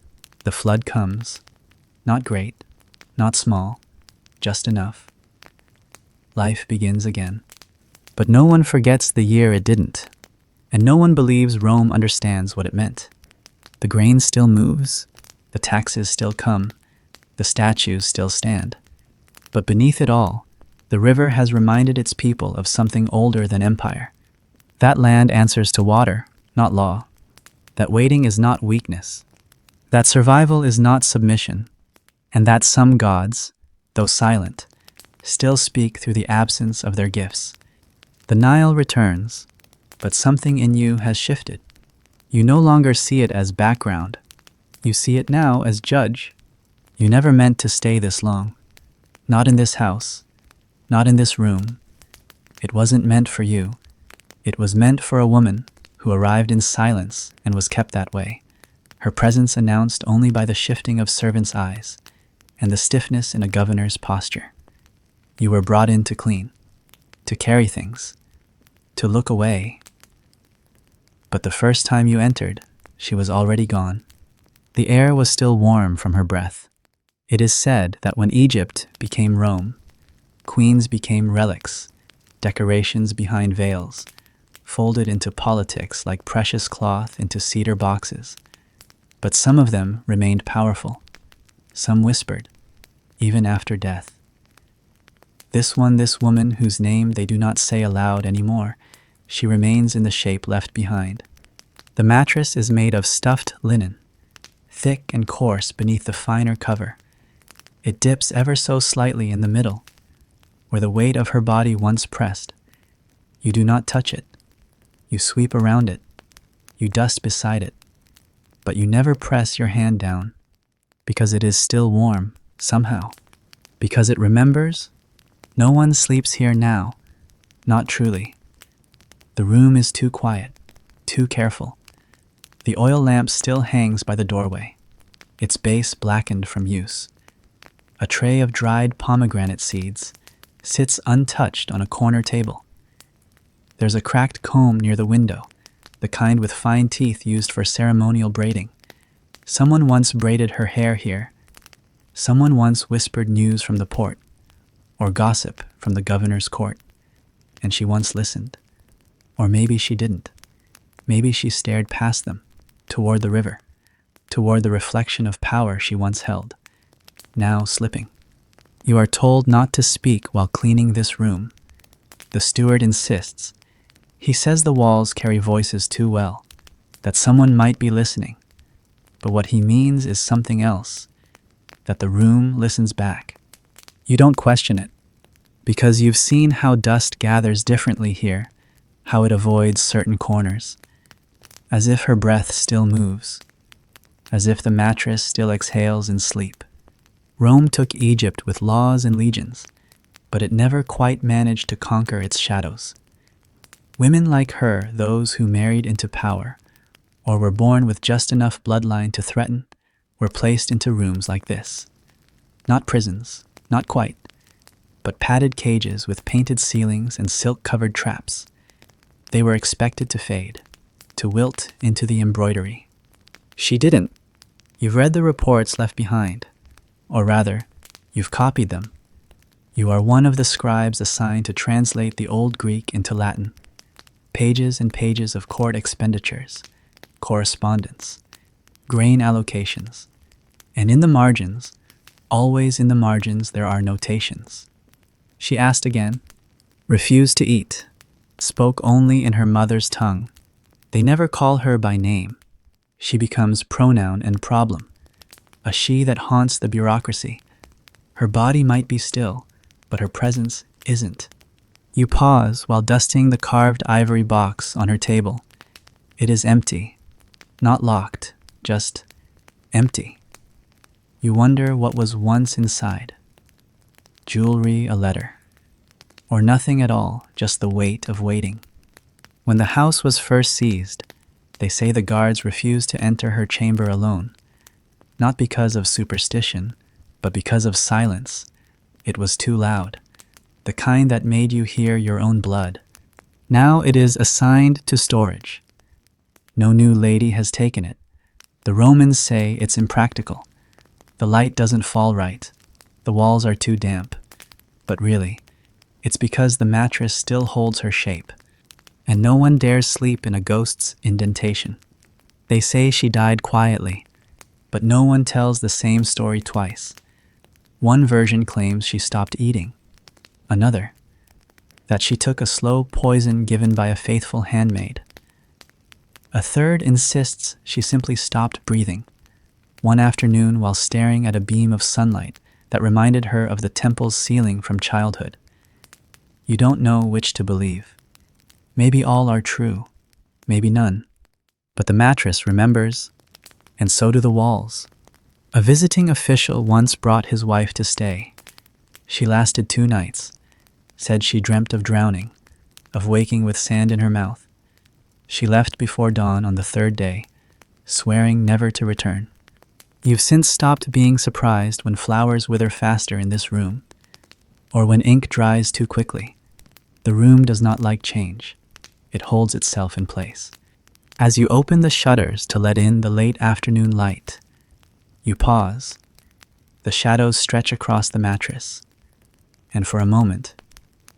Speaker 1: the flood comes, not great, not small, just enough. Life begins again. But no one forgets the year it didn't, and no one believes Rome understands what it meant. The grain still moves, the taxes still come, the statues still stand. But beneath it all, the river has reminded its people of something older than empire. That land answers to water, not law. That waiting is not weakness. That survival is not submission. And that some gods, though silent, still speak through the absence of their gifts. The Nile returns, but something in you has shifted. You no longer see it as background. You see it now as judge. You never meant to stay this long. Not in this house. Not in this room. It wasn't meant for you. It was meant for a woman who arrived in silence and was kept that way, her presence announced only by the shifting of servants' eyes and the stiffness in a governor's posture. You were brought in to clean, to carry things, to look away. But the first time you entered, she was already gone. The air was still warm from her breath. It is said that when Egypt became Rome, queens became relics, decorations behind veils, folded into politics like precious cloth into cedar boxes. But some of them remained powerful. Some whispered, even after death. This woman whose name they do not say aloud anymore, she remains in the shape left behind. The mattress is made of stuffed linen, thick and coarse beneath the finer cover. It dips ever so slightly in the middle, where the weight of her body once pressed. You do not touch it. You sweep around it. You dust beside it. But you never press your hand down, because it is still warm, somehow. Because it remembers, no one sleeps here now, not truly. The room is too quiet, too careful. The oil lamp still hangs by the doorway, its base blackened from use. A tray of dried pomegranate seeds sits untouched on a corner table. There's a cracked comb near the window, the kind with fine teeth used for ceremonial braiding. Someone once braided her hair here. Someone once whispered news from the port. or gossip from the governor's court. And she once listened. Or maybe she didn't. Maybe she stared past them, toward the river, toward the reflection of power she once held, now slipping. You are told not to speak while cleaning this room. The steward insists. He says the walls carry voices too well, that someone might be listening. But what he means is something else, that the room listens back. You don't question it, because you've seen how dust gathers differently here, how it avoids certain corners, as if her breath still moves, as if the mattress still exhales in sleep. Rome took Egypt with laws and legions, but it never quite managed to conquer its shadows. Women like her, those who married into power, or were born with just enough bloodline to threaten, were placed into rooms like this. Not prisons, not quite, but padded cages with painted ceilings and silk-covered traps. They were expected to fade, to wilt into the embroidery. She didn't. You've read the reports left behind, or rather, you've copied them. You are one of the scribes assigned to translate the Old Greek into Latin. Pages and pages of court expenditures, correspondence, grain allocations, and in the margins, always in the margins there are notations. She asked again, refused to eat, spoke only in her mother's tongue. They never call her by name. She becomes pronoun and problem, a she that haunts the bureaucracy. Her body might be still, but her presence isn't. You pause while dusting the carved ivory box on her table. It is empty, not locked, just empty. You wonder what was once inside. Jewelry, a letter. Or nothing at all, just the weight of waiting. When the house was first seized, they say the guards refused to enter her chamber alone, not because of superstition, but because of silence. It was too loud, the kind that made you hear your own blood. Now it is assigned to storage. No new lady has taken it. The Romans say it's impractical. The light doesn't fall right. The walls are too damp. But really, it's because the mattress still holds her shape, and no one dares sleep in a ghost's indentation. They say she died quietly, but no one tells the same story twice. One version claims she stopped eating. Another, that she took a slow poison given by a faithful handmaid. A third insists she simply stopped breathing, one afternoon while staring at a beam of sunlight that reminded her of the temple's ceiling from childhood. You don't know which to believe. Maybe all are true, maybe none. But the mattress remembers, and so do the walls. A visiting official once brought his wife to stay. She lasted 2 nights, said she dreamt of drowning, of waking with sand in her mouth. She left before dawn on the 3rd day, swearing never to return. You've since stopped being surprised when flowers wither faster in this room, or when ink dries too quickly. The room does not like change. It holds itself in place. As you open the shutters to let in the late afternoon light, you pause. The shadows stretch across the mattress, and for a moment,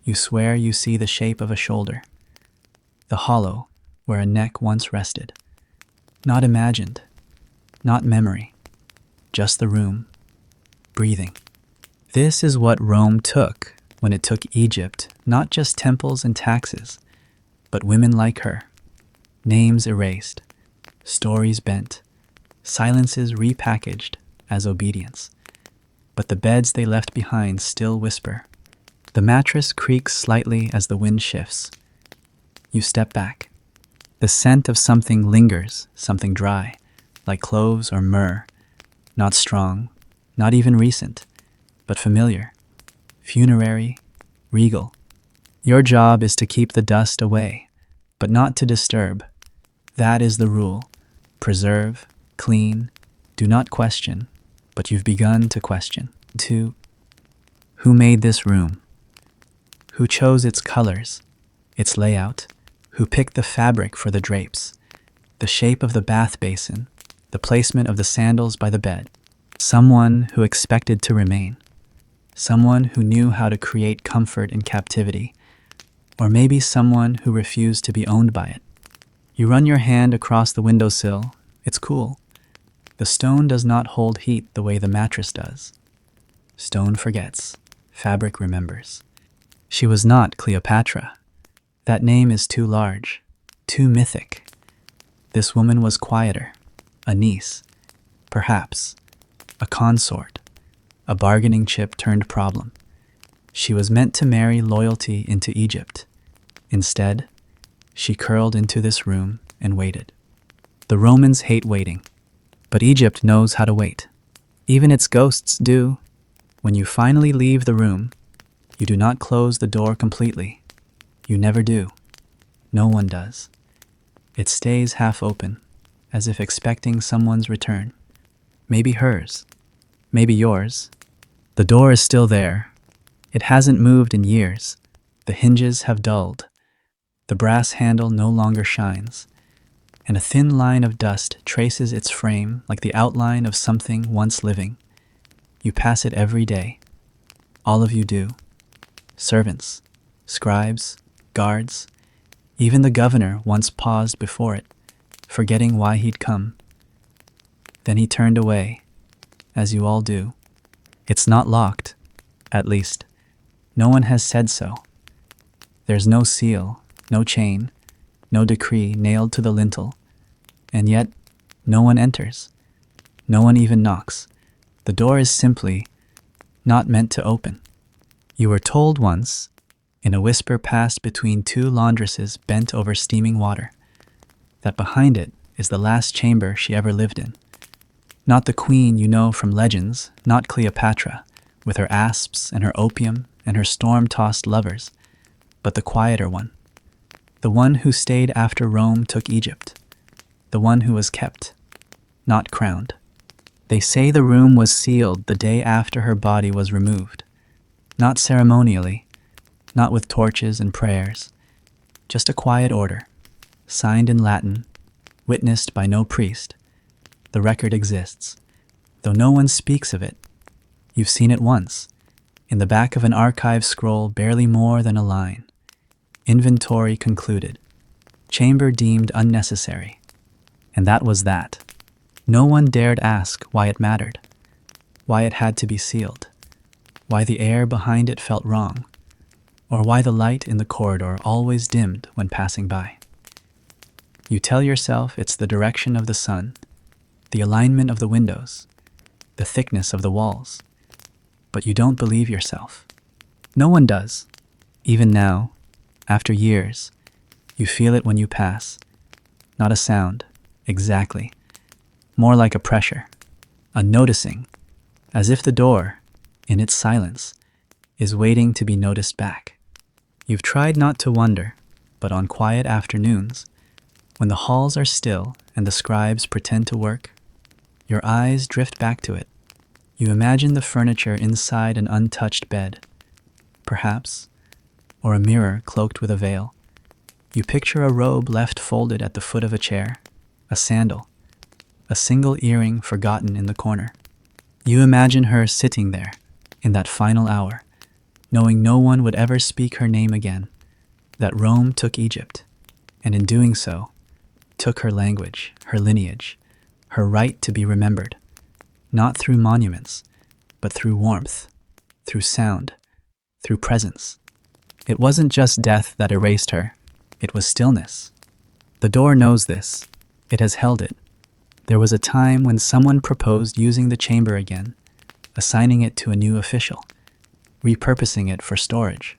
Speaker 1: you swear you see the shape of a shoulder, the hollow where a neck once rested. Not imagined, not memory, just the room, breathing. This is what Rome took when it took Egypt, not just temples and taxes, but women like her. Names erased, stories bent, silences repackaged as obedience. But the beds they left behind still whisper. The mattress creaks slightly as the wind shifts. You step back. The scent of something lingers, something dry, like cloves or myrrh. Not strong, not even recent, but familiar. Funerary, regal. Your job is to keep the dust away, but not to disturb. That is the rule. Preserve, clean, do not question, but you've begun to question. 2. Who made this room? Who chose its colors, its layout? Who picked the fabric for the drapes, the shape of the bath basin, the placement of the sandals by the bed? Someone who expected to remain. someone who knew how to create comfort in captivity, or maybe someone who refused to be owned by it. You run your hand across the windowsill. It's cool. The stone does not hold heat the way the mattress does. Stone forgets. Fabric remembers. She was not Cleopatra. That name is too large, too mythic. This woman was quieter, a niece, perhaps, a consort, a bargaining chip turned problem. She was meant to marry loyalty into Egypt. Instead, she curled into this room and waited. The Romans hate waiting, but Egypt knows how to wait. Even its ghosts do. When you finally leave the room, you do not close the door completely. You never do. No one does. It stays half open, as if expecting someone's return. Maybe hers. Maybe yours. The door is still there. It hasn't moved in years. The hinges have dulled. The brass handle no longer shines, and a thin line of dust traces its frame like the outline of something once living. You pass it every day. All of you do. Servants, scribes, guards, even the governor once paused before it, forgetting why he'd come. Then he turned away, as you all do. It's not locked, at least. No one has said so. There's no seal, no chain, no decree nailed to the lintel, and yet no one enters. No one even knocks. The door is simply not meant to open. You were told once, in a whisper passed between two laundresses bent over steaming water, that behind it is the last chamber she ever lived in. Not the queen you know from legends, not Cleopatra, with her asps and her opium and her storm-tossed lovers, but the quieter one. The one who stayed after Rome took Egypt. The one who was kept, not crowned. They say the room was sealed the day after her body was removed. Not ceremonially, not with torches and prayers, just a quiet order, signed in Latin, witnessed by no priest. The record exists, though no one speaks of it. You've seen it once, in the back of an archive scroll barely more than a line. Inventory concluded. Chamber deemed unnecessary. And that was that. No one dared ask why it mattered, why it had to be sealed, why the air behind it felt wrong, or why the light in the corridor always dimmed when passing by. You tell yourself it's the direction of the sun, the alignment of the windows, the thickness of the walls, but you don't believe yourself. No one does. Even now, after years, you feel it when you pass. Not a sound, exactly. More like a pressure, a noticing, as if the door, in its silence, is waiting to be noticed back. You've tried not to wonder, but on quiet afternoons, when the halls are still and the scribes pretend to work, your eyes drift back to it. You imagine the furniture inside an untouched bed, perhaps, or a mirror cloaked with a veil. You picture a robe left folded at the foot of a chair, a sandal, a single earring forgotten in the corner. You imagine her sitting there, in that final hour, knowing no one would ever speak her name again, that Rome took Egypt, and in doing so, took her language, her lineage, her right to be remembered, not through monuments, but through warmth, through sound, through presence. It wasn't just death that erased her, it was stillness. The door knows this. It has held it. There was a time when someone proposed using the chamber again, assigning it to a new official, repurposing it for storage.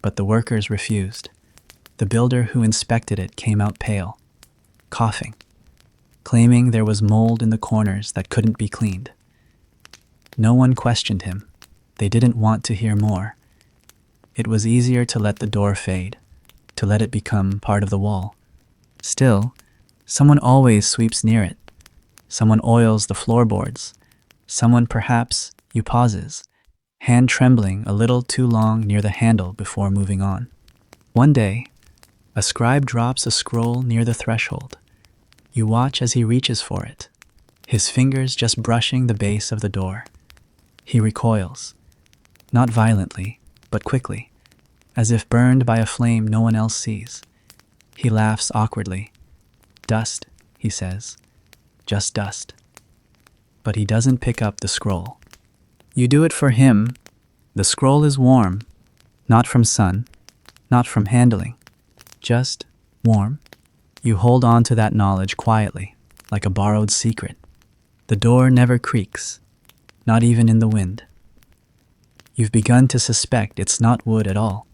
Speaker 1: But the workers refused. The builder who inspected it came out pale, coughing, claiming there was mold in the corners that couldn't be cleaned. No one questioned him. They didn't want to hear more. It was easier to let the door fade, to let it become part of the wall. Still, someone always sweeps near it. Someone oils the floorboards. Someone perhaps you pauses, hand trembling a little too long near the handle before moving on. One day, a scribe drops a scroll near the threshold. You watch as he reaches for it, his fingers just brushing the base of the door. He recoils, not violently, but quickly, as if burned by a flame no one else sees. He laughs awkwardly. "Dust," he says. "Just dust." But he doesn't pick up the scroll. You do it for him. The scroll is warm, not from sun, not from handling, just warm. You hold on to that knowledge quietly, like a borrowed secret. The door never creaks, not even in the wind. You've begun to suspect it's not wood at all,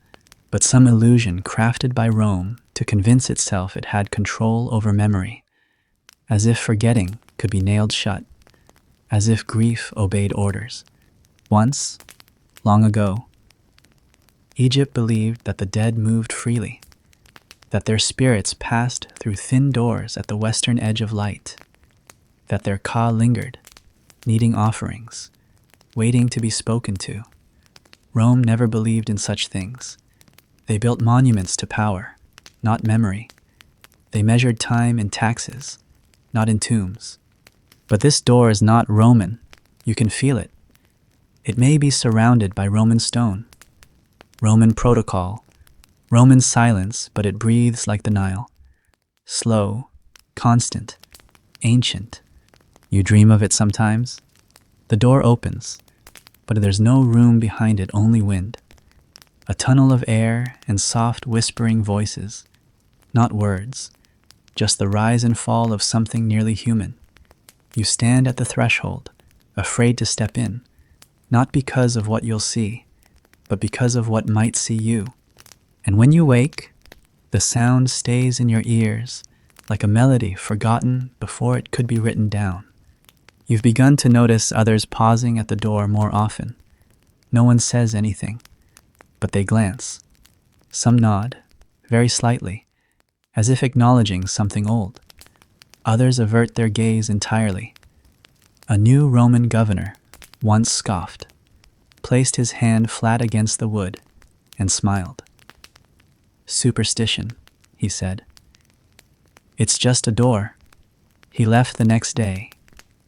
Speaker 1: but some illusion crafted by Rome to convince itself it had control over memory, as if forgetting could be nailed shut, as if grief obeyed orders. Once, long ago, Egypt believed that the dead moved freely, that their spirits passed through thin doors at the western edge of light, that their ka lingered, needing offerings, waiting to be spoken to. Rome never believed in such things. They built monuments to power, not memory. They measured time in taxes, not in tombs. But this door is not Roman. You can feel it. It may be surrounded by Roman stone, Roman protocol, Roman silence, but it breathes like the Nile. Slow, constant, ancient. You dream of it sometimes? The door opens, but there's no room behind it, only wind. A tunnel of air and soft whispering voices. Not words, just the rise and fall of something nearly human. You stand at the threshold, afraid to step in, not because of what you'll see, but because of what might see you. And when you wake, the sound stays in your ears, like a melody forgotten before it could be written down. You've begun to notice others pausing at the door more often. No one says anything, but they glance. Some nod, very slightly, as if acknowledging something old. Others avert their gaze entirely. A new Roman governor once scoffed, placed his hand flat against the wood, and smiled. "Superstition," he said. "It's just a door." He left the next day,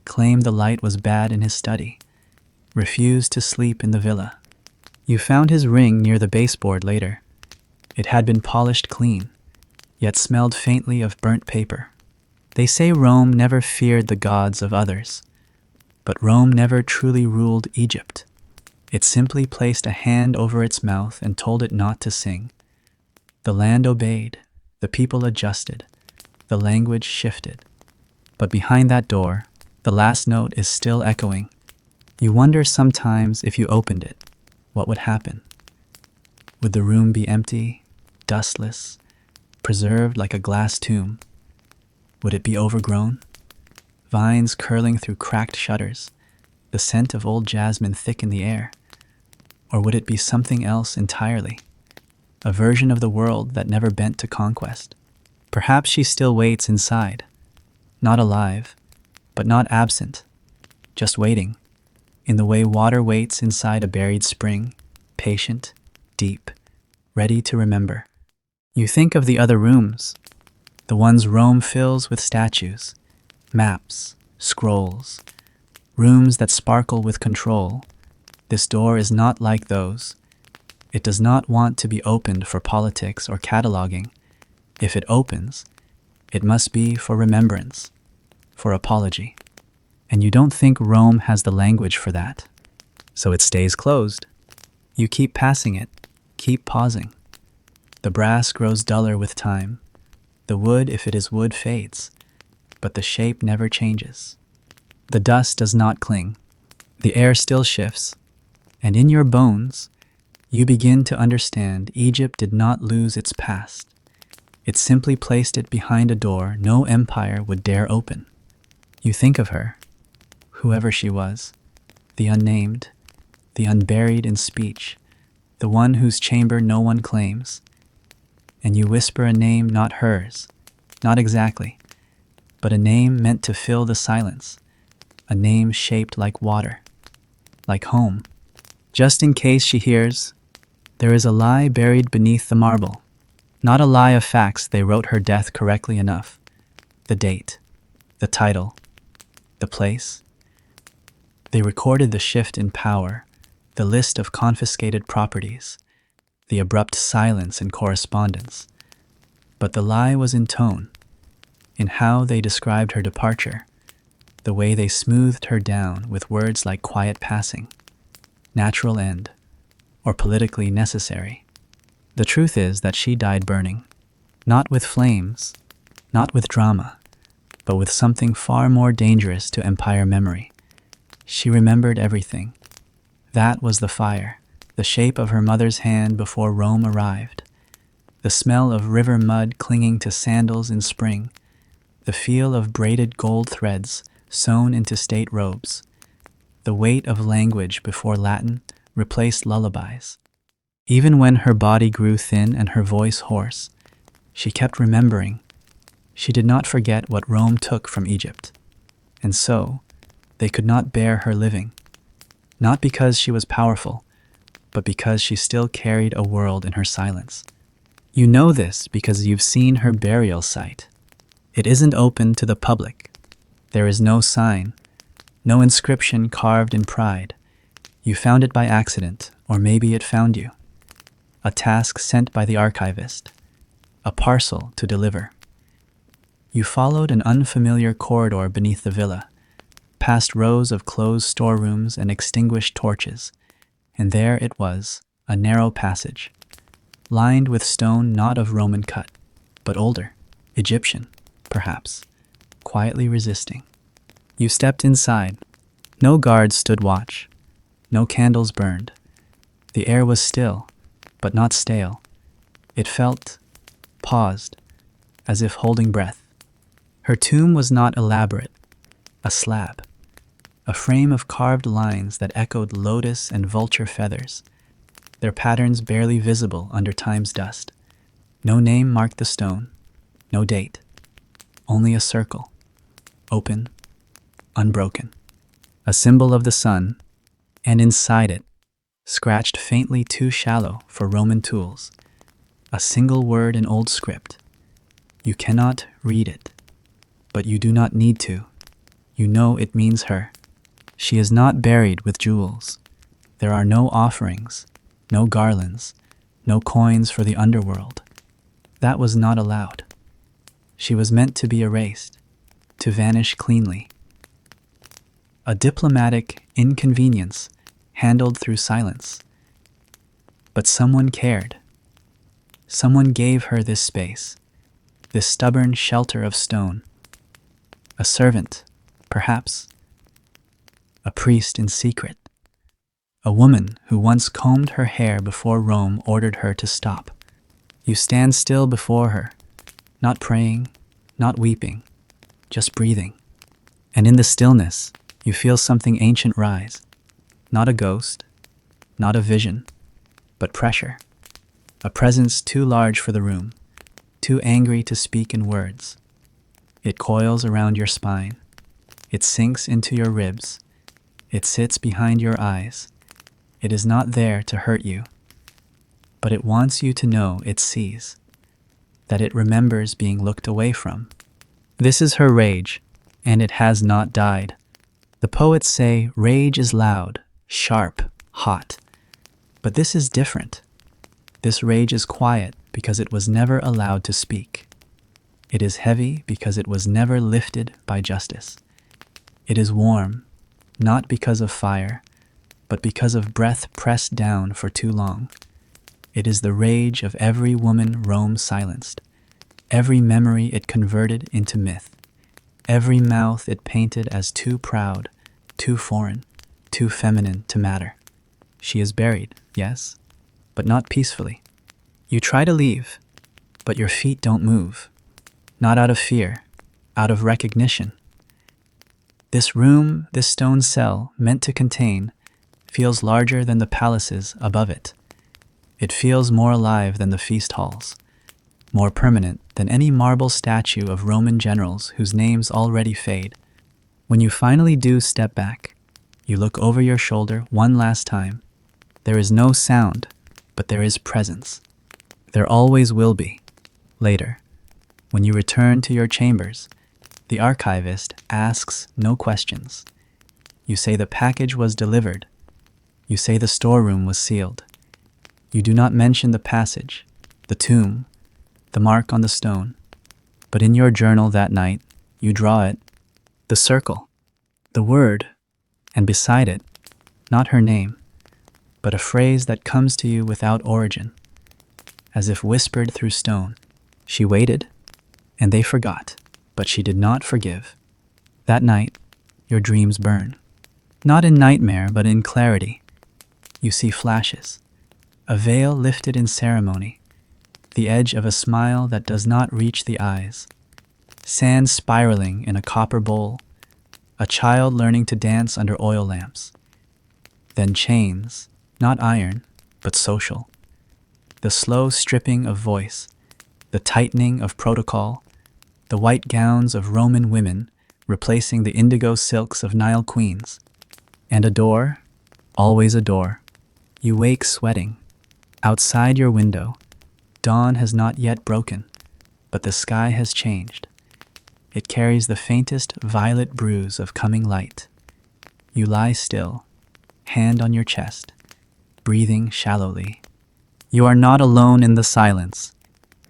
Speaker 1: claimed the light was bad in his study, refused to sleep in the villa. You found his ring near the baseboard later. It had been polished clean, yet smelled faintly of burnt paper. They say Rome never feared the gods of others, but Rome never truly ruled Egypt. It simply placed a hand over its mouth and told it not to sing. The land obeyed, the people adjusted, the language shifted. But behind that door, the last note is still echoing. You wonder sometimes if you opened it, what would happen? Would the room be empty, dustless, preserved like a glass tomb? Would it be overgrown? Vines curling through cracked shutters, the scent of old jasmine thick in the air? Or would it be something else entirely? A version of the world that never bent to conquest? Perhaps she still waits inside, not alive, but not absent, just waiting, in the way water waits inside a buried spring, patient, deep, ready to remember. You think of the other rooms, the ones Rome fills with statues, maps, scrolls, rooms that sparkle with control. This door is not like those. It does not want to be opened for politics or cataloging. If it opens, it must be for remembrance, for apology. And you don't think Rome has the language for that. So it stays closed. You keep passing it, keep pausing. The brass grows duller with time. The wood, if it is wood, fades, but the shape never changes. The dust does not cling. The air still shifts, and in your bones, you begin to understand Egypt did not lose its past. It simply placed it behind a door no empire would dare open. You think of her, whoever she was, the unnamed, the unburied in speech, the one whose chamber no one claims, and you whisper a name not hers, not exactly, but a name meant to fill the silence, a name shaped like water, like home. Just in case she hears, there is a lie buried beneath the marble. Not a lie of facts. They wrote her death correctly enough. The date, the title, the place. They recorded the shift in power, the list of confiscated properties, the abrupt silence in correspondence. But the lie was in tone, in how they described her departure, the way they smoothed her down with words like quiet passing, natural end, or politically necessary. The truth is that she died burning, not with flames, not with drama, but with something far more dangerous to empire memory. She remembered everything. That was the fire, the shape of her mother's hand before Rome arrived, the smell of river mud clinging to sandals in spring, the feel of braided gold threads sewn into state robes, the weight of language before Latin replaced lullabies. Even when her body grew thin and her voice hoarse, she kept remembering. She did not forget what Rome took from Egypt. And so, they could not bear her living, not because she was powerful, but because she still carried a world in her silence. You know this because you've seen her burial site. It isn't open to the public. There is no sign, no inscription carved in pride. You found it by accident, or maybe it found you. A task sent by the archivist, a parcel to deliver. You followed an unfamiliar corridor beneath the villa, past rows of closed storerooms and extinguished torches, and there it was, a narrow passage, lined with stone not of Roman cut, but older, Egyptian, perhaps, quietly resisting. You stepped inside. No guards stood watch. No candles burned. The air was still, but not stale. It felt paused, as if holding breath. Her tomb was not elaborate, a slab, a frame of carved lines that echoed lotus and vulture feathers, their patterns barely visible under time's dust. No name marked the stone, no date, only a circle, open, unbroken, a symbol of the sun, and inside it, scratched faintly too shallow for Roman tools, a single word in old script. You cannot read it, but you do not need to. You know it means her. She is not buried with jewels. There are no offerings, no garlands, no coins for the underworld. That was not allowed. She was meant to be erased, to vanish cleanly. A diplomatic inconvenience handled through silence. But someone cared. Someone gave her this space, this stubborn shelter of stone. A servant, perhaps. A priest in secret. A woman who once combed her hair before Rome ordered her to stop. You stand still before her, not praying, not weeping, just breathing. And in the stillness, you feel something ancient rise. Not a ghost, not a vision, but pressure. A presence too large for the room, too angry to speak in words. It coils around your spine. It sinks into your ribs. It sits behind your eyes. It is not there to hurt you, but it wants you to know it sees, that it remembers being looked away from. This is her rage, and it has not died. The poets say rage is loud, sharp, hot. But this is different. This rage is quiet because it was never allowed to speak. It is heavy because it was never lifted by justice. It is warm, not because of fire, but because of breath pressed down for too long. It is the rage of every woman Rome silenced, every memory it converted into myth, every mouth it painted as too proud, too foreign, too feminine to matter. She is buried, yes, but not peacefully. You try to leave, but your feet don't move. Not out of fear, out of recognition. This room, this stone cell, meant to contain, feels larger than the palaces above it. It feels more alive than the feast halls, more permanent than any marble statue of Roman generals whose names already fade. When you finally do step back, you look over your shoulder one last time. There is no sound, but there is presence. There always will be. Later, when you return to your chambers, the archivist asks no questions. You say the package was delivered, You say the storeroom was sealed. You do not mention the passage, the tomb, the mark on the stone. But in your journal that night, you draw it, the circle, the word, and beside it, not her name, but a phrase that comes to you without origin, as if whispered through stone. She waited, and they forgot, but she did not forgive. That night, your dreams burn. Not in nightmare, but in clarity. You see flashes, a veil lifted in ceremony, the edge of a smile that does not reach the eyes, sand spiraling in a copper bowl, a child learning to dance under oil lamps. Then chains, not iron, but social. The slow stripping of voice, the tightening of protocol, the white gowns of Roman women replacing the indigo silks of Nile queens. And a door, always a door. You wake sweating. Outside your window, dawn has not yet broken, but the sky has changed. It carries the faintest violet bruise of coming light. You lie still, hand on your chest, breathing shallowly. You are not alone in the silence.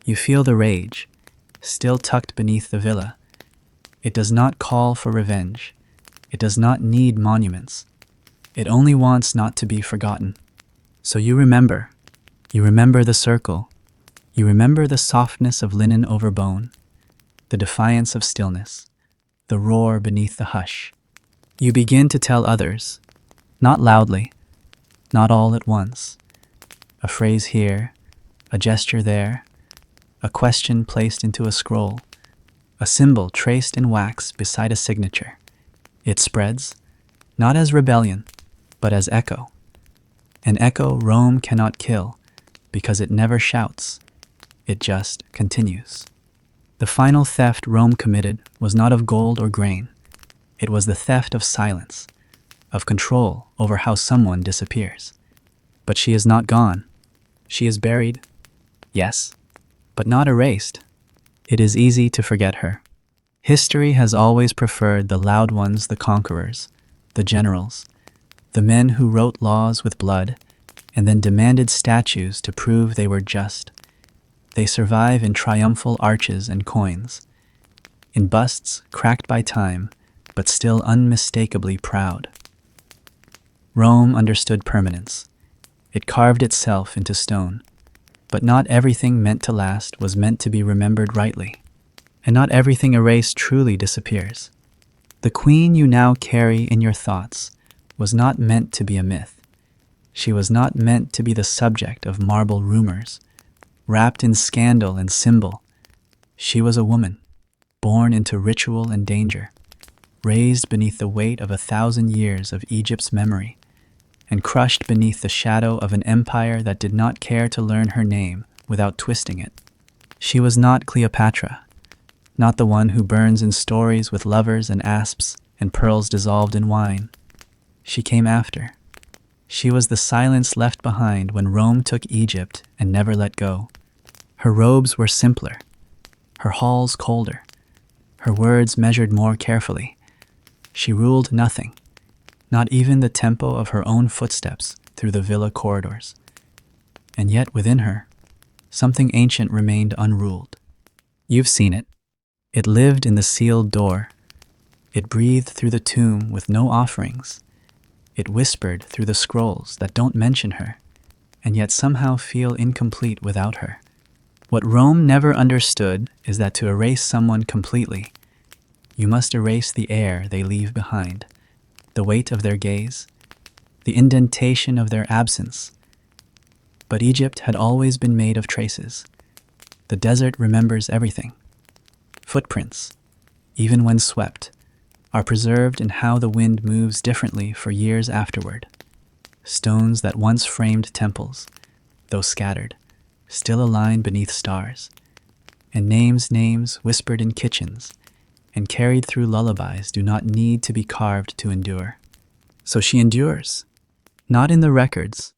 Speaker 1: You feel the rage, still tucked beneath the villa. It does not call for revenge. It does not need monuments. It only wants not to be forgotten. So you remember. You remember the circle. You remember the softness of linen over bone, the defiance of stillness, the roar beneath the hush. You begin to tell others, not loudly, not all at once. A phrase here, a gesture there, a question placed into a scroll, a symbol traced in wax beside a signature. It spreads, not as rebellion, but as echo. An echo Rome cannot kill, because it never shouts. It just continues. The final theft Rome committed was not of gold or grain. It was the theft of silence, of control over how someone disappears. But she is not gone. She is buried, yes, but not erased. It is easy to forget her. History has always preferred the loud ones, the conquerors, the generals, the men who wrote laws with blood and then demanded statues to prove they were just. They survive in triumphal arches and coins, in busts cracked by time, but still unmistakably proud. Rome understood permanence. It carved itself into stone. But not everything meant to last was meant to be remembered rightly. And not everything erased truly disappears. The queen you now carry in your thoughts was not meant to be a myth. She was not meant to be the subject of marble rumors, wrapped in scandal and symbol. She was a woman, born into ritual and danger, raised beneath the weight of 1,000 years of Egypt's memory, and crushed beneath the shadow of an empire that did not care to learn her name without twisting it. She was not Cleopatra, not the one who burns in stories with lovers and asps and pearls dissolved in wine. She came after. She was the silence left behind when Rome took Egypt and never let go. Her robes were simpler, her halls colder, her words measured more carefully. She ruled nothing, not even the tempo of her own footsteps through the villa corridors. And yet within her, something ancient remained unruled. You've seen it. It lived in the sealed door. It breathed through the tomb with no offerings. It whispered through the scrolls that don't mention her, and yet somehow feel incomplete without her. What Rome never understood is that to erase someone completely, you must erase the air they leave behind, the weight of their gaze, the indentation of their absence. But Egypt had always been made of traces. The desert remembers everything. Footprints, even when swept, are preserved in how the wind moves differently for years afterward. Stones that once framed temples, though scattered, still align beneath stars, and names whispered in kitchens and carried through lullabies do not need to be carved to endure. So she endures, not in the records,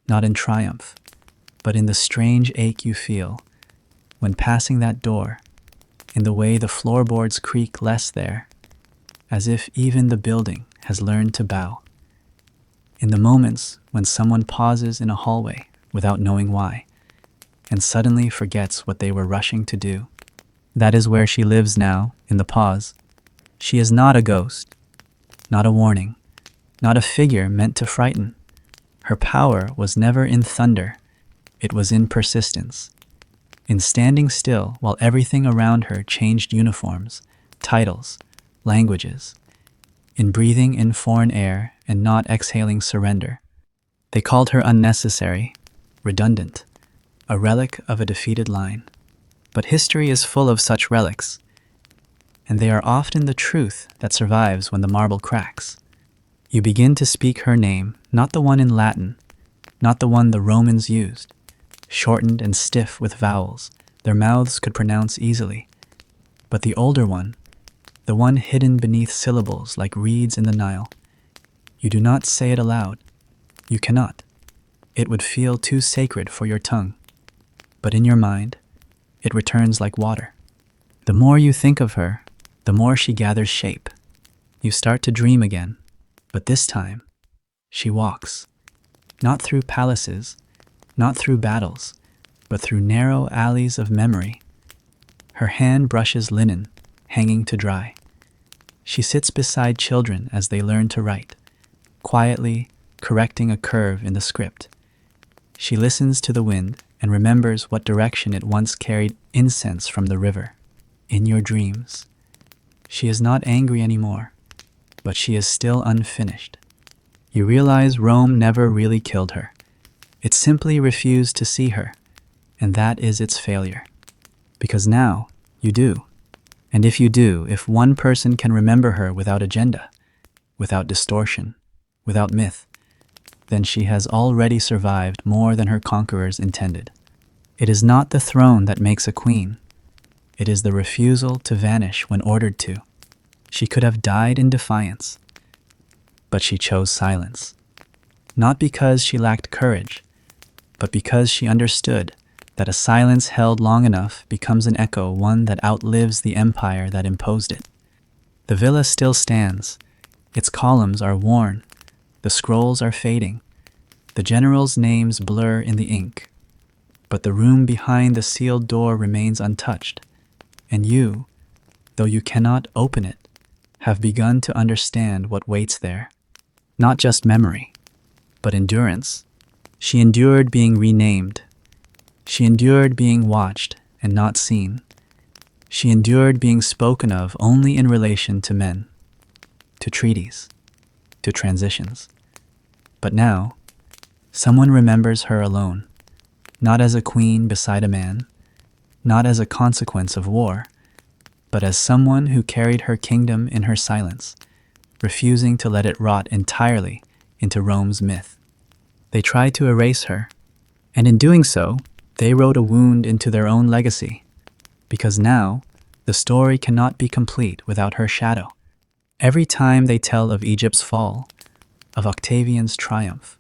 Speaker 1: not in triumph, but in the strange ache you feel when passing that door, in the way the floorboards creak less there, as if even the building has learned to bow. in the moments when someone pauses in a hallway without knowing why, and suddenly forgets what they were rushing to do. That is where she lives now, in the pause. She is not a ghost, not a warning, not a figure meant to frighten. Her power was never in thunder, it was in persistence. In standing still while everything around her changed uniforms, titles, languages. In breathing in foreign air and not exhaling surrender. They called her unnecessary, redundant, a relic of a defeated line. But history is full of such relics, and they are often the truth that survives when the marble cracks. You begin to speak her name, not the one in Latin, not the one the Romans used, shortened and stiff with vowels their mouths could pronounce easily, but the older one, the one hidden beneath syllables like reeds in the Nile. You do not say it aloud. You cannot. It would feel too sacred for your tongue. But in your mind, it returns like water. The more you think of her, the more she gathers shape. You start to dream again, but this time, she walks. Not through palaces, not through battles, but through narrow alleys of memory. Her hand brushes linen, hanging to dry. She sits beside children as they learn to write, quietly correcting a curve in the script. She listens to the wind and remembers what direction it once carried incense from the river. In your dreams, she is not angry anymore, but she is still unfinished. You realize Rome never really killed her. It simply refused to see her, and that is its failure. Because now, you do. And if you do, if one person can remember her without agenda, without distortion, without myth, then she has already survived more than her conquerors intended. It is not the throne that makes a queen. It is the refusal to vanish when ordered to. She could have died in defiance, but she chose silence. Not because she lacked courage, but because she understood that a silence held long enough becomes an echo, one that outlives the empire that imposed it. The villa still stands. Its columns are worn. The scrolls are fading. The generals' names blur in the ink. But the room behind the sealed door remains untouched. And you, though you cannot open it, have begun to understand what waits there. Not just memory, but endurance. She endured being renamed. She endured being watched and not seen. She endured being spoken of only in relation to men, to treaties, to transitions. But now, someone remembers her alone, not as a queen beside a man, not as a consequence of war, but as someone who carried her kingdom in her silence, refusing to let it rot entirely into Rome's myth. They tried to erase her, and in doing so, they wrote a wound into their own legacy, because now, the story cannot be complete without her shadow. Every time they tell of Egypt's fall, of Octavian's triumph,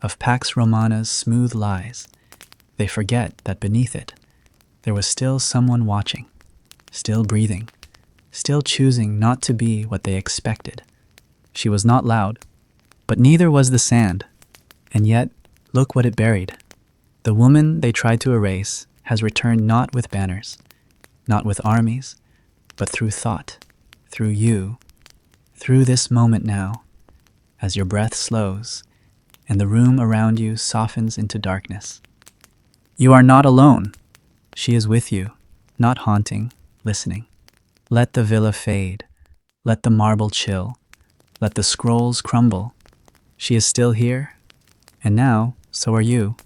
Speaker 1: of Pax Romana's smooth lies, they forget that beneath it, there was still someone watching, still breathing, still choosing not to be what they expected. She was not loud, but neither was the sand, and yet, look what it buried. The woman they tried to erase has returned not with banners, not with armies, but through thought, through you, through this moment now, as your breath slows and the room around you softens into darkness. You are not alone. She is with you, not haunting, listening. Let the villa fade. Let the marble chill. Let the scrolls crumble. She is still here, and now, so are you.